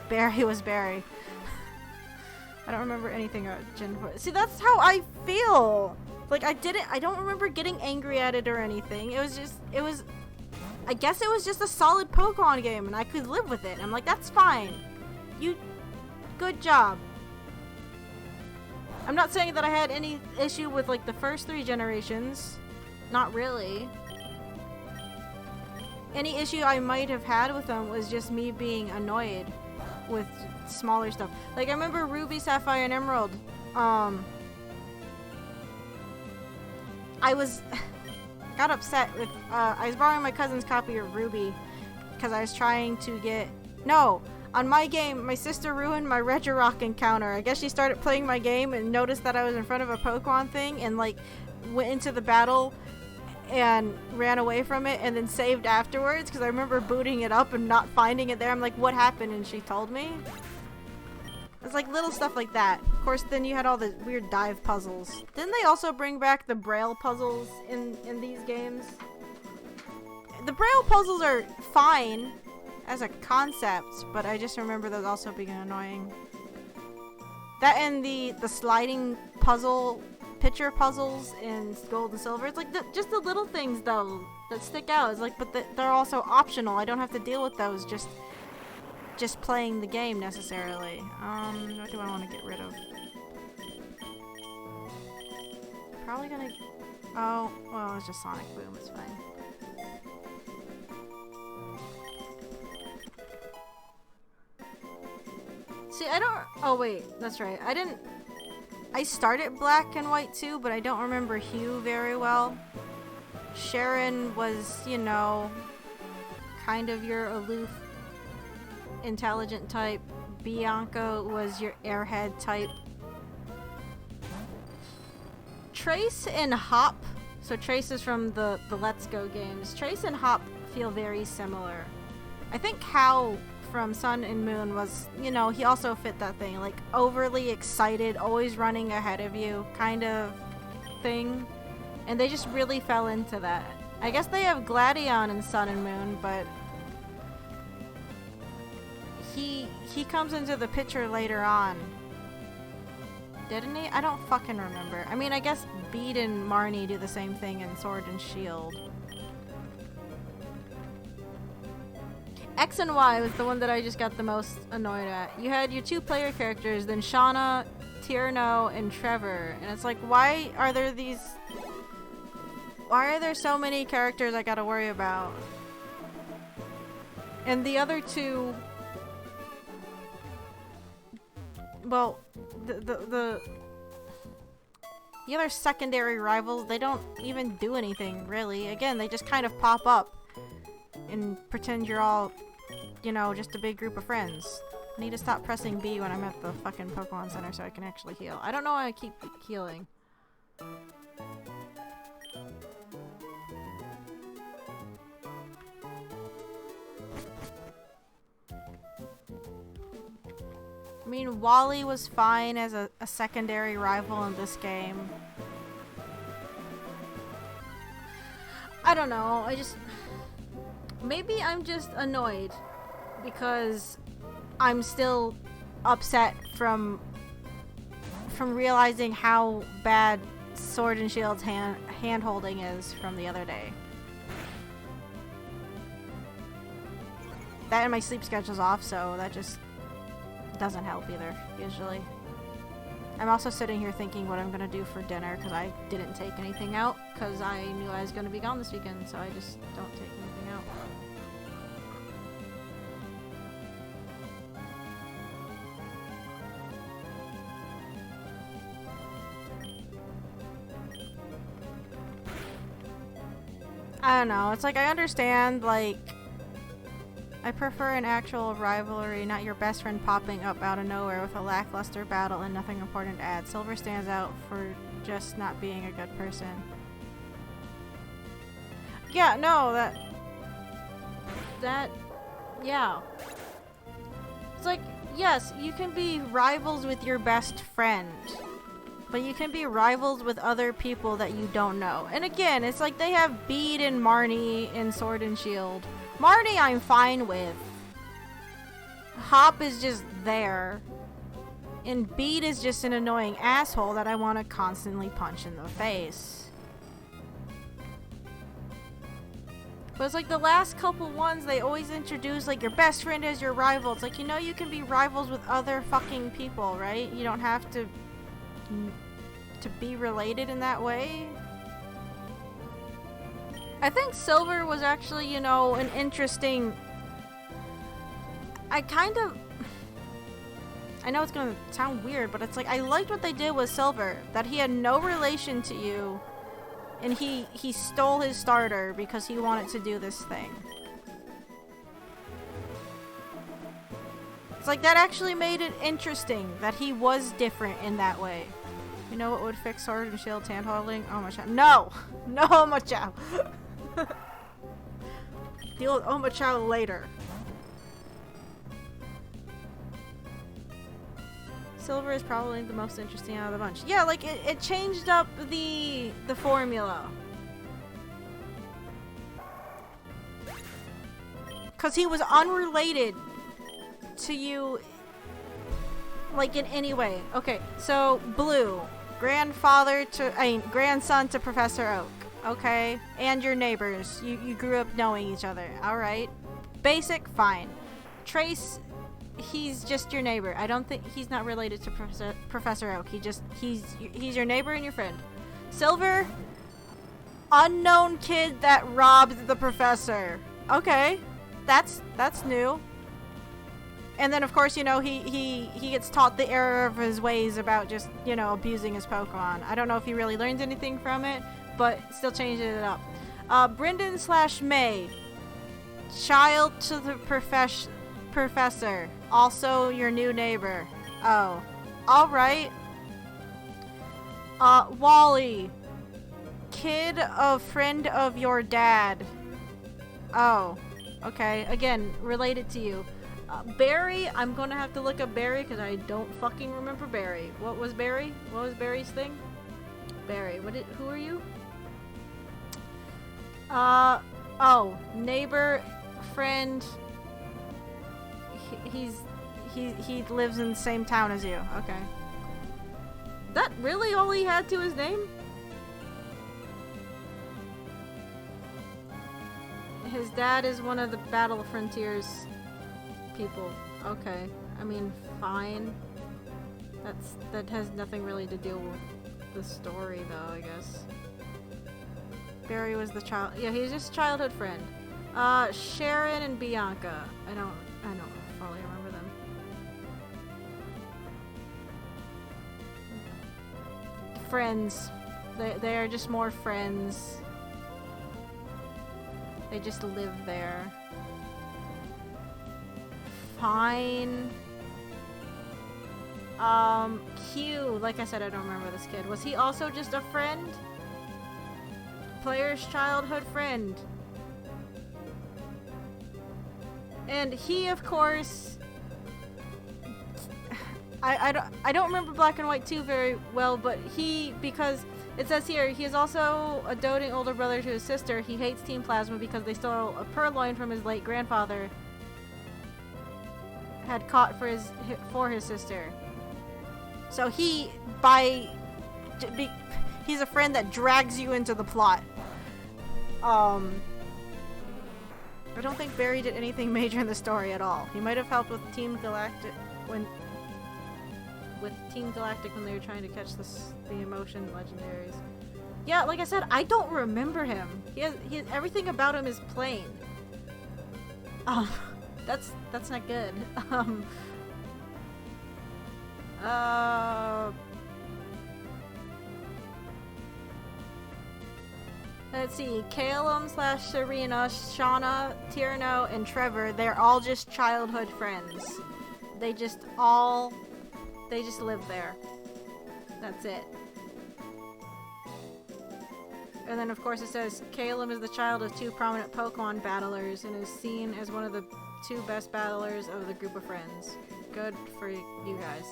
Barry was Barry. I don't remember anything about Gen 4. See, that's how I feel. Like, I don't remember getting angry at it or anything. I guess it was just a solid Pokemon game and I could live with it. I'm like, that's fine. Good job. I'm not saying that I had any issue with, like, the first 3 generations. Not really. Any issue I might have had with them was just me being annoyed with smaller stuff. Like, I remember Ruby, Sapphire, and Emerald. I got upset with, I was borrowing my cousin's copy of Ruby because I was trying to get, on my game, my sister ruined my Regirock encounter. I guess she started playing my game and noticed that I was in front of a Pokemon thing and, like, went into the battle and ran away from it and then saved afterwards because I remember booting it up and not finding it there. I'm like, what happened? And she told me. It's like little stuff like that. Of course, then you had all the weird dive puzzles. Didn't they also bring back the Braille puzzles in these games? The Braille puzzles are fine as a concept, but I just remember those also being annoying. That and the sliding picture puzzles in Gold and Silver. It's like just the little things though that stick out. It's like, but they're also optional. I don't have to deal with those just playing the game necessarily. What do I want to get rid of? Probably gonna. Oh, well, it's just Sonic Boom. It's fine. See, I don't. Oh wait, that's right. I started Black and White too, but I don't remember Hugh very well. Sharon was, you know, kind of your aloof, intelligent type. Bianca was your airhead type. Trace and Hop, so Trace is from the Let's Go games. Trace and Hop feel very similar. I think Hal from Sun and Moon was, you know, he also fit that thing. Like, overly excited, always running ahead of you kind of thing. And they just really fell into that. I guess they have Gladion in Sun and Moon, but he comes into the picture later on. Didn't he? I don't fucking remember. I mean, I guess Bede and Marnie do the same thing in Sword and Shield. X and Y was the one that I just got the most annoyed at. You had your 2 player characters, then Shauna, Tierno, and Trevor. And it's like, why are there so many characters I gotta worry about? And the other 2... Well, the other secondary rivals, they don't even do anything, really. Again, they just kind of pop up and pretend you're all, you know, just a big group of friends. I need to stop pressing B when I'm at the fucking Pokemon Center so I can actually heal. I don't know why I keep healing. I mean, Wally was fine as a secondary rival in this game. I don't know, I just... Maybe I'm just annoyed because I'm still upset from realizing how bad Sword and Shield's hand-holding is from the other day. That and my sleep schedule's off, so that just doesn't help either, usually. I'm also sitting here thinking what I'm gonna do for dinner because I didn't take anything out because I knew I was gonna be gone this weekend, so I just don't take anything out. I don't know, it's like I understand, like, I prefer an actual rivalry, not your best friend popping up out of nowhere with a lackluster battle and nothing important to add. Silver stands out for just not being a good person. Yeah, no, yeah. It's like, yes, you can be rivals with your best friend, but you can be rivals with other people that you don't know. And again, it's like they have Bede and Marnie in Sword and Shield. Marnie I'm fine with. Hop is just there. And Bede is just an annoying asshole that I want to constantly punch in the face. But it's like the last couple ones, they always introduce like your best friend as your rival. It's like, you know, you can be rivals with other fucking people, right? You don't have to be related in that way. I think Silver was actually, you know, an interesting... I know it's gonna sound weird, but it's like, I liked what they did with Silver. That he had no relation to you, and he stole his starter because he wanted to do this thing. It's like, that actually made it interesting, that he was different in that way. You know what would fix Sword and Shield's handholding? Omochao. No! No Omochao! Deal with Omochao later. Silver is probably the most interesting out of the bunch. Yeah, like, it changed up the formula. Because he was unrelated to you, like, in any way. Okay, so, Blue. Grandson to Professor Oak. Okay? And your neighbors. You grew up knowing each other. Alright. Basic, fine. Trace, he's just your neighbor. I don't think he's not related to Professor Oak. He's your neighbor and your friend. Silver, unknown kid that robbed the professor. Okay. That's new. And then, of course, you know, he gets taught the error of his ways about just, you know, abusing his Pokemon. I don't know if he really learns anything from it, but still changing it up. Brendan/May. Child to the professor. Also your new neighbor. Oh. Alright. Wally. Kid of friend of your dad. Oh. Okay. Again, related to you. Barry, I'm gonna have to look up Barry because I don't fucking remember Barry. What was Barry? What was Barry's thing? Barry, who are you? Oh, neighbor, friend. He lives in the same town as you. Okay. That really all he had to his name? His dad is one of the Battle of Frontiers people. Okay. I mean, fine. That has nothing really to do with the story, though, I guess. Barry was the child. Yeah, he's just a childhood friend. Sharon and Bianca. I don't probably remember them. Friends. They are just more friends. They just live there. Fine. Q. Like I said, I don't remember this kid. Was he also just a friend? Player's childhood friend. And he, of course... I don't remember Black and White 2 very well, but because it says here, he is also a doting older brother to his sister. He hates Team Plasma because they stole a purloin from his late grandfather had caught for his sister. So he's a friend that drags you into the plot. I don't think Barry did anything major in the story at all. He might have helped with Team Galactic when they were trying to catch the emotion legendaries. Yeah, like I said, I don't remember him. He has everything about him is plain. That's not good. Let's see, Calum / Serena, Shauna, Tierno, and Trevor, they're all just childhood friends. They just live there. That's it. And then of course it says, Calum is the child of 2 prominent Pokemon battlers and is seen as one of the 2 best battlers of the group of friends. Good for you guys.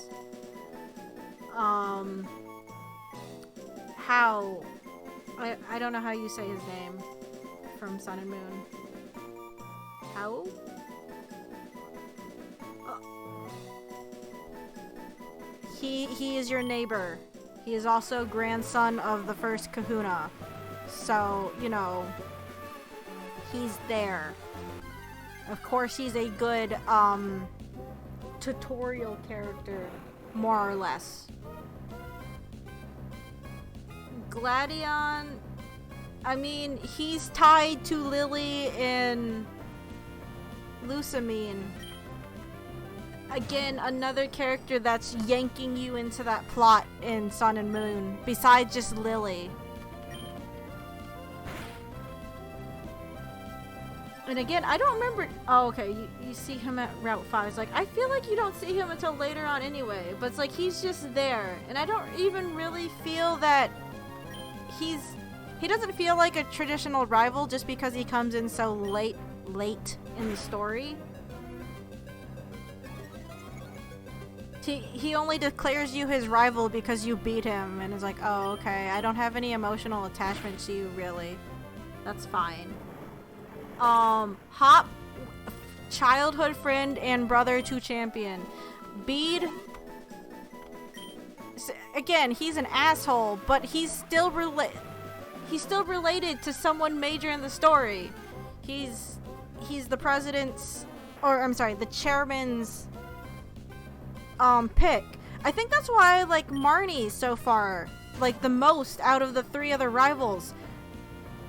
How? I don't know how you say his name from Sun and Moon. How? He is your neighbor. He is also grandson of the first Kahuna. So, you know, he's there. Of course he's a good, tutorial character, more or less. Gladion, I mean, he's tied to Lily and Lusamine. Again, another character that's yanking you into that plot in Sun and Moon, besides just Lily. And again, I don't remember... Oh, okay, you see him at Route 5. It's like, I feel like you don't see him until later on anyway. But it's like, he's just there. And I don't even really feel that he doesn't feel like a traditional rival just because he comes in so late in the story. He only declares you his rival because you beat him. And is like, oh, okay, I don't have any emotional attachment to you, really. That's fine. Hop, childhood friend and brother to champion. Bede, again, he's an asshole, but he's still related to someone major in the story. He's the president's, or I'm sorry, the chairman's pick. I think that's why I like Marnie so far, like the most out of the 3 other rivals.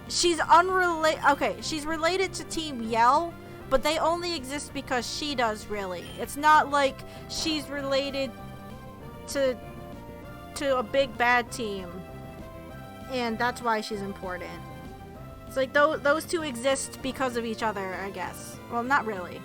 She's okay, she's related to Team Yell, but they only exist because she does, really. It's not like she's related to a big bad team, and that's why she's important. It's like those 2 exist because of each other, I guess. Well, not really.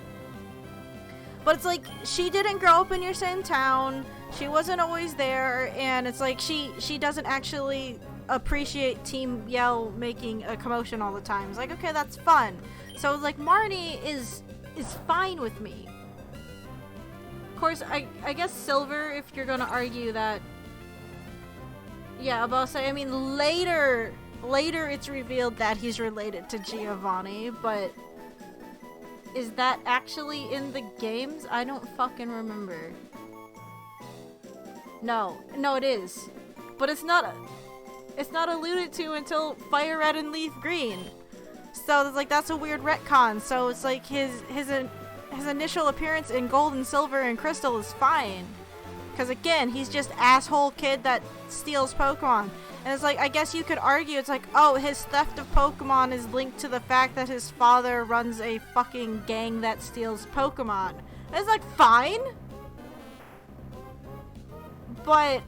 But it's like, she didn't grow up in your same town, she wasn't always there, and it's like, she doesn't actually appreciate Team Yell making a commotion all the time. It's like, okay, that's fun. So like Marnie is fine with me. course, I guess Silver, if you're gonna argue that... Yeah, but I'll say, I mean, later it's revealed that he's related to Giovanni, but... Is that actually in the games? I don't fucking remember. No, it is. But it's not alluded to until Fire Red and Leaf Green. So it's like, that's a weird retcon. So it's like his initial appearance in Gold and Silver and Crystal is fine. Because again, he's just asshole kid that steals Pokemon. And it's like, I guess you could argue, it's like, oh, his theft of Pokemon is linked to the fact that his father runs a fucking gang that steals Pokemon. And it's like, fine. But,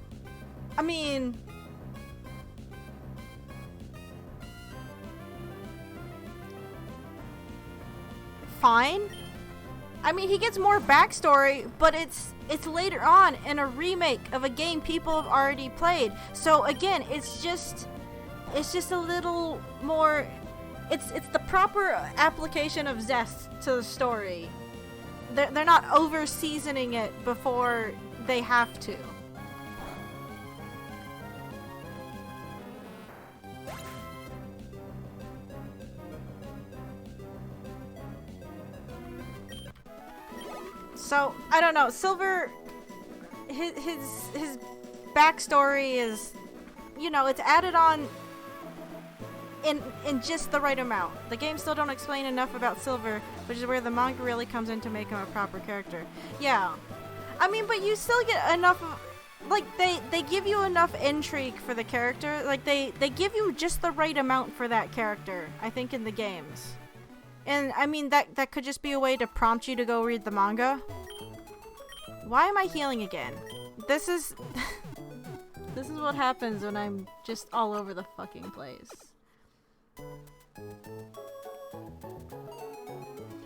I mean... Fine. I mean, he gets more backstory, but it's later on in a remake of a game people have already played. So again, it's just a little more. It's the proper application of zest to the story. They're not over seasoning it before they have to. So, I don't know, Silver, his backstory is, you know, it's added on in just the right amount. The games still don't explain enough about Silver, which is where the manga really comes in to make him a proper character. Yeah. I mean, but you still get enough of, like, they give you enough intrigue for the character. Like, they give you just the right amount for that character, I think, in the games. And, I mean, that could just be a way to prompt you to go read the manga. Why am I healing again? This is... this is what happens when I'm just all over the fucking place.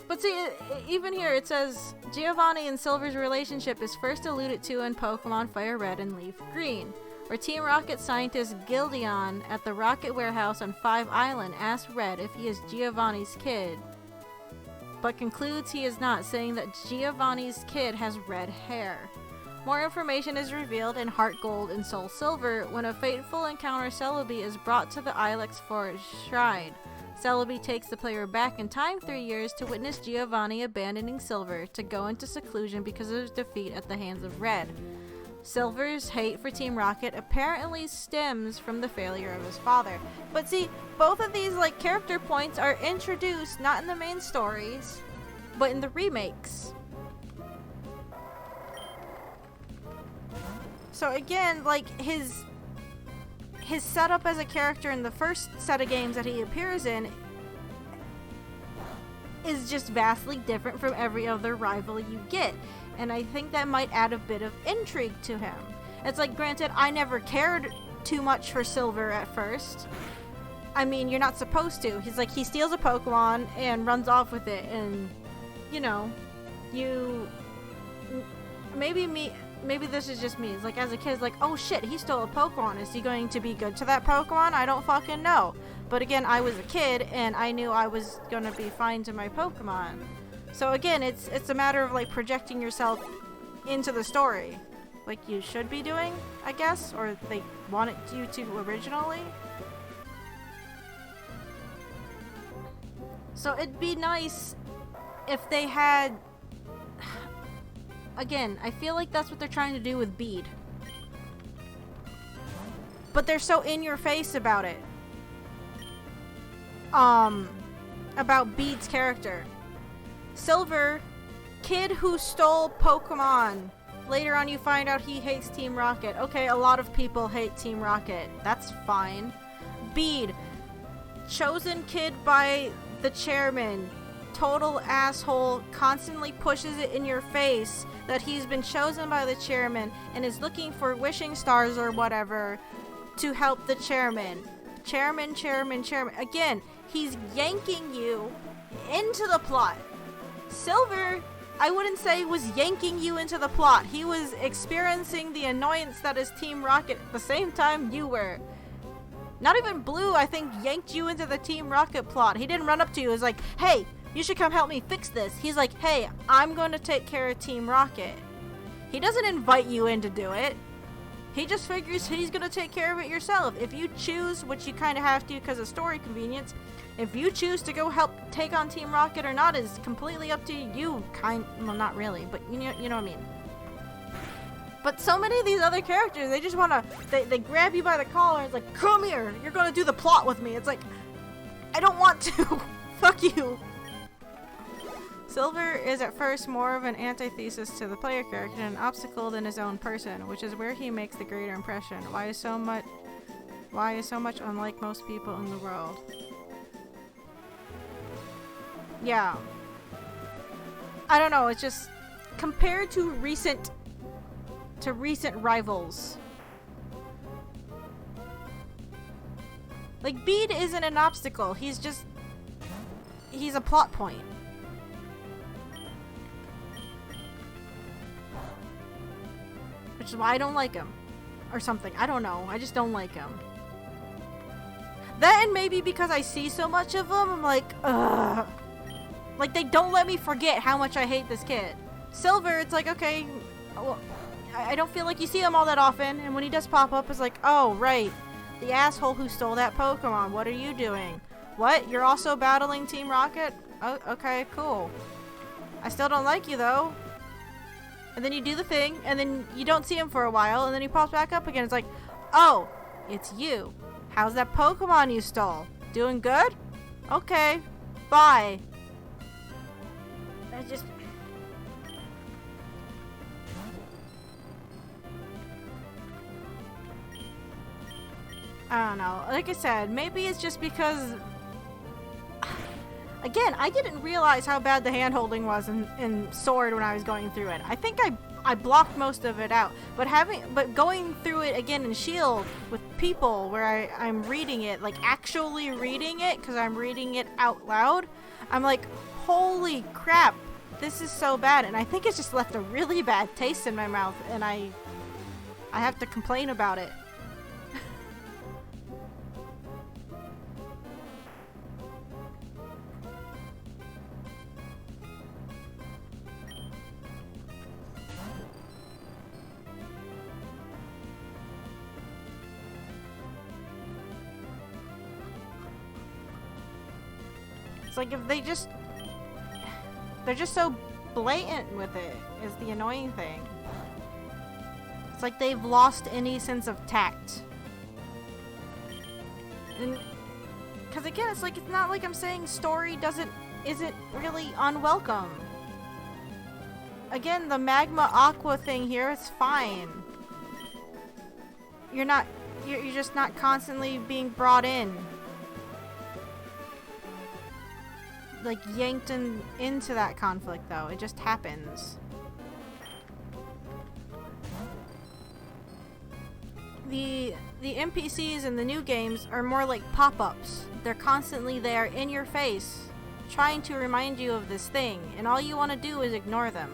But see, even here it says, Giovanni and Silver's relationship is first alluded to in Pokemon Fire Red and Leaf Green, where Team Rocket scientist Gildion at the Rocket Warehouse on 5 Island asks Red if he is Giovanni's kid, but concludes he is not, saying that Giovanni's kid has red hair. More information is revealed in Heart Gold and Soul Silver when a fateful encounter Celebi is brought to the Ilex Forest Shrine. Celebi takes the player back in time 3 years to witness Giovanni abandoning Silver to go into seclusion because of his defeat at the hands of Red. Silver's hate for Team Rocket apparently stems from the failure of his father. But see, both of these like character points are introduced not in the main stories, but in the remakes. So again, like his setup as a character in the first set of games that he appears in is just vastly different from every other rival you get. And I think that might add a bit of intrigue to him. It's like, granted, I never cared too much for Silver at first. I mean, you're not supposed to. He's like, he steals a Pokemon and runs off with it. And, you know, maybe this is just me. It's like, as a kid, it's like, oh shit, he stole a Pokemon. Is he going to be good to that Pokemon? I don't fucking know. But again, I was a kid and I knew I was gonna be fine to my Pokemon. So again, it's a matter of like projecting yourself into the story, like you should be doing, I guess, or they wanted you to originally. So it'd be nice if they had... Again, I feel like that's what they're trying to do with Bede. But they're so in your face about it. About Bede's character. Silver, kid who stole Pokemon. Later on you find out he hates Team Rocket. Okay, a lot of people hate Team Rocket. That's fine. Bede, chosen kid by the chairman. Total asshole, constantly pushes it in your face that he's been chosen by the chairman and is looking for wishing stars or whatever to help the chairman. Chairman. Again, he's yanking you into the plot. Silver, I wouldn't say was yanking you into the plot. He was experiencing the annoyance that is Team Rocket at the same time you were. Not even Blue, I think, yanked you into the Team Rocket plot. He didn't run up to you. He was like, hey, you should come help me fix this. He's like, hey, I'm going to take care of Team Rocket. He doesn't invite you in to do it. He just figures he's gonna take care of it yourself. If you choose, which you kind of have to because of story convenience, if you choose to go help take on Team Rocket or not is completely up to you. Well, not really, but you know what I mean. But so many of these other characters, they just wanna, they grab you by the collar and it's like, come here, you're gonna do the plot with me. It's like, I don't want to. Fuck you. Silver is at first more of an antithesis to the player character and an obstacle in his own person, which is where he makes the greater impression. Why is so much unlike most people in the world? Yeah. I don't know, it's just compared to recent rivals. Like, Bede isn't an obstacle, he's a plot point. Which is why I don't like him. Or something. I don't know. I just don't like him. That and maybe because I see so much of him, I'm like, ugh. Like, they don't let me forget how much I hate this kid. Silver, it's like, okay, well, I don't feel like you see him all that often, and when he does pop up, it's like, oh, right. The asshole who stole that Pokemon. What are you doing? What? You're also battling Team Rocket? Oh, okay, cool. I still don't like you, though. And then you do the thing, and then you don't see him for a while, and then he pops back up again. It's like, oh, it's you. How's that Pokemon you stole? Doing good? Okay. Bye. I don't know. Like I said, maybe it's just because... Again, I didn't realize how bad the hand-holding was in Sword when I was going through it. I think I blocked most of it out. But going through it again in Shield with people where I'm reading it, like actually reading it, because I'm reading it out loud, I'm like, holy crap, this is so bad. And I think it's just left a really bad taste in my mouth, and I have to complain about it. Like, if they're just so blatant with it is the annoying thing. It's like they've lost any sense of tact. And because again, it's like, it's not like I'm saying story isn't really unwelcome. Again, the Magma Aqua thing here is fine. You're just not constantly being brought in. Like, yanked into that conflict, though. It just happens. The NPCs in the new games are more like pop-ups. They're constantly there in your face, trying to remind you of this thing, and all you want to do is ignore them.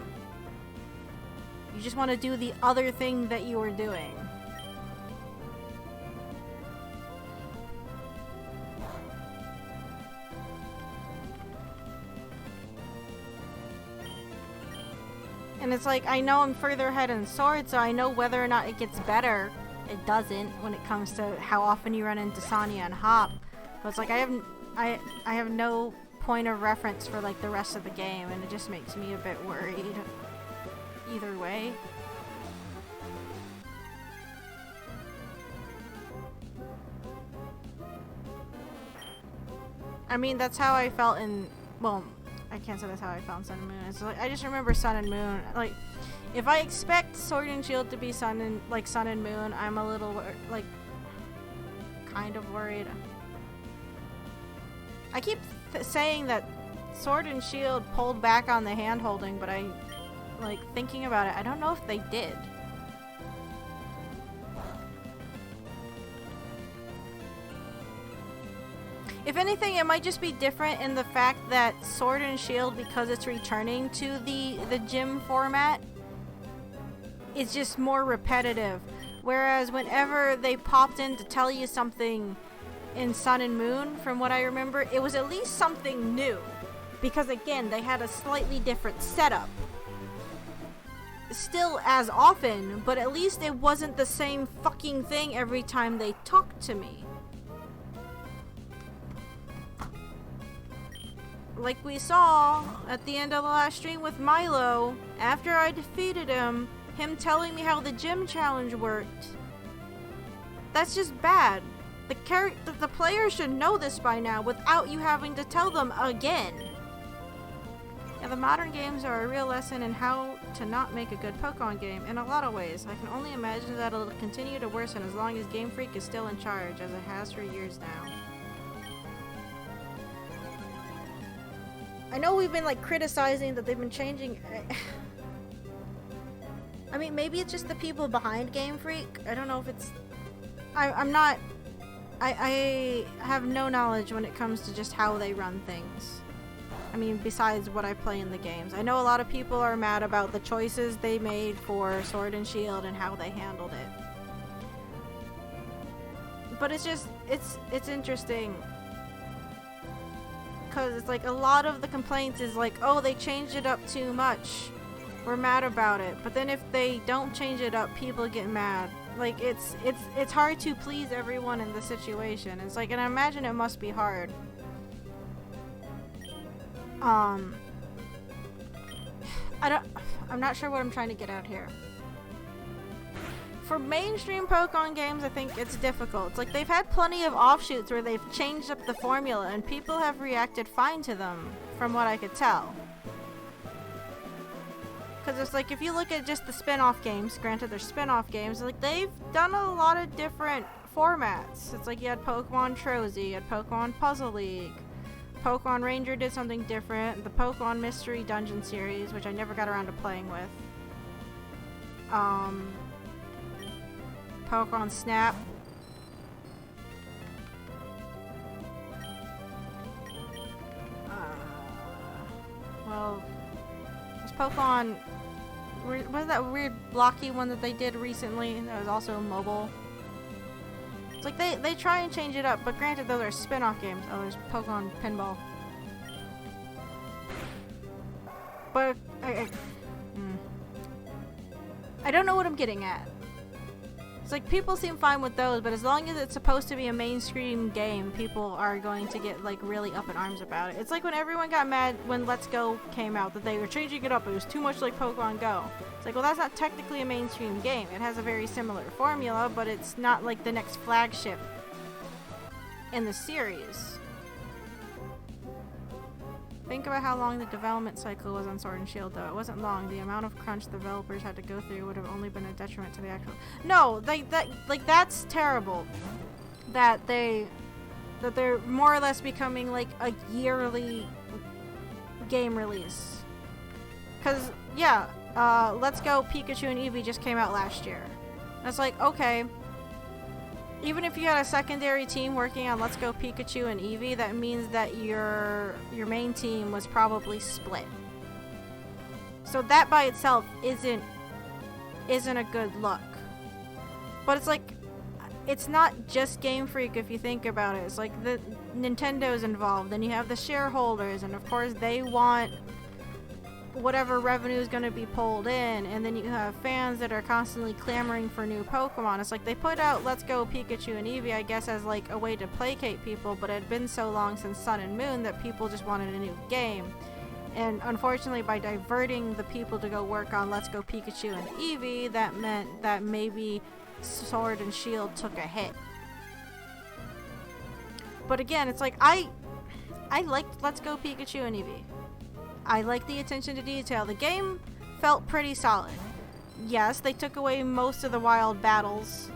You just want to do the other thing that you were doing. And it's like, I know I'm further ahead in Sword, so I know whether or not it gets better. It doesn't when it comes to how often you run into Sonia and Hop. But it's like, I have no point of reference for like the rest of the game, and it just makes me a bit worried. Either way. I mean, that's how I felt in, well, I can't say that's how I found Sun and Moon. It's like, I just remember Sun and Moon. Like, if I expect Sword and Shield to be Sun and Moon, I'm a little, like, kind of worried. I keep saying that Sword and Shield pulled back on the hand-holding, but I, like, thinking about it, I don't know if they did. If anything, it might just be different in the fact that Sword and Shield, because it's returning to the gym format, is just more repetitive. Whereas whenever they popped in to tell you something in Sun and Moon, from what I remember, it was at least something new. Because again, they had a slightly different setup. still as often, but at least it wasn't the same fucking thing every time they talked to me. Like we saw at the end of the last stream with Milo, after I defeated him telling me how the gym challenge worked. That's just bad. The player should know this by now without you having to tell them again. Yeah, the modern games are a real lesson in how to not make a good Pokemon game in a lot of ways. I can only imagine that it'll continue to worsen as long as Game Freak is still in charge, as it has for years now. I know we've been like criticizing that they've been changing. I mean, maybe it's just the people behind Game Freak. I don't know if it's... I have no knowledge when it comes to just how they run things. I mean, besides what I play in the games. I know a lot of people are mad about the choices they made for Sword and Shield and how they handled it. But it's just, it's interesting. Because it's like a lot of the complaints is like, oh, they changed it up too much. We're mad about it. But then if they don't change it up, people get mad. Like, it's hard to please everyone in the situation. It's like, and I imagine it must be hard. I'm not sure what I'm trying to get out here. For mainstream Pokemon games, I think it's difficult. It's like they've had plenty of offshoots where they've changed up the formula and people have reacted fine to them, from what I could tell. Because it's like, if you look at just the spin-off games, granted they're spin-off games, like they've done a lot of different formats. It's like you had Pokemon Trozy, you had Pokemon Puzzle League. Pokemon Ranger did something different. The Pokemon Mystery Dungeon series, which I never got around to playing with. Pokemon Snap. Well, there's Pokemon... What was that weird blocky one that they did recently that was also mobile? It's like they try and change it up, but granted those are spin-off games. Oh, there's Pokemon Pinball. But I don't know what I'm getting at. It's like people seem fine with those, but as long as it's supposed to be a mainstream game, people are going to get like really up in arms about it. It's like when everyone got mad when Let's Go came out that they were changing it up. It was too much like Pokemon Go. It's like, well, that's not technically a mainstream game. It has a very similar formula, but it's not like the next flagship in the series. Think about how long the development cycle was on Sword and Shield, though. It wasn't long. The amount of crunch the developers had to go through would have only been a detriment to the actual... No, that's terrible. That they're more or less becoming like a yearly game release. Because, yeah, Let's Go Pikachu and Eevee just came out last year. That's like, okay... Even if you had a secondary team working on Let's Go Pikachu and Eevee, that means that your main team was probably split. So that by itself isn't a good look. But it's like, it's not just Game Freak if you think about it. It's like the Nintendo's involved, then you have the shareholders, and of course they want whatever revenue is going to be pulled in, and then you have fans that are constantly clamoring for new Pokemon. It's like they put out Let's Go Pikachu and Eevee, I guess, as like a way to placate people, but it had been so long since Sun and Moon that people just wanted a new game. And unfortunately, by diverting the people to go work on Let's Go Pikachu and Eevee, that meant that maybe Sword and Shield took a hit. But again, it's like I liked Let's Go Pikachu and Eevee. I like the attention to detail. The game felt pretty solid. Yes, they took away most of the wild battles,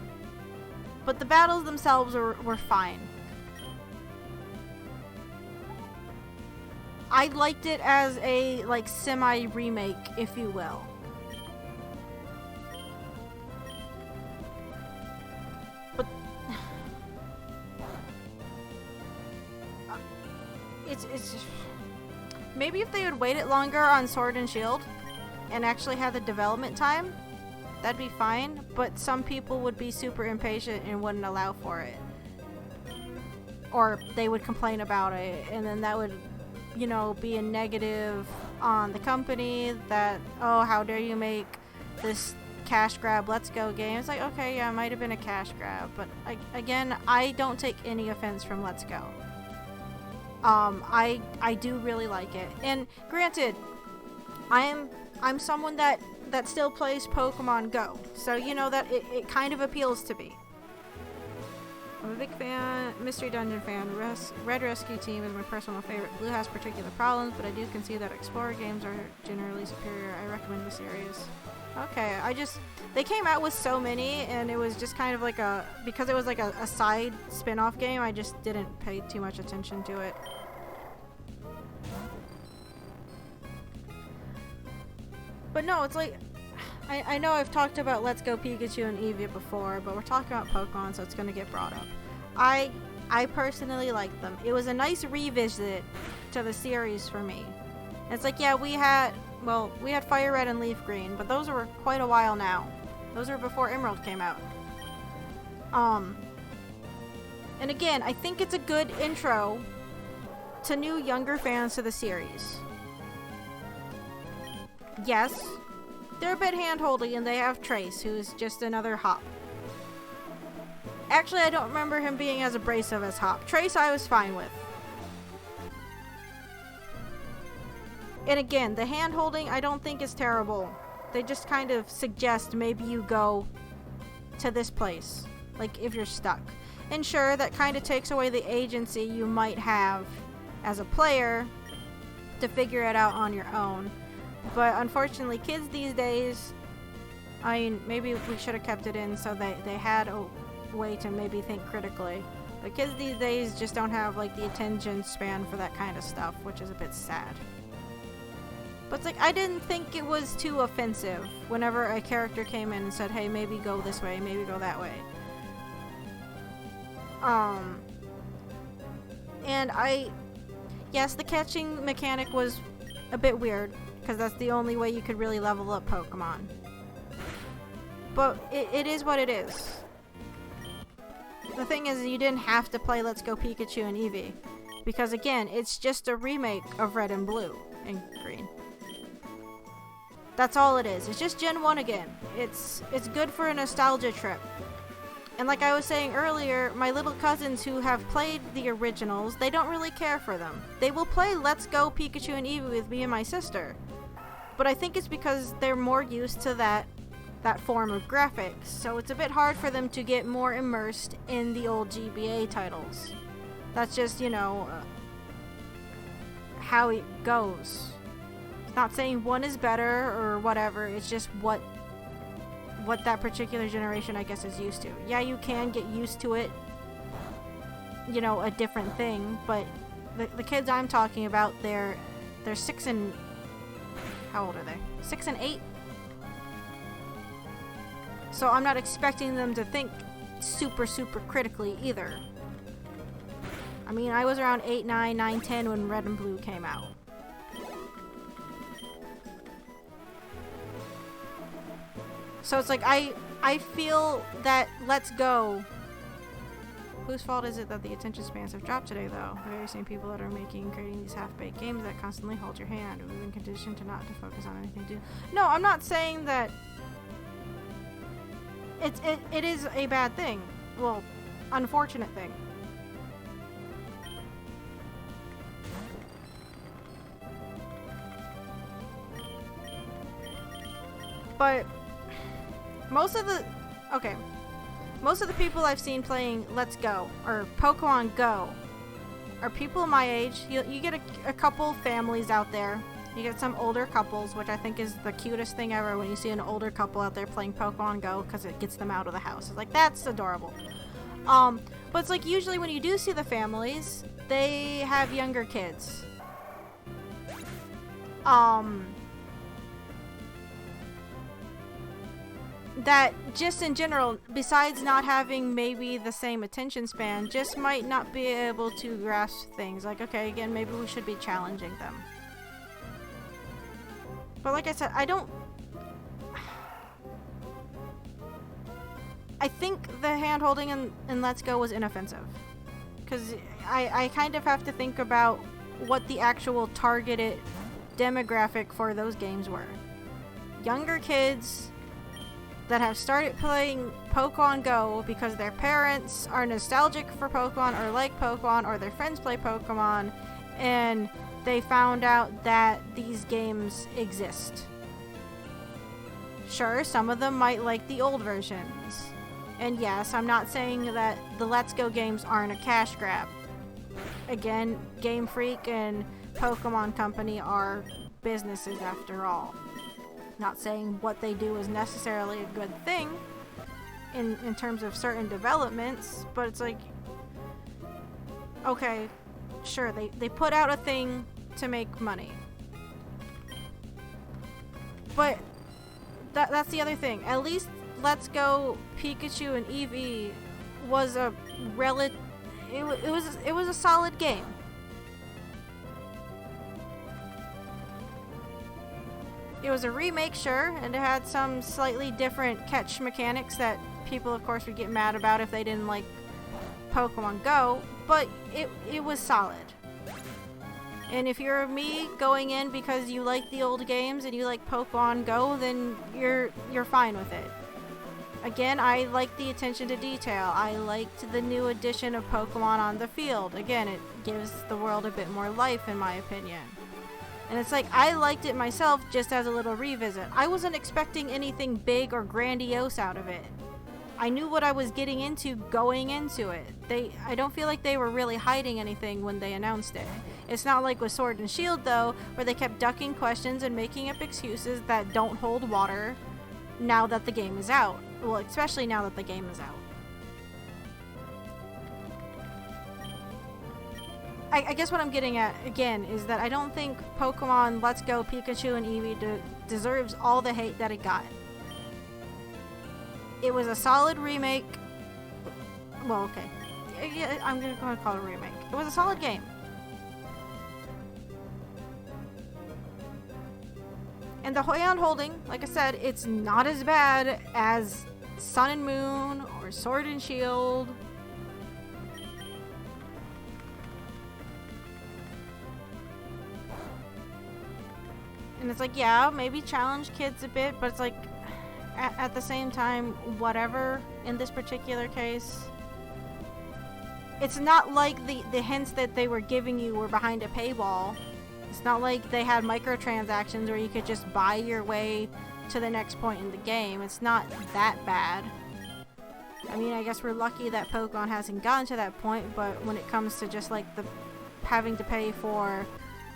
but the battles themselves were fine. I liked it as a like semi-remake, if you will. But it's just... Maybe if they would wait it longer on Sword and Shield and actually have the development time, that'd be fine, but some people would be super impatient and wouldn't allow for it. Or they would complain about it, and then that would, you know, be a negative on the company that, oh, how dare you make this cash grab Let's Go game. It's like, okay, yeah, it might have been a cash grab, but again, I don't take any offense from Let's Go. I do really like it. And granted, I'm someone that still plays Pokemon Go, so you know that it kind of appeals to me. I'm a big fan, Mystery Dungeon fan. Red Rescue Team is my personal favorite. Blue has particular problems, but I do concede that Explorer games are generally superior. I recommend the series. Okay, they came out with so many, and it was just kind of like because it was like a side spin-off game, I just didn't pay too much attention to it. But no, it's like, I know I've talked about Let's Go Pikachu and Eevee before, but we're talking about Pokemon, so it's gonna get brought up. I personally like them. It was a nice revisit to the series for me. It's like, yeah, we had Fire Red and Leaf Green, but those were quite a while now. Those were before Emerald came out. And again, I think it's a good intro to new, younger fans to the series. Yes, they're a bit hand-holdy, and they have Trace, who's just another Hop. Actually, I don't remember him being as abrasive as Hop. Trace I was fine with. And again, the hand-holding I don't think is terrible. They just kind of suggest maybe you go to this place, like if you're stuck. And sure, that kind of takes away the agency you might have as a player to figure it out on your own. But unfortunately, kids these days, I mean, maybe we should have kept it in so they had a way to maybe think critically. But kids these days just don't have like the attention span for that kind of stuff, which is a bit sad. But it's like, I didn't think it was too offensive whenever a character came in and said, hey, maybe go this way, maybe go that way. And yes, the catching mechanic was a bit weird, because that's the only way you could really level up Pokemon. But it is what it is. The thing is, you didn't have to play Let's Go Pikachu and Eevee, because again, it's just a remake of Red and Blue and Green. That's all it is. It's just Gen 1 again. It's good for a nostalgia trip. And like I was saying earlier, my little cousins who have played the originals, they don't really care for them. They will play Let's Go Pikachu and Eevee with me and my sister. But I think it's because they're more used to that form of graphics, so it's a bit hard for them to get more immersed in the old GBA titles. That's just, you know, how it goes. It's not saying one is better or whatever, it's just what that particular generation, I guess, is used to. Yeah, you can get used to it, you know, a different thing, but the kids I'm talking about, they're 6 and... how old are they? 6 and 8? So I'm not expecting them to think super critically either. I mean, I was around 8, 9, 9, 10 when Red and Blue came out. So it's like, I feel that Let's Go... Whose fault is it that the attention spans have dropped today, though? The very same people that are creating these half-baked games that constantly hold your hand. We've been conditioned to not to focus on anything to... No, I'm not saying that... It is a bad thing. Well, unfortunate thing. But... most of the people I've seen playing Let's Go, or Pokemon Go, are people my age. You get a couple families out there. You get some older couples, which I think is the cutest thing ever when you see an older couple out there playing Pokemon Go, because it gets them out of the house. It's like, that's adorable. But it's like, usually when you do see the families, they have younger kids. That just in general, besides not having maybe the same attention span, just might not be able to grasp things. Like, okay, again, maybe we should be challenging them. But like I said, I think the hand-holding in Let's Go was inoffensive. Because I kind of have to think about what the actual targeted demographic for those games were. Younger kids that have started playing Pokemon Go because their parents are nostalgic for Pokemon or like Pokemon or their friends play Pokemon, and they found out that these games exist. Sure, some of them might like the old versions. And yes, I'm not saying that the Let's Go games aren't a cash grab. Again, Game Freak and Pokemon Company are businesses after all. Not saying what they do is necessarily a good thing in terms of certain developments, but it's like, okay, sure, they put out a thing to make money. But that's the other thing. At least Let's Go Pikachu and Eevee was a it was a solid game. It was a remake, sure, and it had some slightly different catch mechanics that people, of course, would get mad about if they didn't like Pokemon Go, but it was solid. And if you're me going in because you like the old games and you like Pokemon Go, then you're fine with it. Again, I like the attention to detail. I liked the new addition of Pokemon on the field. Again, it gives the world a bit more life, in my opinion. And it's like, I liked it myself just as a little revisit. I wasn't expecting anything big or grandiose out of it. I knew what I was getting into going into it. I don't feel like they were really hiding anything when they announced it. It's not like with Sword and Shield, though, where they kept ducking questions and making up excuses that don't hold water now that the game is out. Well, especially now that the game is out. I guess what I'm getting at, again, is that I don't think Pokemon Let's Go Pikachu and Eevee deserves all the hate that it got. It was a solid remake. Well, okay. Yeah, I'm going to call it a remake. It was a solid game. And the hand holding, like I said, it's not as bad as Sun and Moon or Sword and Shield. And it's like, yeah, maybe challenge kids a bit, but it's like, at the same time, whatever in this particular case. It's not like the hints that they were giving you were behind a paywall. It's not like they had microtransactions where you could just buy your way to the next point in the game. It's not that bad. I mean, I guess we're lucky that Pokemon hasn't gotten to that point, but when it comes to just like the having to pay for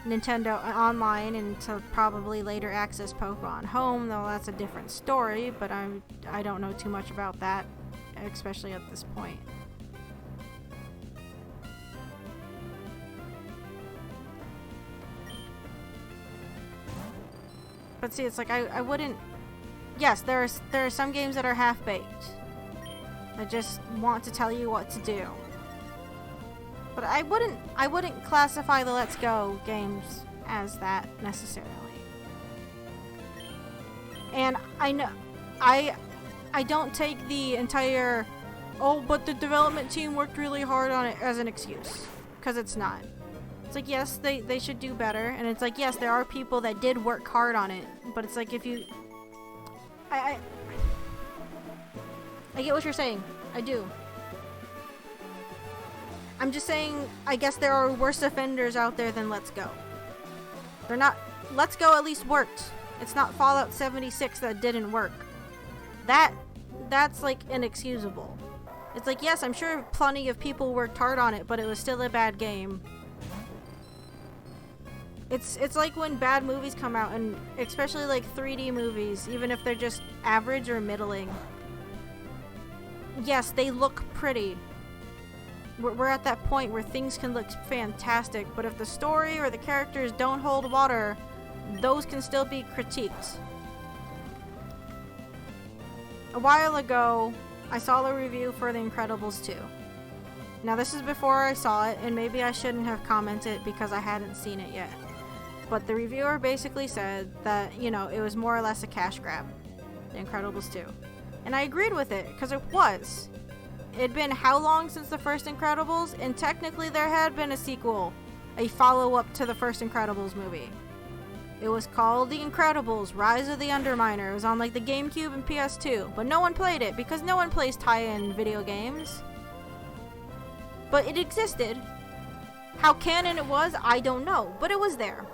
Nintendo Online and to probably later access Pokemon Home, though that's a different story, but I don't know too much about that, especially at this point. But see, it's like I wouldn't. Yes, there are some games that are half-baked. I just want to tell you what to do. But I wouldn't classify the Let's Go games as that necessarily. And I know I don't take the entire but the development team worked really hard on it as an excuse, because it's not. It's like, yes, they should do better, and it's like, yes, there are people that did work hard on it, but it's like, if you I get what you're saying. I do. I'm just saying, I guess there are worse offenders out there than Let's Go. They're not. Let's Go at least worked. It's not Fallout 76 that didn't work. That's like inexcusable. It's like, yes, I'm sure plenty of people worked hard on it, but it was still a bad game. It's like when bad movies come out, and especially like 3D movies, even if they're just average or middling. Yes, they look pretty. We're at that point where things can look fantastic, but if the story or the characters don't hold water, those can still be critiqued. A while ago, I saw a review for The Incredibles 2. Now, this is before I saw it, and maybe I shouldn't have commented because I hadn't seen it yet. But the reviewer basically said that, you know, it was more or less a cash grab. The Incredibles 2. And I agreed with it, because it was. It'd been how long since the first Incredibles? And technically there had been a sequel, a follow-up to the first Incredibles movie. It was called The Incredibles: Rise of the Underminer. It was on like the GameCube and PS2, but no one played it because no one plays tie-in video games. But it existed. How canon it was, I don't know, but it was there.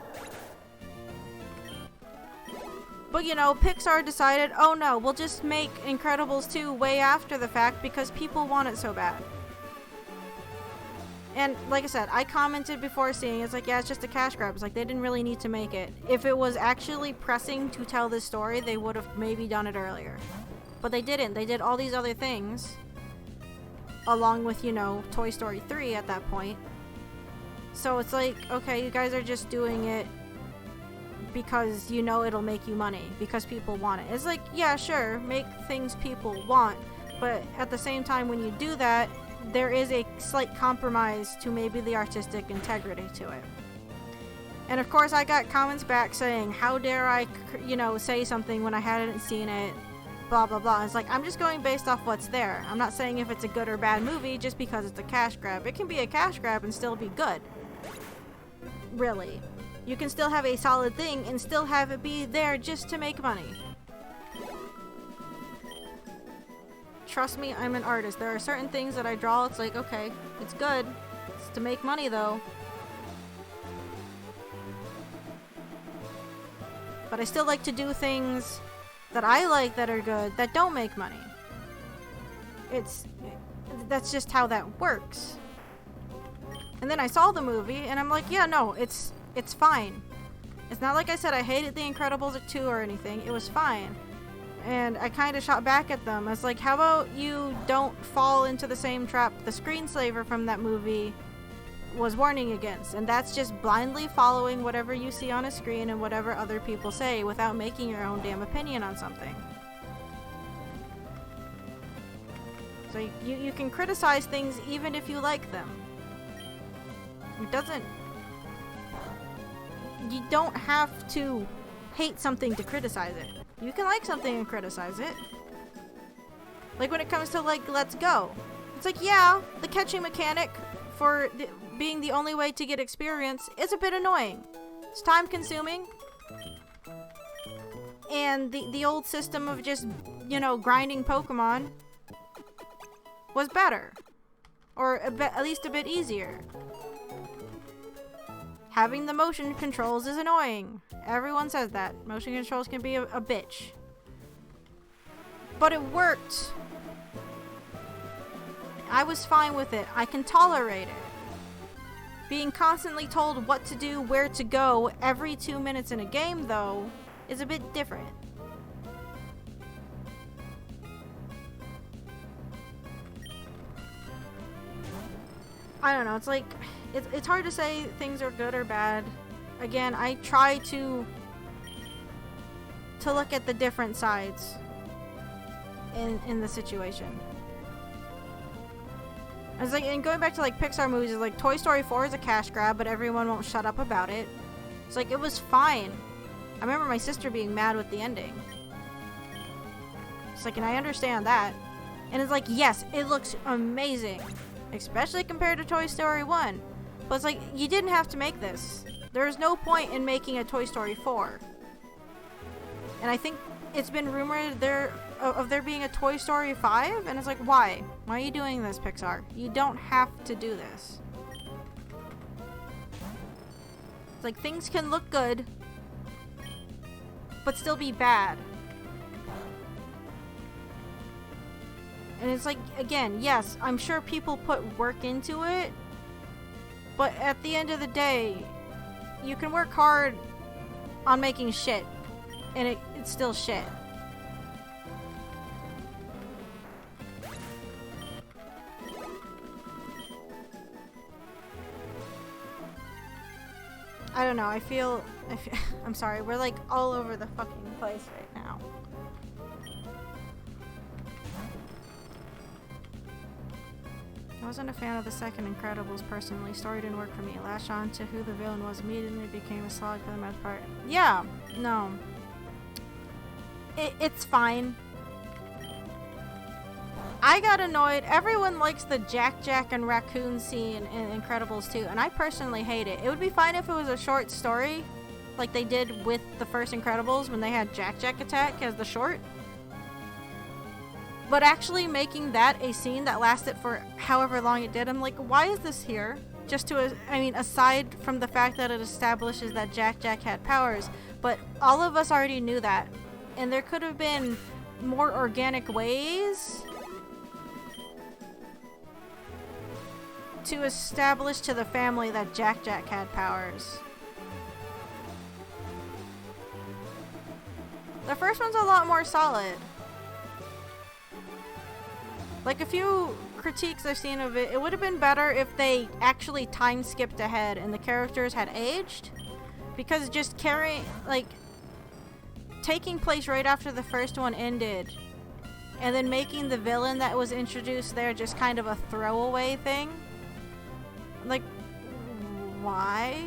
But you know, Pixar decided, oh no, we'll just make Incredibles 2 way after the fact because people want it so bad. And like I said, I commented before seeing it, it's like, yeah, it's just a cash grab. It's like, they didn't really need to make it. If it was actually pressing to tell this story, they would have maybe done it earlier. But they didn't. They did all these other things. Along with, you know, Toy Story 3 at that point. So it's like, okay, you guys are just doing it because you know it'll make you money. Because people want it. It's like, yeah, sure, make things people want. But at the same time, when you do that, there is a slight compromise to maybe the artistic integrity to it. And of course I got comments back saying, how dare I, you know, say something when I hadn't seen it, blah blah blah. It's like, I'm just going based off what's there. I'm not saying if it's a good or bad movie just because it's a cash grab. It can be a cash grab and still be good. Really. You can still have a solid thing and still have it be there just to make money. Trust me, I'm an artist. There are certain things that I draw, it's like, okay, it's good. It's to make money, though. But I still like to do things that I like that are good, that don't make money. That's just how that works. And then I saw the movie, and I'm like, yeah, no, it's fine. It's not like I said I hated The Incredibles 2 or anything. It was fine. And I kind of shot back at them. I was like, how about you don't fall into the same trap the screensaver from that movie was warning against? And that's just blindly following whatever you see on a screen and whatever other people say without making your own damn opinion on something. So you can criticize things even if you like them. It doesn't... You don't have to hate something to criticize it. You can like something and criticize it. Like when it comes to like Let's Go. It's like, yeah, the catching mechanic for being the only way to get experience is a bit annoying. It's time consuming. And the old system of just, you know, grinding Pokemon was better. Or at least a bit easier. Having the motion controls is annoying. Everyone says that. Motion controls can be a bitch. But it worked. I was fine with it. I can tolerate it. Being constantly told what to do, where to go, every 2 minutes in a game, though, is a bit different. I don't know, it's like... It's hard to say things are good or bad. Again, I try to look at the different sides in the situation. I was like, and going back to like Pixar movies, like Toy Story 4 is a cash grab, but everyone won't shut up about it. It's like, it was fine. I remember my sister being mad with the ending. It's like, and I understand that. And it's like, yes, it looks amazing. Especially compared to Toy Story 1. But it's like, you didn't have to make this. There's no point in making a Toy Story 4. And I think it's been rumored of there being a Toy Story 5, and it's like, why? Why are you doing this, Pixar? You don't have to do this. It's like, things can look good, but still be bad. And it's like, again, yes, I'm sure people put work into it, but at the end of the day, you can work hard on making shit, and it's still shit. I don't know, I feel I'm sorry, we're like all over the fucking place right now. I wasn't a fan of the second Incredibles personally. Story didn't work for me. Latch on to who the villain was immediately became a slog for the most part. Yeah, no. It's fine. I got annoyed. Everyone likes the Jack and Raccoon scene in Incredibles 2, and I personally hate it. It would be fine if it was a short story, like they did with the first Incredibles when they had Jack Jack attack as the short. But actually making that a scene that lasted for however long it did, I'm like, why is this here? Just to, I mean, aside from the fact that it establishes that Jack Jack had powers, but all of us already knew that. And there could have been more organic ways to establish to the family that Jack Jack had powers. The first one's a lot more solid. Like, a few critiques I've seen of it, it would have been better if they actually time skipped ahead and the characters had aged. Because just taking place right after the first one ended, and then making the villain that was introduced there just kind of a throwaway thing. Like, why?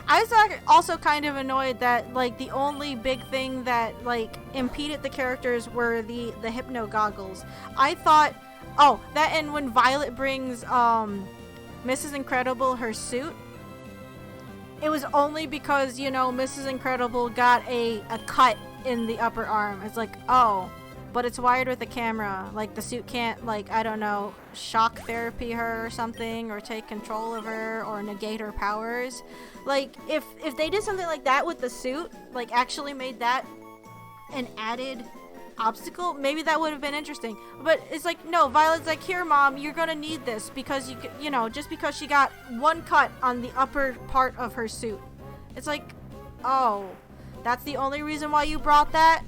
I was also kind of annoyed that, like, the only big thing that, like, impeded the characters were the hypno goggles. I thought, oh, that, and when Violet brings, Mrs. Incredible her suit, it was only because, you know, Mrs. Incredible got a cut in the upper arm. It's like, oh, but it's wired with a camera. Like, the suit can't, like, I don't know, shock therapy her or something, or take control of her, or negate her powers. Like, if they did something like that with the suit, like, actually made that an added obstacle, maybe that would have been interesting. But it's like, no, Violet's like, here, Mom, you're gonna need this because you know, just because she got one cut on the upper part of her suit. It's like, oh, that's the only reason why you brought that?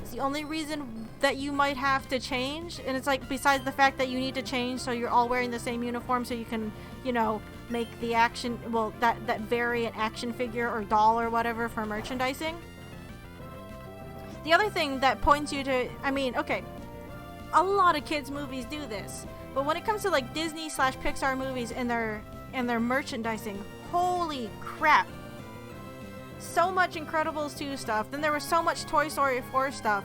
It's the only reason that you might have to change? And it's like, besides the fact that you need to change so you're all wearing the same uniform so you can, you know, make the action, well, that variant action figure or doll or whatever for merchandising. The other thing that points you to, I mean, okay, a lot of kids' movies do this, but when it comes to like Disney/Pixar movies and their merchandising, holy crap! So much Incredibles 2 stuff. Then there was so much Toy Story 4 stuff.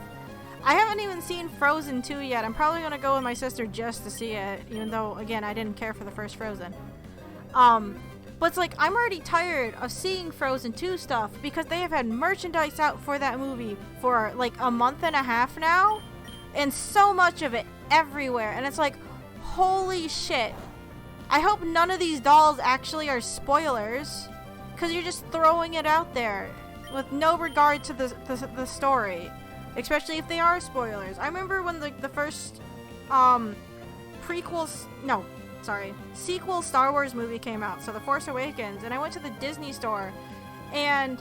I haven't even seen Frozen 2 yet. I'm probably gonna go with my sister just to see it, even though, again, I didn't care for the first Frozen. But it's like, I'm already tired of seeing Frozen 2 stuff because they have had merchandise out for that movie for like a month and a half now, and so much of it everywhere, and it's like, holy shit. I hope none of these dolls actually are spoilers, because you're just throwing it out there with no regard to the story, especially if they are spoilers. I remember when the first sequel Star Wars movie came out, so The Force Awakens, and I went to the Disney store, and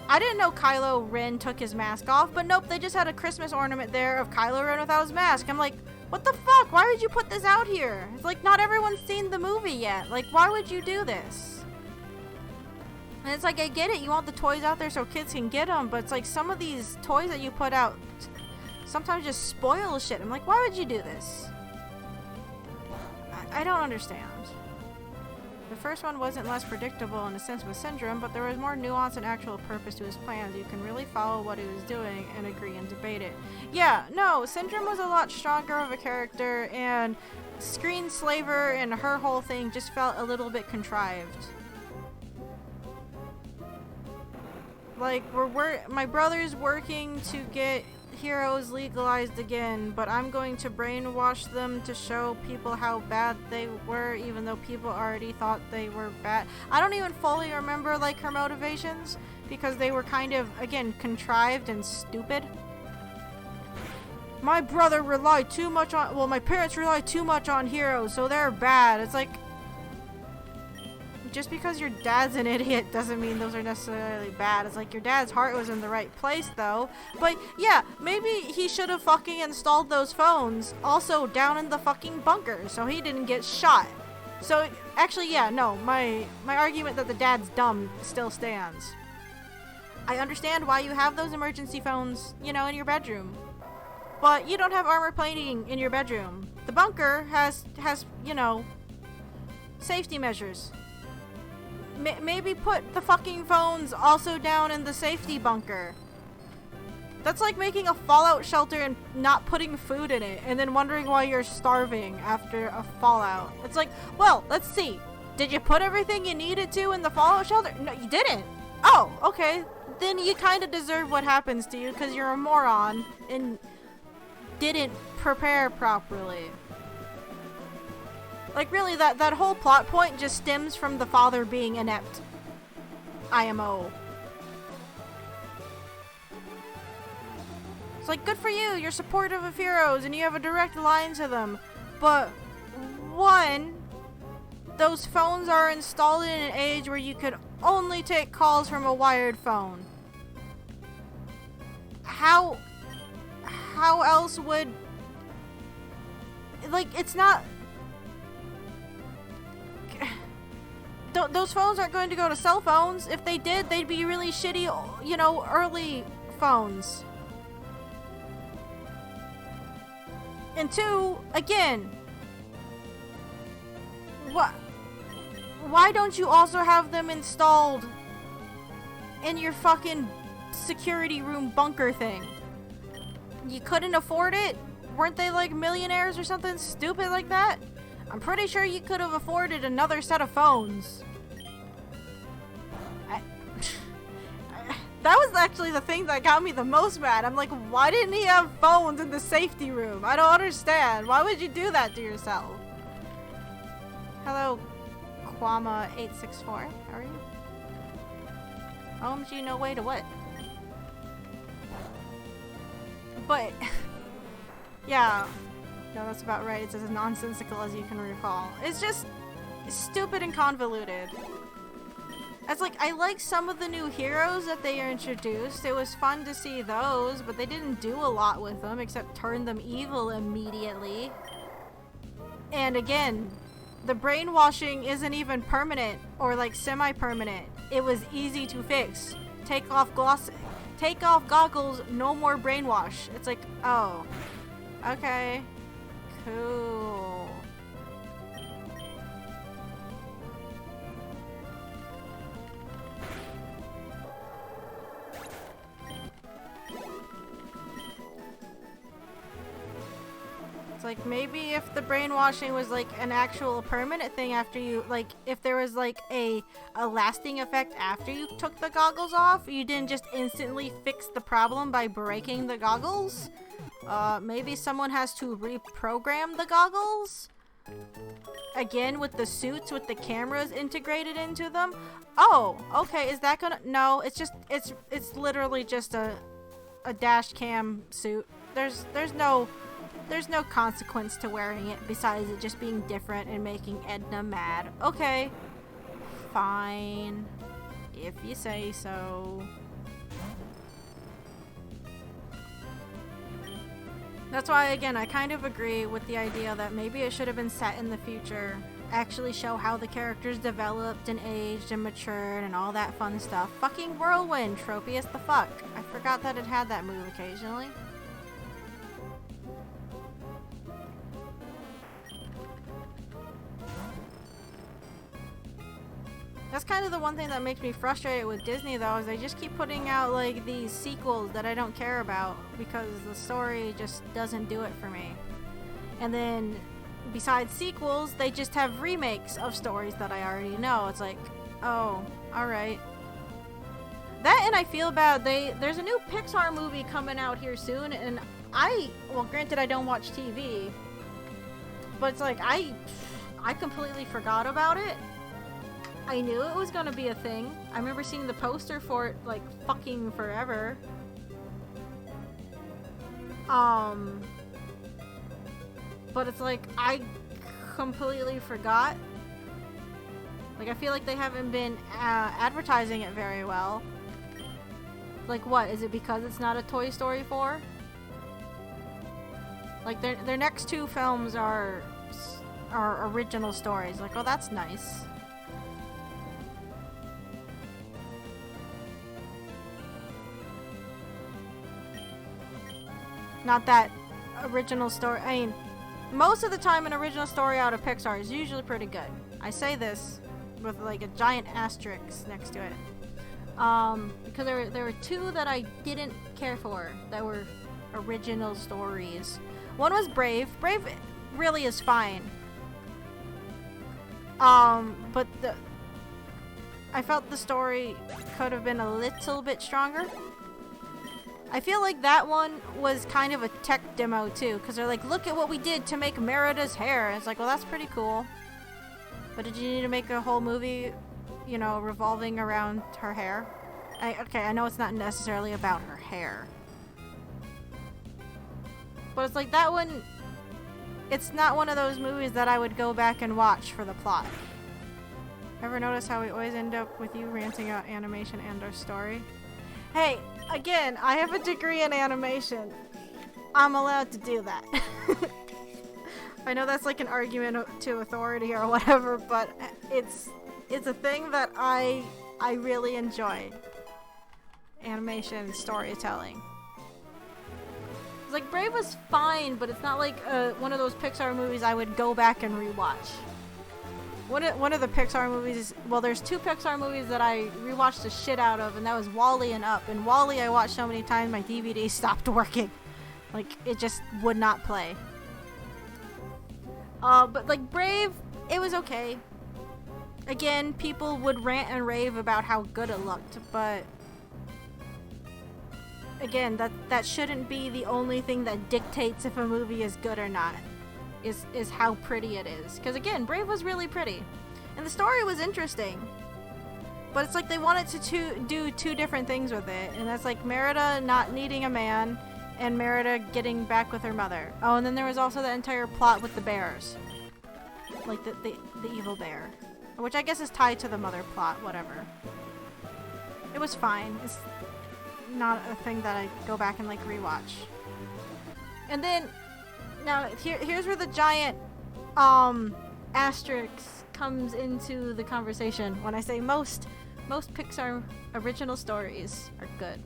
I didn't know Kylo Ren took his mask off, but nope, they just had a Christmas ornament there of Kylo Ren without his mask. I'm like, what the fuck? Why would you put this out here? It's like, not everyone's seen the movie yet. Like, why would you do this? And it's like, I get it, you want the toys out there so kids can get them, but it's like, some of these toys that you put out sometimes just spoil shit. I'm like, why would you do this? I don't understand. The first one wasn't less predictable in a sense with Syndrome, but there was more nuance and actual purpose to his plans. You can really follow what he was doing and agree and debate it. Yeah, no, Syndrome was a lot stronger of a character, and Screenslaver and her whole thing just felt a little bit contrived. Like, my brother's working to get heroes legalized again, but I'm going to brainwash them to show people how bad they were, even though people already thought they were bad. I don't even fully remember, like, her motivations, because they were kind of, again, contrived and stupid. My brother relied too much on, well, my parents relied too much on heroes, so they're bad. It's like, just because your dad's an idiot doesn't mean those are necessarily bad. It's like, your dad's heart was in the right place, though. But yeah, maybe he should have fucking installed those phones also down in the fucking bunker so he didn't get shot. So actually, yeah, no, my argument that the dad's dumb still stands. I understand why you have those emergency phones, you know, in your bedroom, but you don't have armor plating in your bedroom. The bunker has you know, safety measures. Maybe put the fucking phones also down in the safety bunker. That's like making a fallout shelter and not putting food in it, and then wondering why you're starving after a fallout. It's like, well, let's see. Did you put everything you needed to in the fallout shelter? No, you didn't. Oh, okay. Then you kind of deserve what happens to you because you're a moron and didn't prepare properly. Like, really, that whole plot point just stems from the father being inept. IMO. It's like, good for you, you're supportive of heroes and you have a direct line to them. But, one, those phones are installed in an age where you could only take calls from a wired phone. How else would... Like, it's not... Those phones aren't going to go to cell phones. If they did, they'd be really shitty, you know, early phones. And two, again, why don't you also have them installed in your fucking security room bunker thing? You couldn't afford it? Weren't they like millionaires or something stupid like that? I'm pretty sure you could have afforded another set of phones. That was actually the thing that got me the most mad. I'm like, why didn't he have phones in the safety room? I don't understand. Why would you do that to yourself? Hello, Kwama864. How are you? OMG, no way to what? But, yeah. No, that's about right. It's as nonsensical as you can recall. It's just stupid and convoluted. It's like, I like some of the new heroes that they introduced. It was fun to see those, but they didn't do a lot with them except turn them evil immediately. And again, the brainwashing isn't even permanent or like semi-permanent. It was easy to fix. Take off goggles, no more brainwash. It's like, oh, okay, cool. It's like, maybe if the brainwashing was like an actual permanent thing after you, like, if there was like a lasting effect after you took the goggles off, you didn't just instantly fix the problem by breaking the goggles. Maybe someone has to reprogram the goggles? Again, with the suits, with the cameras integrated into them? Oh, okay, is that gonna... No, it's just, it's literally just a dash cam suit. There's no consequence to wearing it besides it just being different and making Edna mad. Okay. Fine. If you say so. That's why, again, I kind of agree with the idea that maybe it should have been set in the future. Actually show how the characters developed and aged and matured and all that fun stuff. Fucking Whirlwind, tropey as the fuck. I forgot that it had that move occasionally. That's kind of the one thing that makes me frustrated with Disney, though, is they just keep putting out, like, these sequels that I don't care about because the story just doesn't do it for me. And then, besides sequels, they just have remakes of stories that I already know. It's like, oh, alright. That, and I feel bad, there's a new Pixar movie coming out here soon, and well, granted I don't watch TV, but it's like, I completely forgot about it. I knew it was gonna be a thing. I remember seeing the poster for it, like, fucking forever. But it's like, I completely forgot. Like, I feel like they haven't been advertising it very well. Like, what? Is it because it's not a Toy Story 4? Like, their next two films are original stories. Like, oh, that's nice. Not that original story. I mean, most of the time an original story out of Pixar is usually pretty good. I say this with like a giant asterisk next to it. Because there were two that I didn't care for that were original stories. One was Brave. Brave really is fine. But I felt the story could have been a little bit stronger. I feel like that one was kind of a tech demo too, because they're like, look at what we did to make Merida's hair. And it's like, well, that's pretty cool. But did you need to make a whole movie, you know, revolving around her hair? Okay, I know it's not necessarily about her hair. But it's like that one, it's not one of those movies that I would go back and watch for the plot. Ever notice how we always end up with you ranting about animation and our story? Hey, again, I have a degree in animation. I'm allowed to do that. I know that's like an argument to authority or whatever, but it's a thing that I really enjoy. Animation, storytelling. It's like Brave was fine, but it's not like one of those Pixar movies I would go back and rewatch. One of the Pixar movies, well, there's two Pixar movies that I rewatched the shit out of, and that was WALL-E and Up. And WALL-E I watched so many times my DVD stopped working. Like, it just would not play. But like Brave, it was okay. Again, people would rant and rave about how good it looked, but again, that shouldn't be the only thing that dictates if a movie is good or not. Is how pretty it is. Because again, Brave was really pretty. And the story was interesting. But it's like they wanted to do two different things with it. And that's like Merida not needing a man and Merida getting back with her mother. Oh, and then there was also the entire plot with the bears. Like the evil bear. Which I guess is tied to the mother plot, whatever. It was fine. It's not a thing that I go back and like rewatch. And then now, here's where the giant asterisk comes into the conversation when I say most Pixar original stories are good.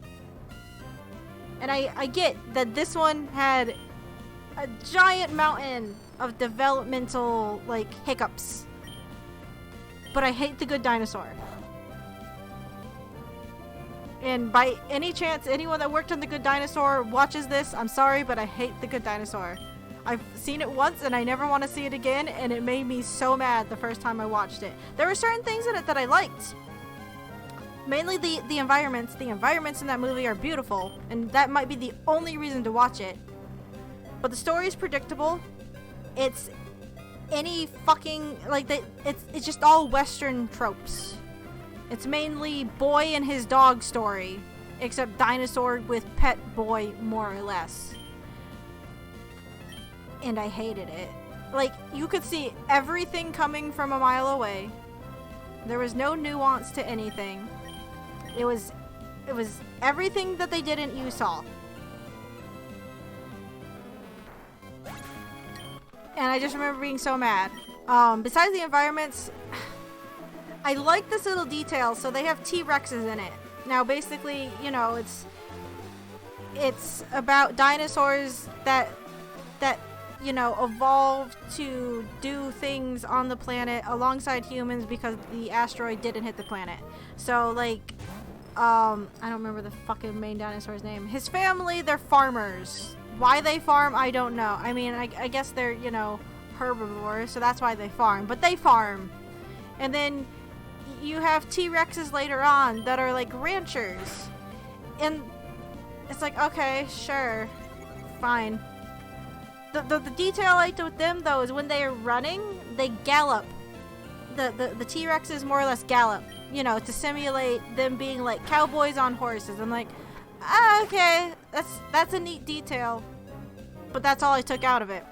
And I get that this one had a giant mountain of developmental, like, hiccups. But I hate The Good Dinosaur. And by any chance, anyone that worked on The Good Dinosaur watches this, I'm sorry, but I hate The Good Dinosaur. I've seen it once and I never want to see it again, and it made me so mad the first time I watched it. There were certain things in it that I liked. Mainly the environments. The environments in that movie are beautiful, and that might be the only reason to watch it. But the story is predictable. It's any fucking, like, it's just all Western tropes. It's mainly boy and his dog story, except dinosaur with pet boy, more or less. And I hated it. Like, you could see everything coming from a mile away. There was no nuance to anything. It was everything that they didn't, you saw. And I just remember being so mad. Besides the environments, I like this little detail. So they have T-Rexes in it. Now, basically, you know, it's about dinosaurs that you know, evolved to do things on the planet alongside humans because the asteroid didn't hit the planet. So, like, I don't remember the fucking main dinosaur's name. His family, they're farmers. Why they farm, I don't know. I mean, I guess they're, you know, herbivores, so that's why they farm. But they farm. And then you have T-Rexes later on that are, like, ranchers. And it's like, okay, sure, fine. The detail I liked with them, though, is when they are running, they gallop. The T-Rexes more or less gallop, you know, to simulate them being like cowboys on horses. I'm like, okay, that's a neat detail, but that's all I took out of it.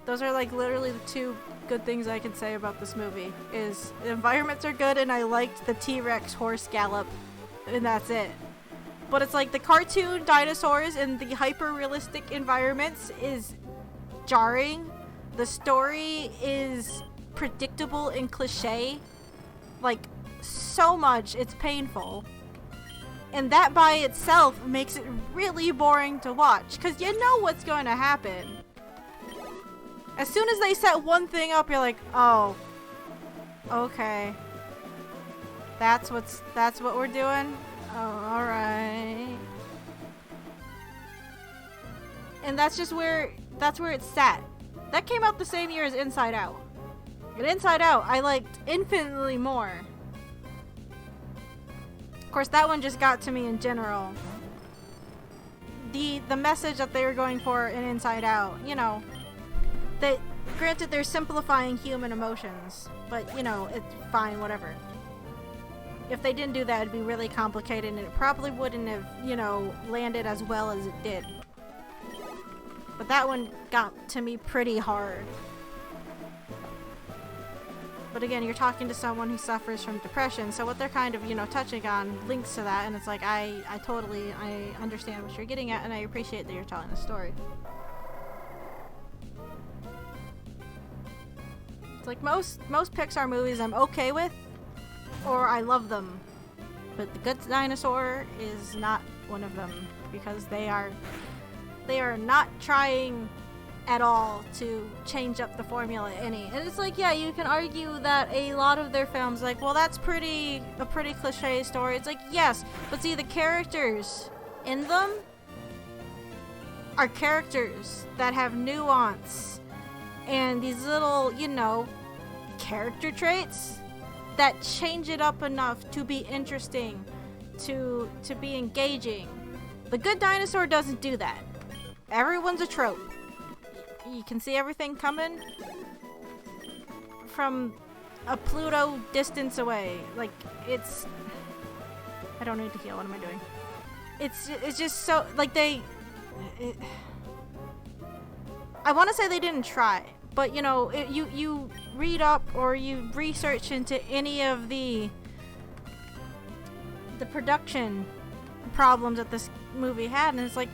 Those are like literally the two good things I can say about this movie. Is the environments are good, and I liked the T-Rex horse gallop, and that's it. But it's like the cartoon dinosaurs and the hyper-realistic environments is jarring. The story is predictable and cliche. Like, so much, it's painful. And that by itself makes it really boring to watch, because you know what's going to happen. As soon as they set one thing up, you're like, oh, okay. That's what we're doing? Oh, alright. And that's where it's sat. That came out the same year as Inside Out. And Inside Out, I liked infinitely more. Of course, that one just got to me in general. The message that they were going for in Inside Out, you know, that granted they're simplifying human emotions, but you know, it's fine, whatever. If they didn't do that, it'd be really complicated and it probably wouldn't have, you know, landed as well as it did. But that one got to me pretty hard. But again, you're talking to someone who suffers from depression, so what they're kind of, you know, touching on links to that, and it's like, I understand what you're getting at, and I appreciate that you're telling the story. It's like most Pixar movies I'm okay with, or I love them. But The Good Dinosaur is not one of them, because they are not trying at all to change up the formula any. And it's like, yeah, you can argue that a lot of their films, like, well, that's a pretty cliche story. It's like, yes, but see, the characters in them are characters that have nuance and these little, you know, character traits that change it up enough to be interesting, to be engaging. The Good Dinosaur doesn't do that. Everyone's a trope. You can see everything coming from a Pluto distance away. Like, it's... I don't need to heal. What am I doing? It's just so... Like, I want to say they didn't try. But, you know, you read up or you research into any of the production problems that this movie had, and it's like,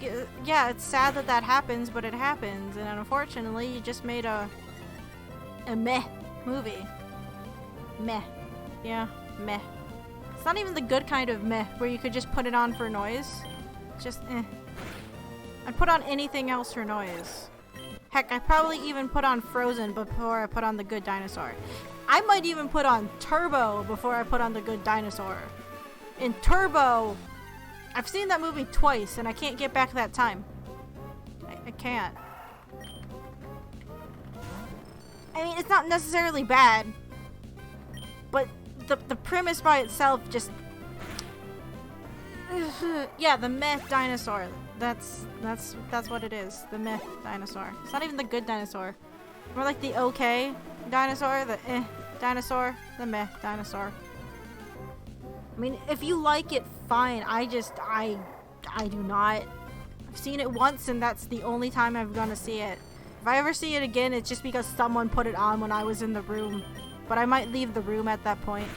yeah, it's sad that happens, but it happens, and unfortunately you just made a meh movie. Meh. Yeah, meh. It's not even the good kind of meh where you could just put it on for noise. Just I'd put on anything else for noise. Heck, I'd probably even put on Frozen before I put on The Good Dinosaur. I might even put on Turbo before I put on The Good Dinosaur. In Turbo, I've seen that movie twice, and I can't get back that time. I can't. I mean, it's not necessarily bad, but the premise by itself just... Yeah, the meh dinosaur. That's what it is. The meh dinosaur. It's not even the good dinosaur. More like the okay dinosaur, the dinosaur, the meh dinosaur. I mean, if you like it, fine. I do not. I've seen it once, and that's the only time I'm gonna see it. If I ever see it again, it's just because someone put it on when I was in the room. But I might leave the room at that point.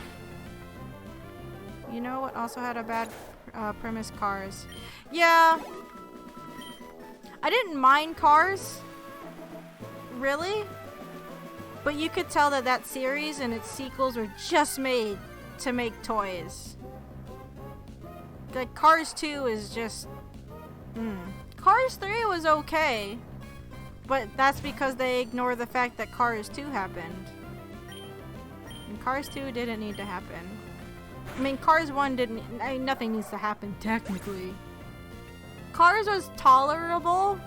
You know what also had a bad premise? Cars. Yeah. I didn't mind Cars. Really? But you could tell that series and its sequels were just made to make toys. Like, Cars 2 is just... Cars 3 was okay. But that's because they ignore the fact that Cars 2 happened. And Cars 2 didn't need to happen. I mean, Cars 1 didn't... nothing needs to happen, technically. Cars was tolerable.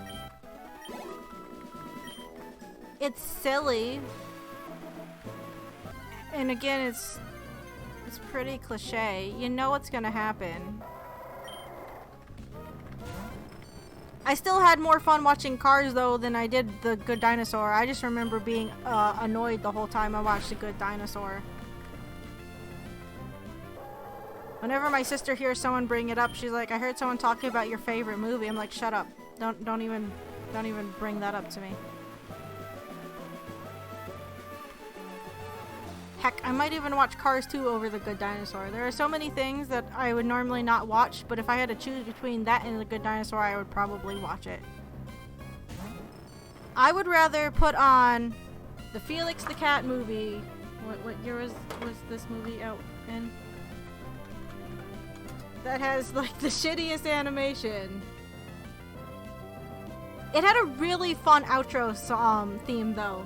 It's silly. And again, it's pretty cliche. You know what's gonna happen. I still had more fun watching Cars, though, than I did The Good Dinosaur. I just remember being annoyed the whole time I watched The Good Dinosaur. Whenever my sister hears someone bring it up, she's like, I heard someone talking about your favorite movie. I'm like, shut up. Don't even bring that up to me. Heck, I might even watch Cars 2 over The Good Dinosaur. There are so many things that I would normally not watch, but if I had to choose between that and The Good Dinosaur, I would probably watch it. I would rather put on the Felix the Cat movie. What year was this movie out in? That has, like, the shittiest animation. It had a really fun outro theme, though.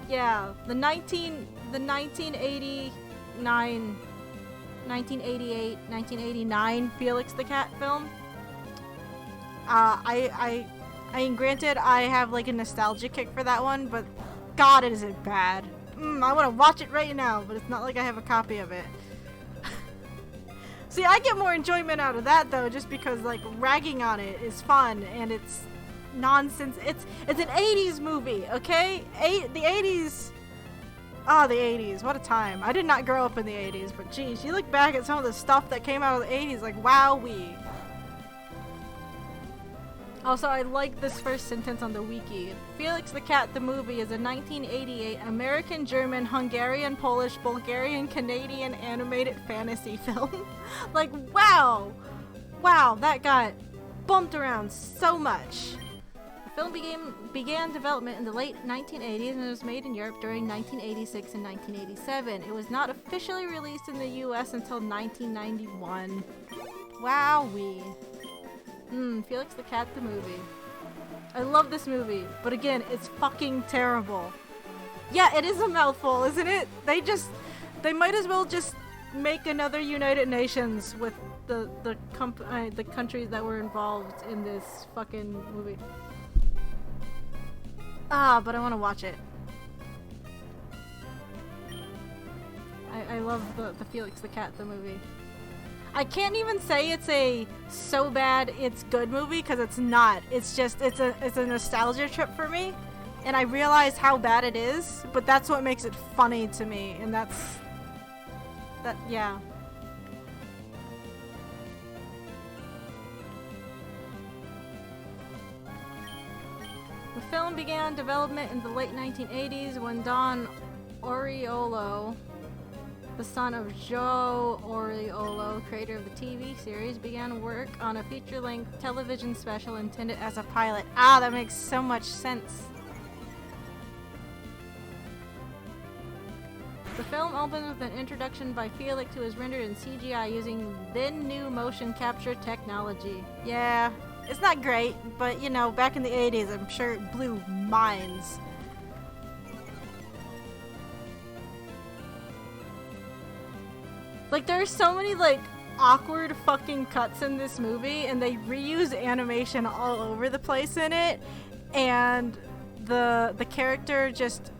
Yeah, the 1988, 1989 Felix the Cat film. I I mean, granted, I have like a nostalgia kick for that one, but God, is it bad. I want to watch it right now, but it's not like I have a copy of it. See, I get more enjoyment out of that though, just because like ragging on it is fun and it's nonsense. It's an 80s movie, okay? The 80s. Oh, the 80s. What a time. I did not grow up in the 80s, but geez, you look back at some of the stuff that came out of the 80s, like, wowee. Also, I like this first sentence on the wiki. Felix the Cat the Movie is a 1988 American, German, Hungarian, Polish, Bulgarian, Canadian animated fantasy film. Like, wow! Wow, that got bumped around so much. The film began development in the late 1980s and was made in Europe during 1986 and 1987. It was not officially released in the US until 1991. Wowee. Felix the Cat the Movie. I love this movie, but again, it's fucking terrible. Yeah, it is a mouthful, isn't it? They might as well just make another United Nations with the countries that were involved in this fucking movie. But I want to watch it. I love the Felix the Cat the movie. I can't even say it's a so bad it's good movie because it's not. It's just it's a nostalgia trip for me, and I realize how bad it is. But that's what makes it funny to me, and yeah. The film began development in the late 1980s when Don Oriolo, the son of Joe Oriolo, creator of the TV series, began work on a feature-length television special intended as a pilot. That makes so much sense. The film opens with an introduction by Felix, who is rendered in CGI using then new motion capture technology. Yeah, it's not great, but you know, back in the 80s, I'm sure it blew minds. Like, there are so many, like, awkward fucking cuts in this movie, and they reuse animation all over the place in it, and the character just...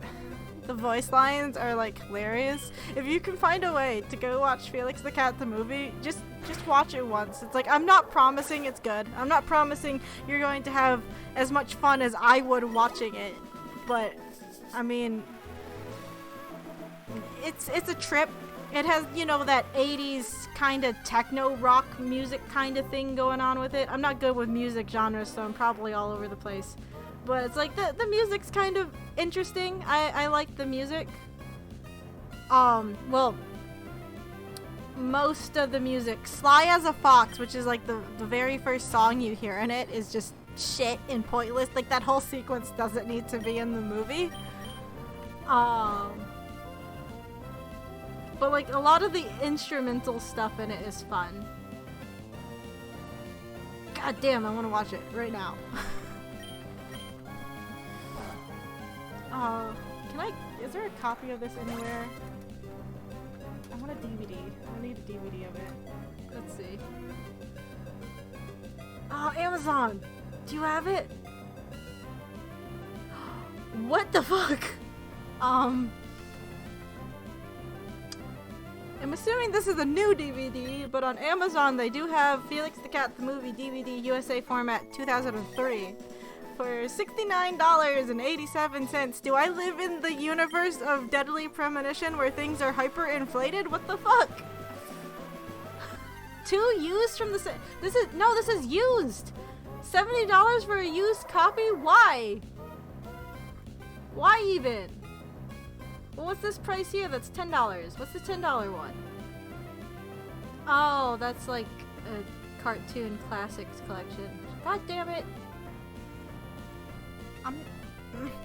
the voice lines are, like, hilarious. If you can find a way to go watch Felix the Cat the movie, just watch it once. It's like, I'm not promising it's good. I'm not promising you're going to have as much fun as I would watching it, but, I mean, it's a trip. It has, you know, that 80s kind of techno rock music kind of thing going on with it. I'm not good with music genres, so I'm probably all over the place. But it's like the music's kind of interesting. I like the music. Well, most of the music. Sly as a Fox, which is like the very first song you hear in it, is just shit and pointless. Like, that whole sequence doesn't need to be in the movie. But, like, a lot of the instrumental stuff in it is fun. God damn, I want to watch it right now. Is there a copy of this anywhere? I want a DVD. I need a DVD of it. Let's see. Amazon! Do you have it? What the fuck? I'm assuming this is a new DVD, but on Amazon they do have Felix the Cat the Movie DVD USA format 2003 for $69.87. Do I live in the universe of Deadly Premonition where things are hyper-inflated? What the fuck? 2 used from the this is used. $70 for a used copy? Why? Why even? Well, what's this price here? That's $10. What's the $10 one? Oh, that's like a cartoon classics collection. God damn it. I'm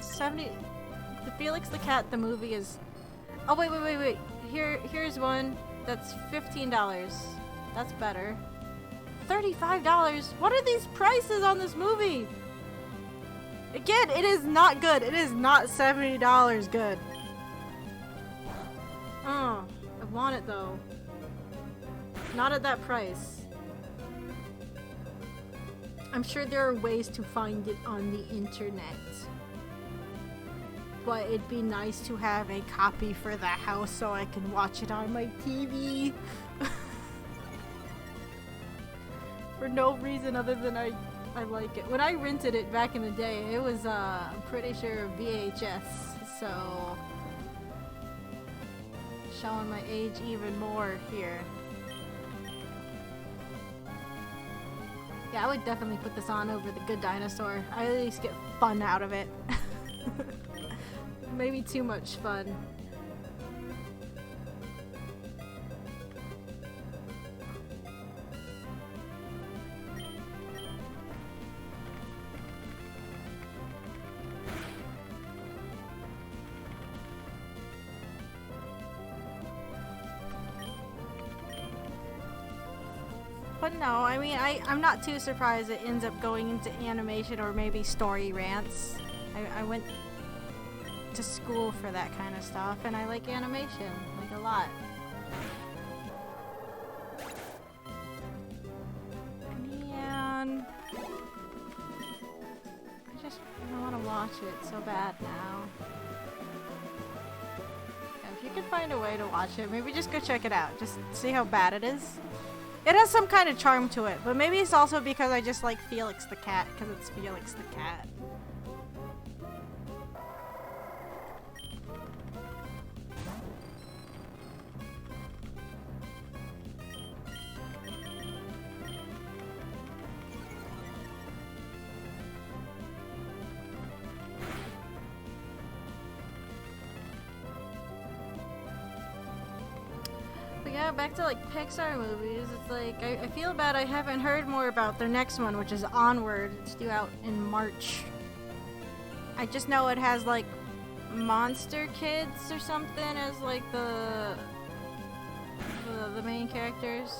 70. The Felix the Cat the movie is. Oh wait. Here's one that's $15. That's better. $35. What are these prices on this movie? Again, it is not good. It is not $70 good. I want it though. Not at that price. I'm sure there are ways to find it on the internet. But it'd be nice to have a copy for the house so I can watch it on my TV. For no reason other than I like it. When I rented it back in the day, it was, I'm pretty sure VHS, so... Showing my age even more here. Yeah, I would definitely put this on over The Good Dinosaur. I at least get fun out of it. Maybe too much fun. But no, I mean, I'm not too surprised it ends up going into animation or maybe story rants. I went to school for that kind of stuff, and I like animation, like a lot. Man. I want to watch it so bad now. Yeah, if you can find a way to watch it, maybe just go check it out. Just see how bad it is. It has some kind of charm to it, but maybe it's also because I just like Felix the cat, because it's Felix the cat. Yeah, back to like Pixar movies. It's like I feel bad I haven't heard more about their next one, which is Onward. It's due out in March. I just know it has like monster kids or something as like the main characters.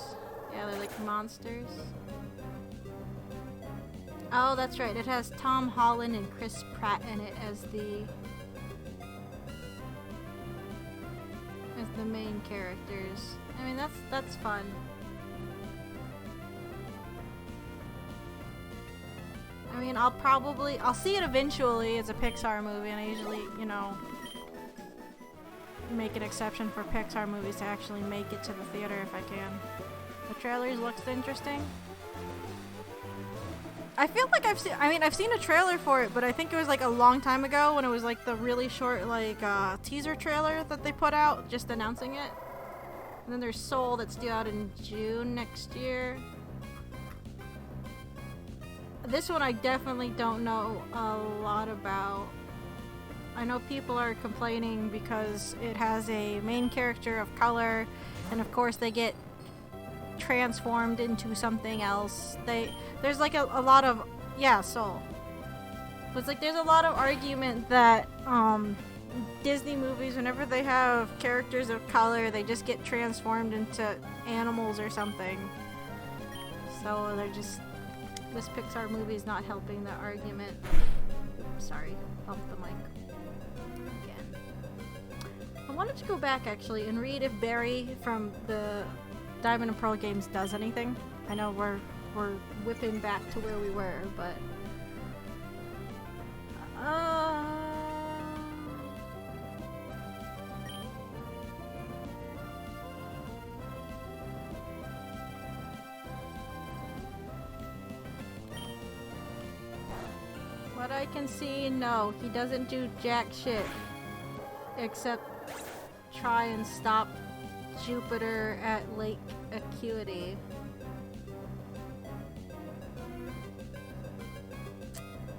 Yeah, they're like monsters. Oh, that's right. It has Tom Holland and Chris Pratt in it as the main characters. I mean, that's fun. I mean, I'll see it eventually. It's a Pixar movie, and I usually, you know, make an exception for Pixar movies to actually make it to the theater if I can. The trailers looks interesting. I feel like I've seen a trailer for it, but I think it was like a long time ago when it was like the really short like teaser trailer that they put out just announcing it. And then there's Soul that's due out in June next year. This one I definitely don't know a lot about. I know people are complaining because it has a main character of color, and of course they get transformed into something else. There's like a lot of Soul. But it's like there's a lot of argument that Disney movies, whenever they have characters of color, they just get transformed into animals or something. So this Pixar movie is not helping the argument. Sorry, bumped the mic again. I wanted to go back actually and read if Barry from the Diamond and Pearl games does anything. I know we're whipping back to where we were, but what I can see, no, he doesn't do jack shit except try and stop Jupiter at Lake Acuity.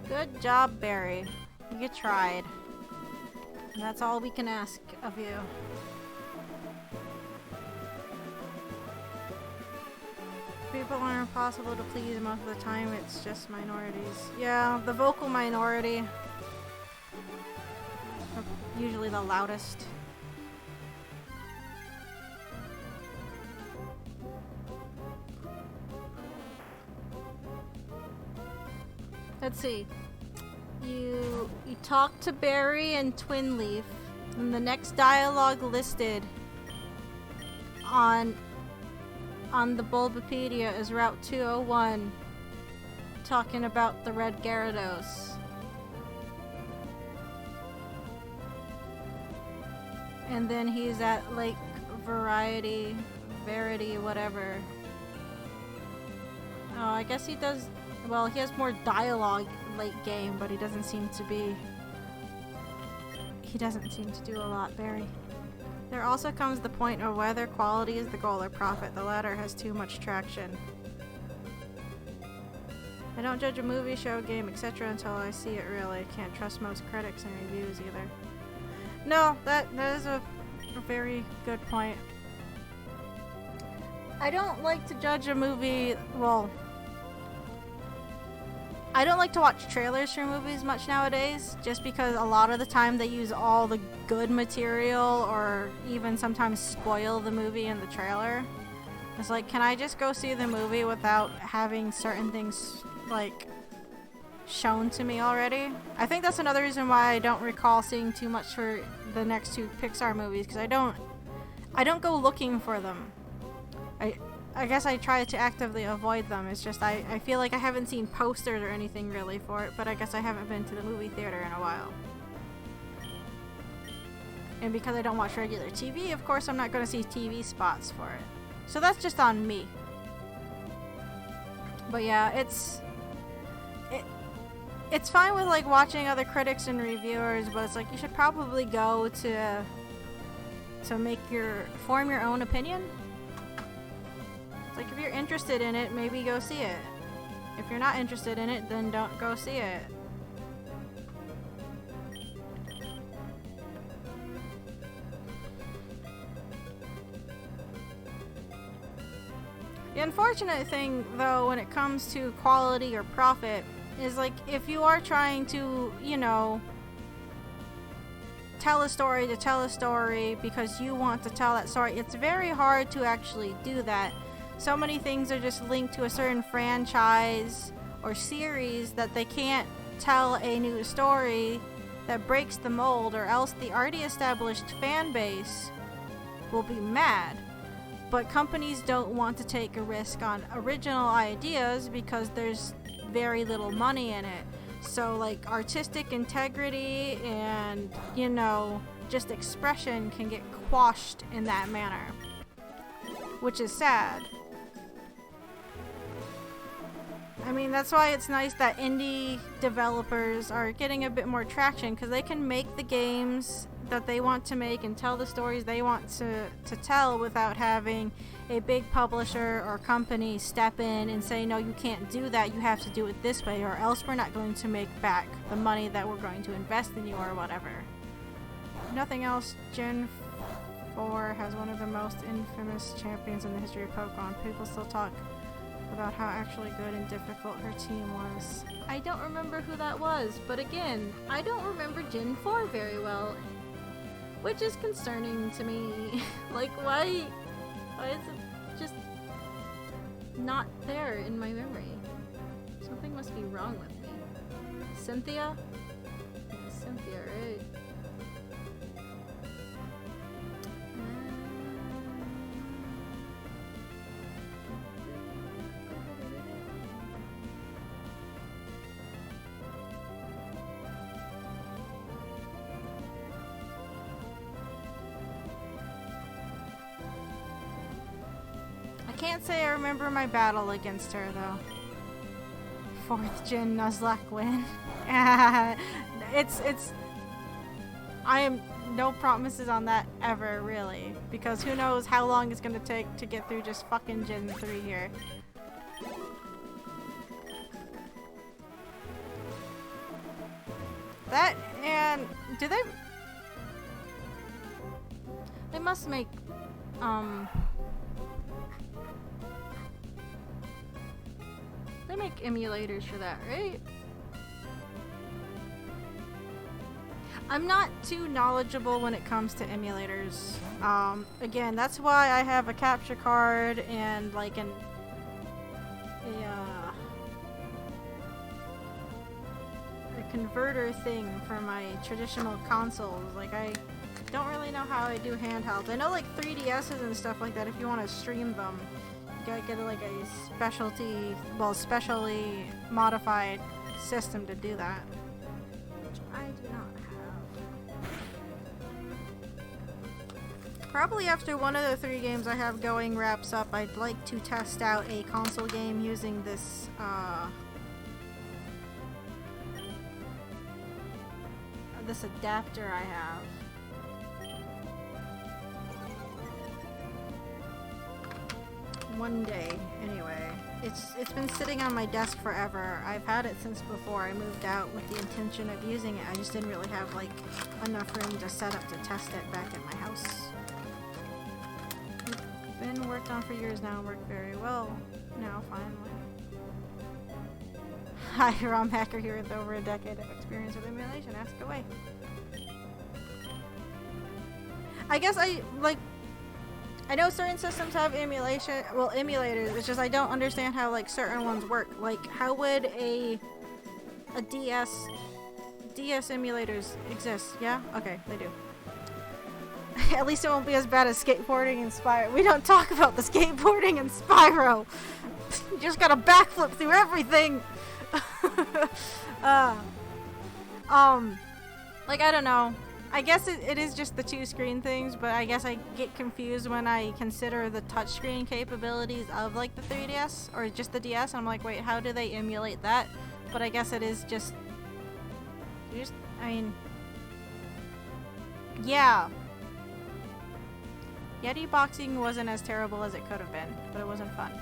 Good job, Barry. You tried. And that's all we can ask of you. People are impossible to please most of the time, it's just minorities. Yeah, the vocal minority are usually the loudest. Let's see. You talk to Barry and Twinleaf, and the next dialogue listed on the Bulbapedia is Route 201. talking about the Red Gyarados. And then he's at like Verity, whatever. Oh, I guess he does. Well, he has more dialogue late game, but he doesn't seem to be. He doesn't seem to do a lot, Barry. There also comes the point of whether quality is the goal or profit. The latter has too much traction. I don't judge a movie, show, game, etc. until I see it really. I can't trust most critics and reviews either. No, that is a very good point. I don't like to judge a movie, well, I don't like to watch trailers for movies much nowadays, just because a lot of the time they use all the good material or even sometimes spoil the movie in the trailer. It's like, can I just go see the movie without having certain things, like, shown to me already? I think that's another reason why I don't recall seeing too much for the next two Pixar movies, because I don't go looking for them. I guess I try to actively avoid them. It's just I feel like I haven't seen posters or anything really for it, but I guess I haven't been to the movie theater in a while. And because I don't watch regular TV, of course I'm not going to see TV spots for it. So that's just on me. But yeah, it's fine with like watching other critics and reviewers, but it's like you should probably go to form your own opinion. It's like if you're interested in it, maybe go see it. If you're not interested in it, then don't go see it. The unfortunate thing, though, when it comes to quality or profit, is like if you are trying to, you know, tell a story to tell a story because you want to tell that story, it's very hard to actually do that. So many things are just linked to a certain franchise or series that they can't tell a new story that breaks the mold, or else the already established fan base will be mad. But companies don't want to take a risk on original ideas because there's very little money in it. So like artistic integrity and, you know, just expression can get quashed in that manner, which is sad. I mean, that's why it's nice that indie developers are getting a bit more traction, because they can make the games that they want to make and tell the stories they want to tell without having a big publisher or company step in and say, no, you can't do that, you have to do it this way, or else we're not going to make back the money that we're going to invest in you, or whatever. Nothing else, Gen 4 has one of the most infamous champions in the history of Pokemon. People still talk about how actually good and difficult her team was. I don't remember who that was, but again, I don't remember Gen 4 very well, which is concerning to me. Like, why is it just not there in my memory? Something must be wrong with me. Cynthia? Yeah, Cynthia, right? Can't say I remember my battle against her though. 4th gen Nuzlocke win. it's I am no promises on that ever, really, because who knows how long it's gonna take to get through just fucking Gen 3 here. That, and do they must make they make emulators for that, right? I'm not too knowledgeable when it comes to emulators. Again, that's why I have a capture card and like a converter thing for my traditional consoles. Like, I don't really know how I do handhelds. I know like 3DSs and stuff like that, if you want to stream them, get like a specially modified system to do that. Which I do not have. Probably after one of the 3 games I have going wraps up, I'd like to test out a console game using this, this adapter I have. One day, anyway. It's been sitting on my desk forever. I've had it since before I moved out with the intention of using it. I just didn't really have like enough room to set up to test it back at my house. It's been worked on for years now and worked very well now, finally. Hi, ROM hacker here with over a decade of experience with emulation. Ask away. I guess I know certain systems have emulation, well, emulators. It's just I don't understand how like certain ones work. Like, how would a DS emulators exist? Yeah? Okay, they do. At least it won't be as bad as skateboarding and Spyro. We don't talk about the skateboarding and Spyro. You just gotta backflip through everything. Like, I don't know. I guess it is just the 2 screen things, but I guess I get confused when I consider the touchscreen capabilities of like the 3DS or just the DS. And I'm like, wait, how do they emulate that? But I guess it is just, I mean, yeah. Yeti boxing wasn't as terrible as it could have been, but it wasn't fun.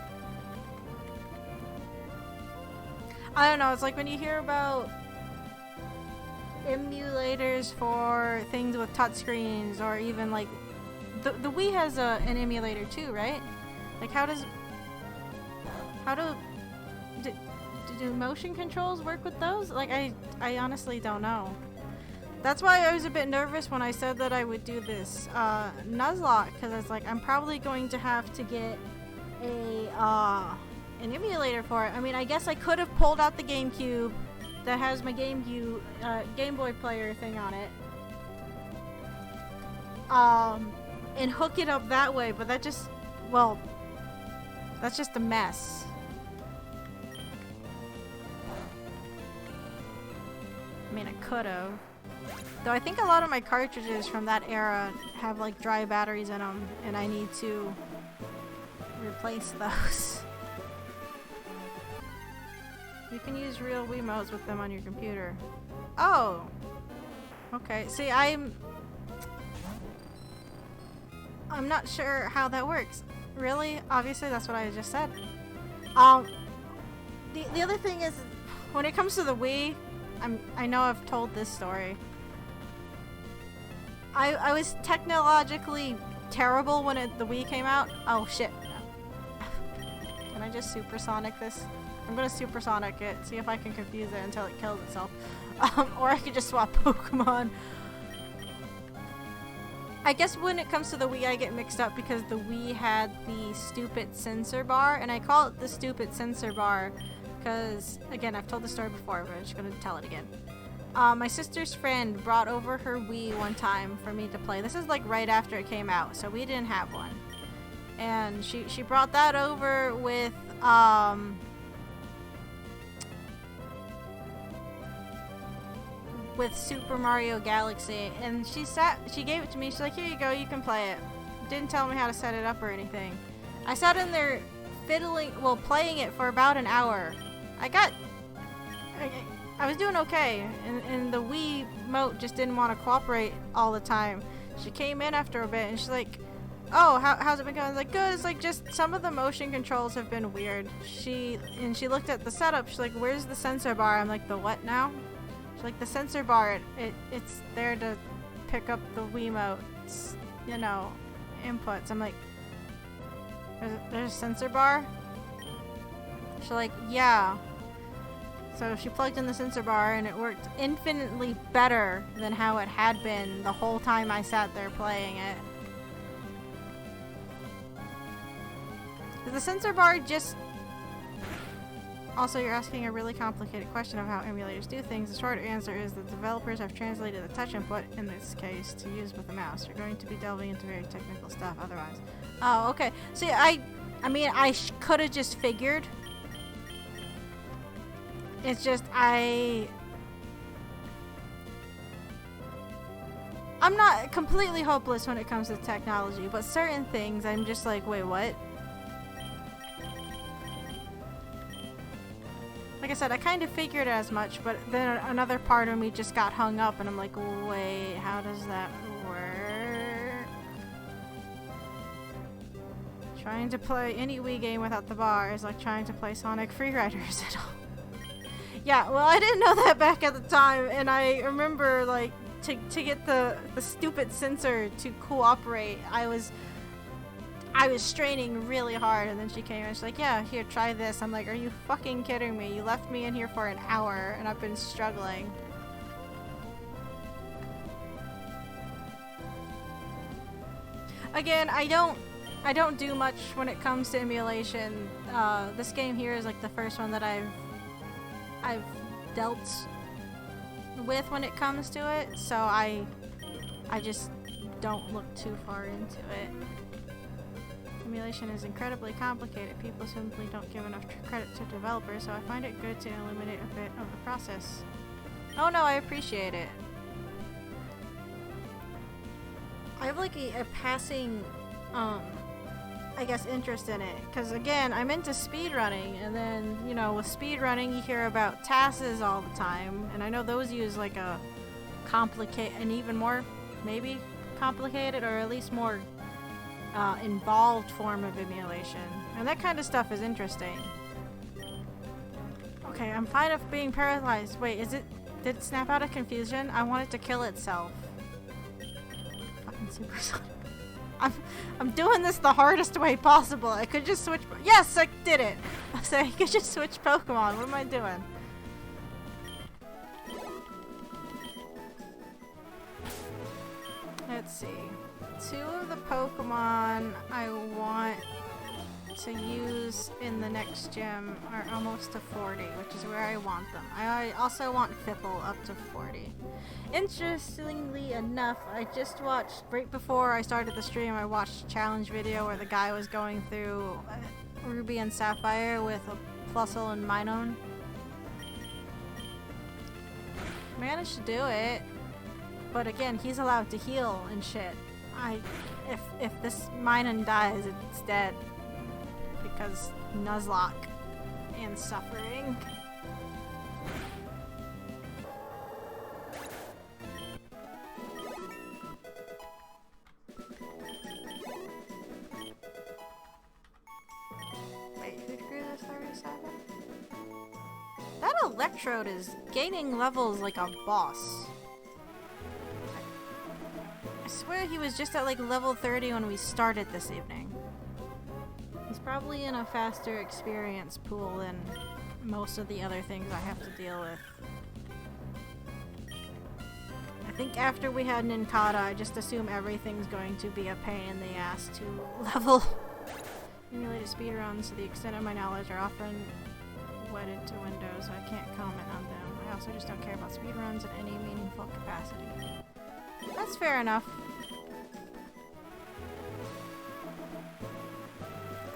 I don't know, it's like when you hear about emulators for things with touchscreens, or even like the Wii has an emulator too, right? Like how do motion controls work with those? Like I honestly don't know. That's why I was a bit nervous when I said that I would do this Nuzlocke, because I was like, I'm probably going to have to get an emulator for it. I mean, I guess I could have pulled out the GameCube that has my Game Boy player thing on it, and hook it up that way, but that just, well, that's just a mess. I mean, I could have. Though I think a lot of my cartridges from that era have like dry batteries in them, and I need to replace those. You can use real Wiimotes with them on your computer. Oh! Okay, see, I'm not sure how that works. Really? Obviously, that's what I just said. The other thing is, when it comes to the Wii, I know I've told this story. I was technologically terrible when the Wii came out. Oh shit. Can I just supersonic this? I'm gonna supersonic it, see if I can confuse it until it kills itself. Or I could just swap Pokemon. I guess when it comes to the Wii, I get mixed up because the Wii had the stupid sensor bar, and I call it the stupid sensor bar because, again, I've told the story before, but I'm just gonna tell it again. My sister's friend brought over her Wii one time for me to play. This is like right after it came out, so we didn't have one. And she brought that over with Super Mario Galaxy, and she gave it to me. She's like, here you go, you can play it. Didn't tell me how to set it up or anything. I sat in there playing it for about an hour. I was doing okay, and the Wii Mote just didn't want to cooperate all the time. She came in after a bit, and she's like, oh, how's it been going? I was like, good. It's like, just some of the motion controls have been weird. She looked at the setup. She's like, where's the sensor bar? I'm like, the what now? She's like, the sensor bar, it's there to pick up the Wiimote's, you know, inputs. I'm like, there's a sensor bar? She's like, yeah. So she plugged in the sensor bar, and it worked infinitely better than how it had been the whole time I sat there playing it. Is the sensor bar just... Also, you're asking a really complicated question of how emulators do things. The short answer is that developers have translated the touch input, in this case, to use with the mouse. You're going to be delving into very technical stuff otherwise. Oh, okay. See, I mean, I could have just figured. It's just, I'm not completely hopeless when it comes to technology, but certain things I'm just like, wait, what? Like I said, I kind of figured as much, but then another part of me just got hung up, and I'm like, wait, how does that work? Trying to play any Wii game without the bar is like trying to play Sonic Freeriders at all. Yeah, well, I didn't know that back at the time, and I remember, like, to get the stupid sensor to cooperate, I was straining really hard, and then she came and she's like, yeah, here, try this. I'm like, are you fucking kidding me? You left me in here for an hour, and I've been struggling. Again, I don't do much when it comes to emulation. This game here is like the first one that I've dealt with when it comes to it, so I just don't look too far into it. Emulation is incredibly complicated. People simply don't give enough credit to developers, so I find it good to eliminate a bit of the process. Oh no, I appreciate it. I have like a passing, I guess, interest in it, because again, I'm into speedrunning, and then, you know, with speedrunning you hear about TASes all the time, and I know those use like an even more, maybe complicated, or at least more involved form of emulation, and that kind of stuff is interesting. Okay, I'm fine with being paralyzed. Wait, did it snap out of confusion? I want it to kill itself. Fucking supersonic. I'm doing this the hardest way possible. I could just switch. Yes, I did it. So I could just switch Pokemon. What am I doing? Let's see. 2 of the Pokemon I want to use in the next gym are almost to 40, which is where I want them. I also want Fipple up to 40. Interestingly enough, I just watched, right before I started the stream, I watched a challenge video where the guy was going through Ruby and Sapphire with a Plusle and Minone. Managed to do it, but again, he's allowed to heal and shit. If this Minun dies, it's dead. Because Nuzlocke and suffering. Wait, who grew this 37? That Electrode is gaining levels like a boss. I swear he was just at like level 30 when we started this evening. He's probably in a faster experience pool than most of the other things I have to deal with. I think after we had Nincada, I just assume everything's going to be a pain in the ass to level. Emulated speedruns, to the extent of my knowledge, are often wedded to Windows, so I can't comment on them. I also just don't care about speedruns in any meaningful capacity. That's fair enough.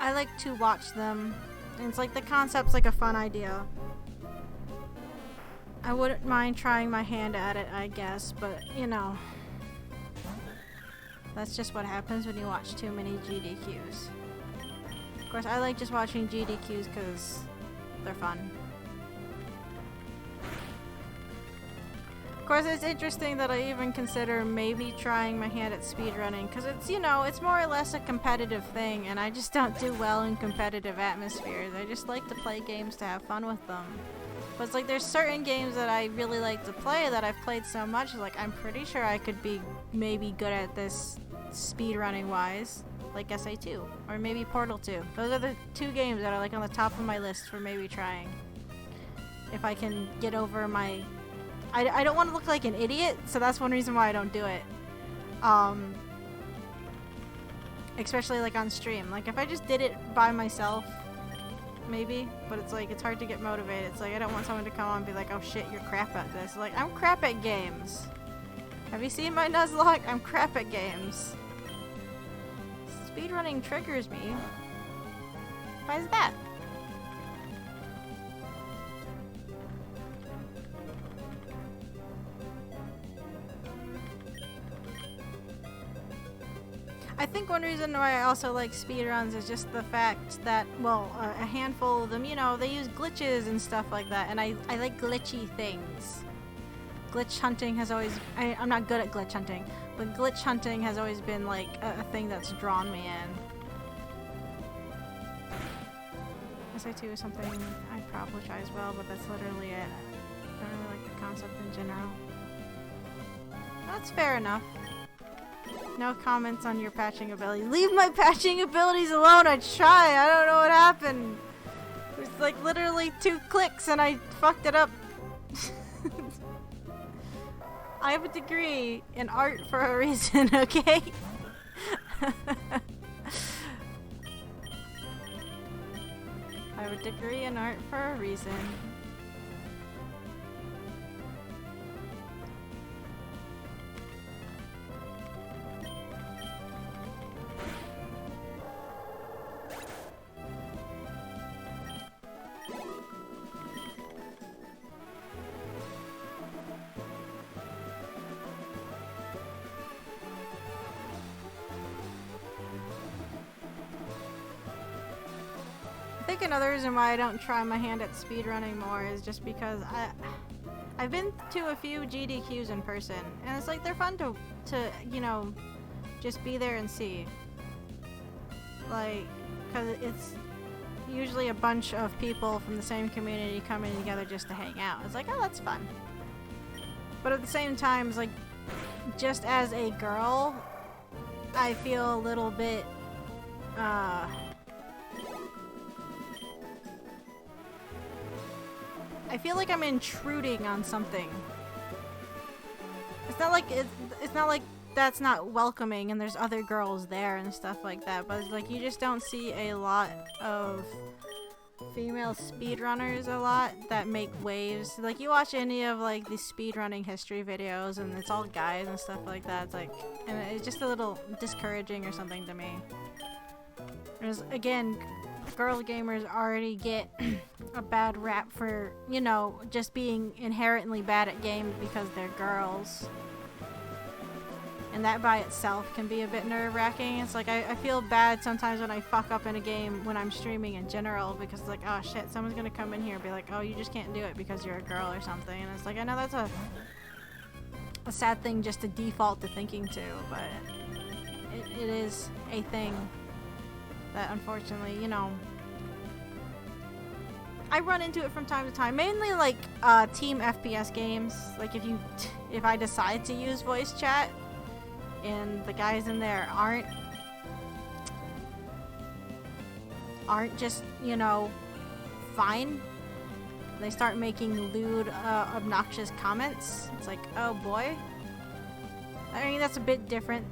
I like to watch them, and it's like the concept's like a fun idea. I wouldn't mind trying my hand at it, I guess, but you know, that's just what happens when you watch too many GDQs. Of course, I like just watching GDQs because they're fun. Of course, it's interesting that I even consider maybe trying my hand at speedrunning, because it's, you know, it's more or less a competitive thing, and I just don't do well in competitive atmospheres. I just like to play games to have fun with them. But it's like there's certain games that I really like to play that I've played so much, like I'm pretty sure I could be maybe good at this speedrunning wise, like SA2, or maybe Portal 2. Those are the 2 games that are like on the top of my list for maybe trying. If I can get over my... I don't want to look like an idiot, so that's one reason why I don't do it. Especially like on stream. Like if I just did it by myself, maybe, but it's like, it's hard to get motivated. It's like I don't want someone to come on and be like, oh shit, you're crap at this. Like, I'm crap at games. Have you seen my Nuzlocke? I'm crap at games. Speedrunning triggers me. Why is that? I think one reason why I also like speedruns is just the fact that, well, a handful of them, you know, they use glitches and stuff like that, and I like glitchy things. Glitch hunting has always... I'm not good at glitch hunting, but glitch hunting has always been, like, a thing that's drawn me in. SA2 is something I'd probably try as well, but that's literally it. I don't really like the concept in general. That's fair enough. No comments on your patching abilities. Leave my patching abilities alone! I try! I don't know what happened! It was like literally 2 clicks and I fucked it up. I have a degree in art for a reason, okay? I have a degree in art for a reason. I think another reason why I don't try my hand at speedrunning more is just because I've been to a few GDQs in person, and it's like they're fun to you know, just be there and see. Like, because it's usually a bunch of people from the same community coming together just to hang out. It's like, oh, that's fun. But at the same time, it's like, just as a girl, I feel a little bit, I feel like I'm intruding on something. It's not like that's not welcoming and there's other girls there and stuff like that, but it's like you just don't see a lot of female speedrunners a lot that make waves. Like you watch any of like the speedrunning history videos and it's all guys and stuff like that. It's like, and it's just a little discouraging or something to me. There's, again, girl gamers already get a bad rap for, you know, just being inherently bad at games because they're girls. And that by itself can be a bit nerve-wracking. It's like, I feel bad sometimes when I fuck up in a game when I'm streaming in general, because it's like, oh shit, someone's gonna come in here and be like, oh, you just can't do it because you're a girl or something. And it's like, I know that's a sad thing just to default to thinking to, but it is a thing that unfortunately, you know, I run into it from time to time. Mainly like team FPS games. Like if I decide to use voice chat and the guys in there aren't just, you know, fine. They start making lewd, obnoxious comments. It's like, oh boy. I mean, that's a bit different.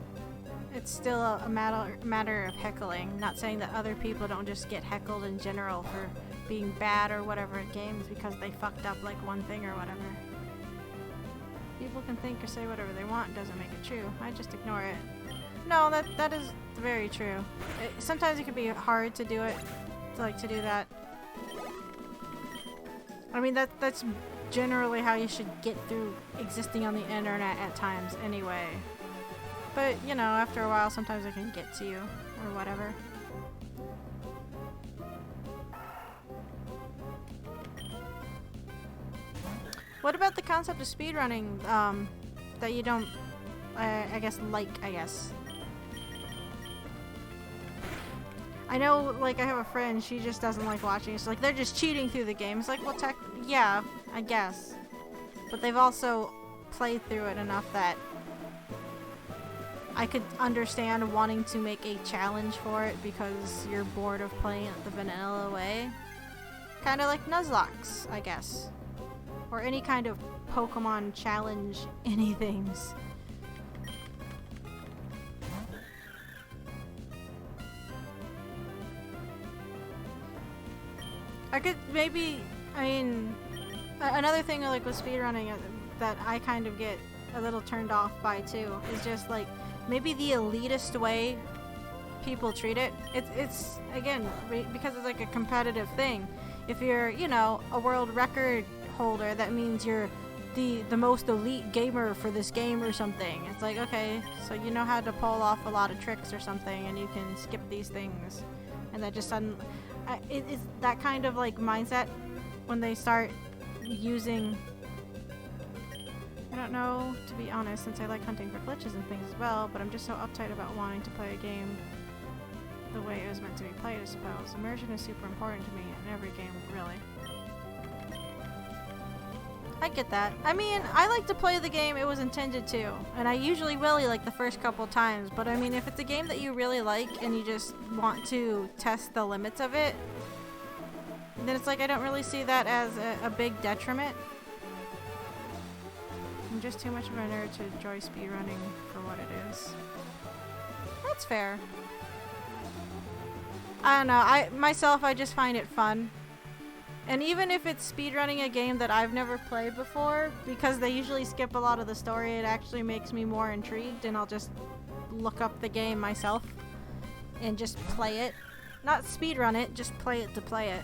It's still a matter of heckling. Not saying that other people don't just get heckled in general for being bad or whatever at games because they fucked up like one thing or whatever. People can think or say whatever they want, doesn't make it true. I just ignore it. No, that is very true. Sometimes it can be hard to do it, to do that. I mean, that's generally how you should get through existing on the internet at times anyway. But, you know, after a while, sometimes it can get to you, or whatever. What about the concept of speedrunning, that you don't, I guess, I guess? I know, like, I have a friend, she just doesn't like watching. It's like, they're just cheating through the game. It's like, well, yeah, I guess. But they've also played through it enough that I could understand wanting to make a challenge for it because you're bored of playing it the vanilla way. Kinda like Nuzlocke, I guess. Or any kind of Pokemon challenge anythings. I could maybe, I mean, another thing like with speedrunning that I kind of get a little turned off by too is just like maybe the elitist way people treat it. It's again, because it's like a competitive thing. If you're, you know, a world record holder, that means you're the most elite gamer for this game or something. It's like, okay, so you know how to pull off a lot of tricks or something, and you can skip these things. And that just suddenly, it's that kind of like mindset when they start using, I don't know, to be honest, since I like hunting for glitches and things as well, but I'm just so uptight about wanting to play a game the way it was meant to be played, I suppose. Immersion is super important to me in every game, really. I get that. I mean, I like to play the game it was intended to, and I usually really like the first couple times, but I mean, if it's a game that you really like and you just want to test the limits of it, then it's like I don't really see that as a big detriment. I'm just too much of a nerd to enjoy speedrunning for what it is. That's fair. I don't know, I just find it fun. And even if it's speedrunning a game that I've never played before, because they usually skip a lot of the story, it actually makes me more intrigued, and I'll just look up the game myself and just play it. Not speedrun it, just play it to play it.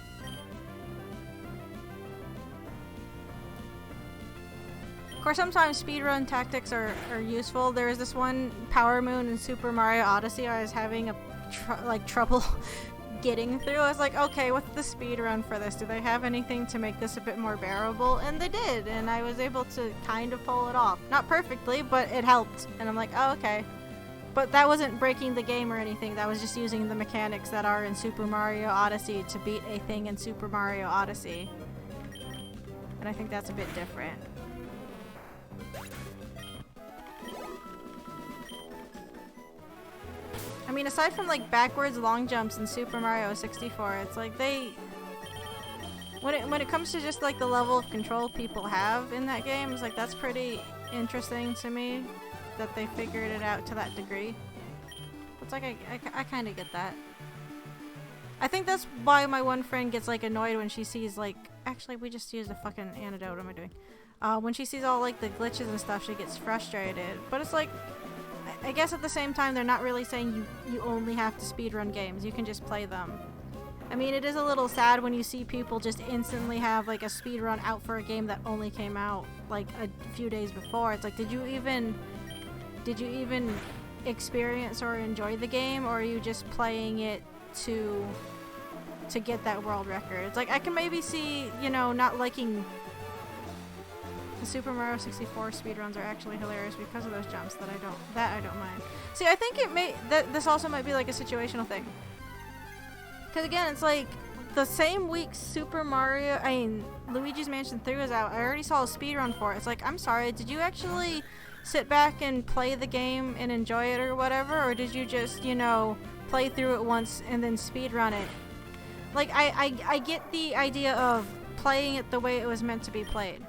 Of course, sometimes speedrun tactics are useful. There is this one Power Moon in Super Mario Odyssey I was having trouble getting through. I was like, okay, what's the speed run for this? Do they have anything to make this a bit more bearable? And they did, and I was able to kind of pull it off. Not perfectly, but it helped. And I'm like, oh, okay. But that wasn't breaking the game or anything. That was just using the mechanics that are in Super Mario Odyssey to beat a thing in Super Mario Odyssey. And I think that's a bit different. I mean, aside from like backwards long jumps in Super Mario 64, it's like they, when it comes to just like the level of control people have in that game, it's like that's pretty interesting to me that they figured it out to that degree. It's like I kind of get that. I think that's why my one friend gets like annoyed when she sees like, actually we just used a fucking antidote. What am I doing? When she sees all like the glitches and stuff, she gets frustrated. But it's like, I guess at the same time, they're not really saying you only have to speedrun games. You can just play them. I mean, it is a little sad when you see people just instantly have like a speedrun out for a game that only came out like a few days before. It's like, did you even experience or enjoy the game, or are you just playing it to get that world record? It's like, I can maybe see, you know, not liking the Super Mario 64 speedruns are actually hilarious because of those jumps that I don't mind. See, I think this also might be like a situational thing. Because again, it's like the same week Luigi's Mansion 3 was out, I already saw a speedrun for it. It's like, I'm sorry, did you actually sit back and play the game and enjoy it or whatever? Or did you just, you know, play through it once and then speedrun it? Like, I get the idea of playing it the way it was meant to be played.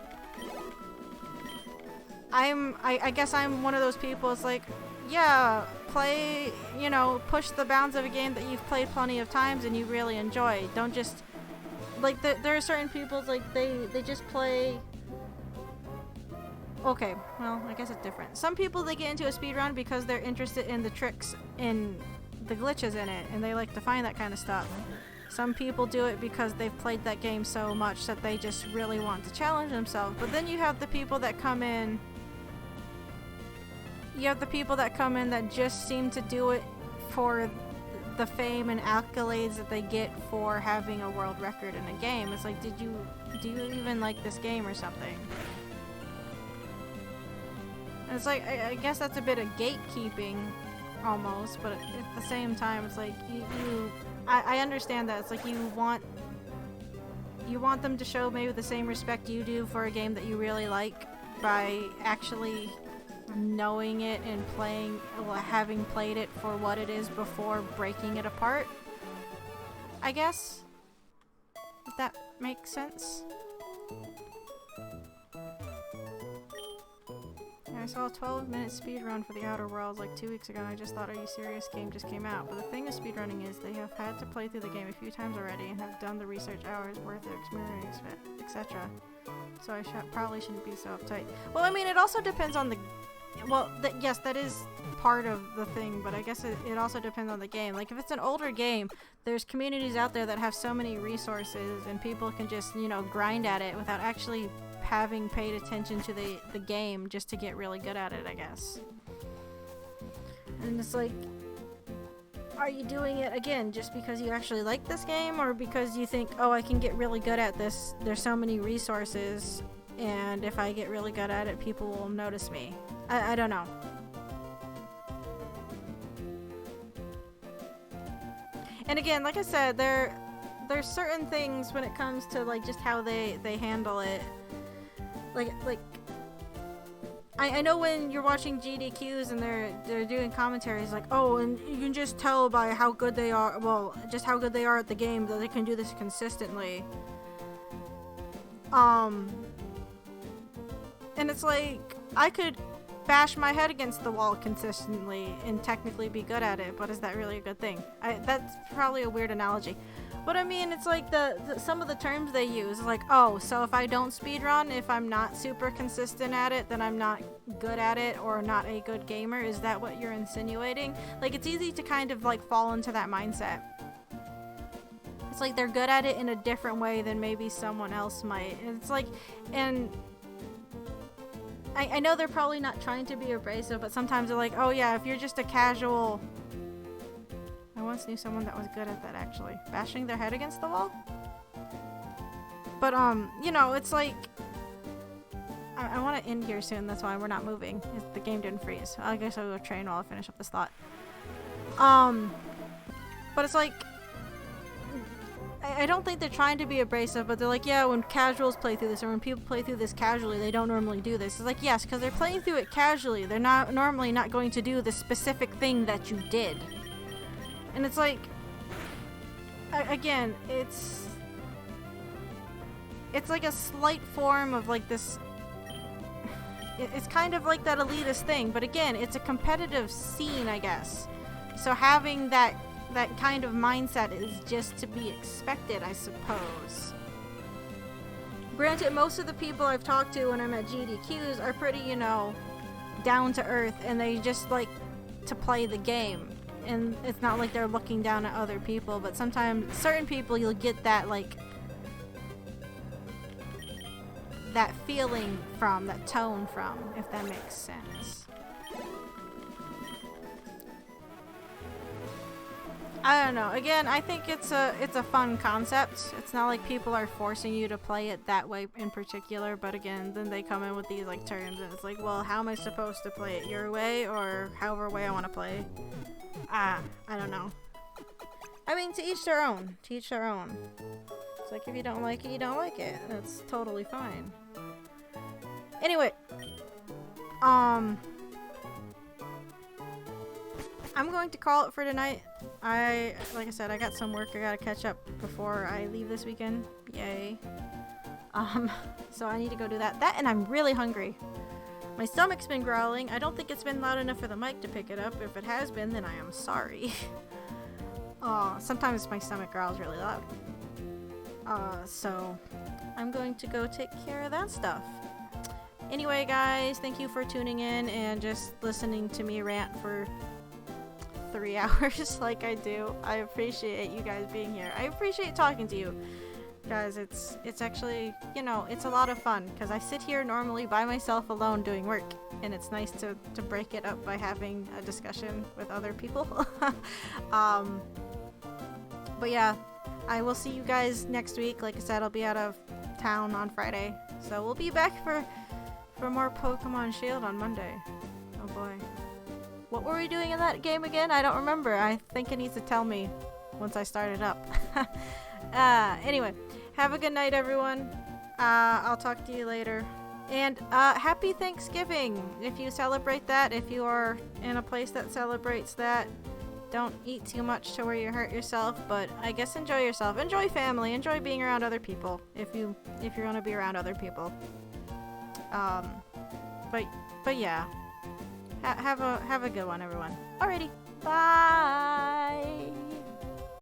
I guess I'm one of those people, it's like, yeah, play, you know, push the bounds of a game that you've played plenty of times and you really enjoy. Don't just, like, there are certain people, like, they just play, okay, well, I guess it's different. Some people, they get into a speedrun because they're interested in the tricks and the glitches in it, and they like to find that kind of stuff. Some people do it because they've played that game so much that they just really want to challenge themselves. But then you have the people that come in, that just seem to do it for the fame and accolades that they get for having a world record in a game. It's like, do you even like this game or something? And it's like, I guess that's a bit of gatekeeping almost, but at the same time, it's like I understand that. It's like you want them to show maybe the same respect you do for a game that you really like by actually knowing it and having played it for what it is before breaking it apart, I guess, if that makes sense. I saw a 12-minute speedrun for The Outer Worlds like 2 weeks ago, and I just thought, are you serious? Game just came out. But the thing with speedrunning is they have had to play through the game a few times already and have done the research hours worth of experience, etc. So I probably shouldn't be so uptight. Well, I mean, it also depends on well, yes, that is part of the thing, but I guess it also depends on the game. Like, if it's an older game, there's communities out there that have so many resources, and people can just, you know, grind at it without actually having paid attention to the game just to get really good at it, I guess. And it's like, are you doing it, again, just because you actually like this game, or because you think, oh, I can get really good at this, there's so many resources, and if I get really good at it, people will notice me. I don't know. And again, like I said, there's certain things when it comes to like just how they handle it. Like I know when you're watching GDQs and they're doing commentaries like, oh, and you can just tell by how good they are, well, just how good they are at the game that they can do this consistently. And it's like, I could bash my head against the wall consistently and technically be good at it, but is that really a good thing? That's probably a weird analogy. But I mean, it's like some of the terms they use is like, oh, so if I don't speedrun, if I'm not super consistent at it, then I'm not good at it or not a good gamer. Is that what you're insinuating? Like, it's easy to kind of like fall into that mindset. It's like they're good at it in a different way than maybe someone else might. And it's like, and I know they're probably not trying to be abrasive, but sometimes they're like, oh yeah, if you're just a casual... I once knew someone that was good at that, actually. Bashing their head against the wall? But, you know, it's like... I want to end here soon, that's why we're not moving. The game didn't freeze. I guess I'll go train while I finish up this thought. But it's like... I don't think they're trying to be abrasive, but they're like, yeah, when casuals play through this, or when people play through this casually, they don't normally do this. It's like, yes, because they're playing through it casually. They're not normally not going to do the specific thing that you did. And it's like, again, it's like a slight form of like this, it's kind of like that elitist thing, but again, it's a competitive scene, I guess. So having that kind of mindset is just to be expected, I suppose. Granted, most of the people I've talked to when I'm at GDQs are pretty, you know, down to earth, and they just like to play the game. And it's not like they're looking down at other people, but sometimes certain people you'll get that like that feeling from, that tone from, if that makes sense. I don't know. Again, I think it's a fun concept. It's not like people are forcing you to play it that way in particular, but again, then they come in with these like terms and it's like, well, how am I supposed to play it? Your way or however way I want to play? I don't know. I mean, to each their own. To each their own. It's like, if you don't like it, you don't like it. That's totally fine. Anyway. I'm going to call it for tonight. Like I said, I got some work I gotta catch up before I leave this weekend. Yay. So I need to go do that. And I'm really hungry. My stomach's been growling. I don't think it's been loud enough for the mic to pick it up. If it has been, then I am sorry. Sometimes my stomach growls really loud. So I'm going to go take care of that stuff. Anyway, guys, thank you for tuning in and just listening to me rant for 3 hours like I do. I appreciate you guys being here. I appreciate talking to you guys. It's actually, you know, it's a lot of fun because I sit here normally by myself alone doing work, and it's nice to break it up by having a discussion with other people. But yeah, I will see you guys next week. Like I said, I'll be out of town on Friday, so we'll be back for more Pokemon Shield on Monday. Oh boy. What were we doing in that game again? I don't remember. I think it needs to tell me once I start it up. Anyway, have a good night, everyone. I'll talk to you later. And happy Thanksgiving if you celebrate that. If you are in a place that celebrates that, don't eat too much to where you hurt yourself. But I guess enjoy yourself. Enjoy family. Enjoy being around other people if you're gonna be around other people. But yeah. Have a good one, everyone. Alrighty.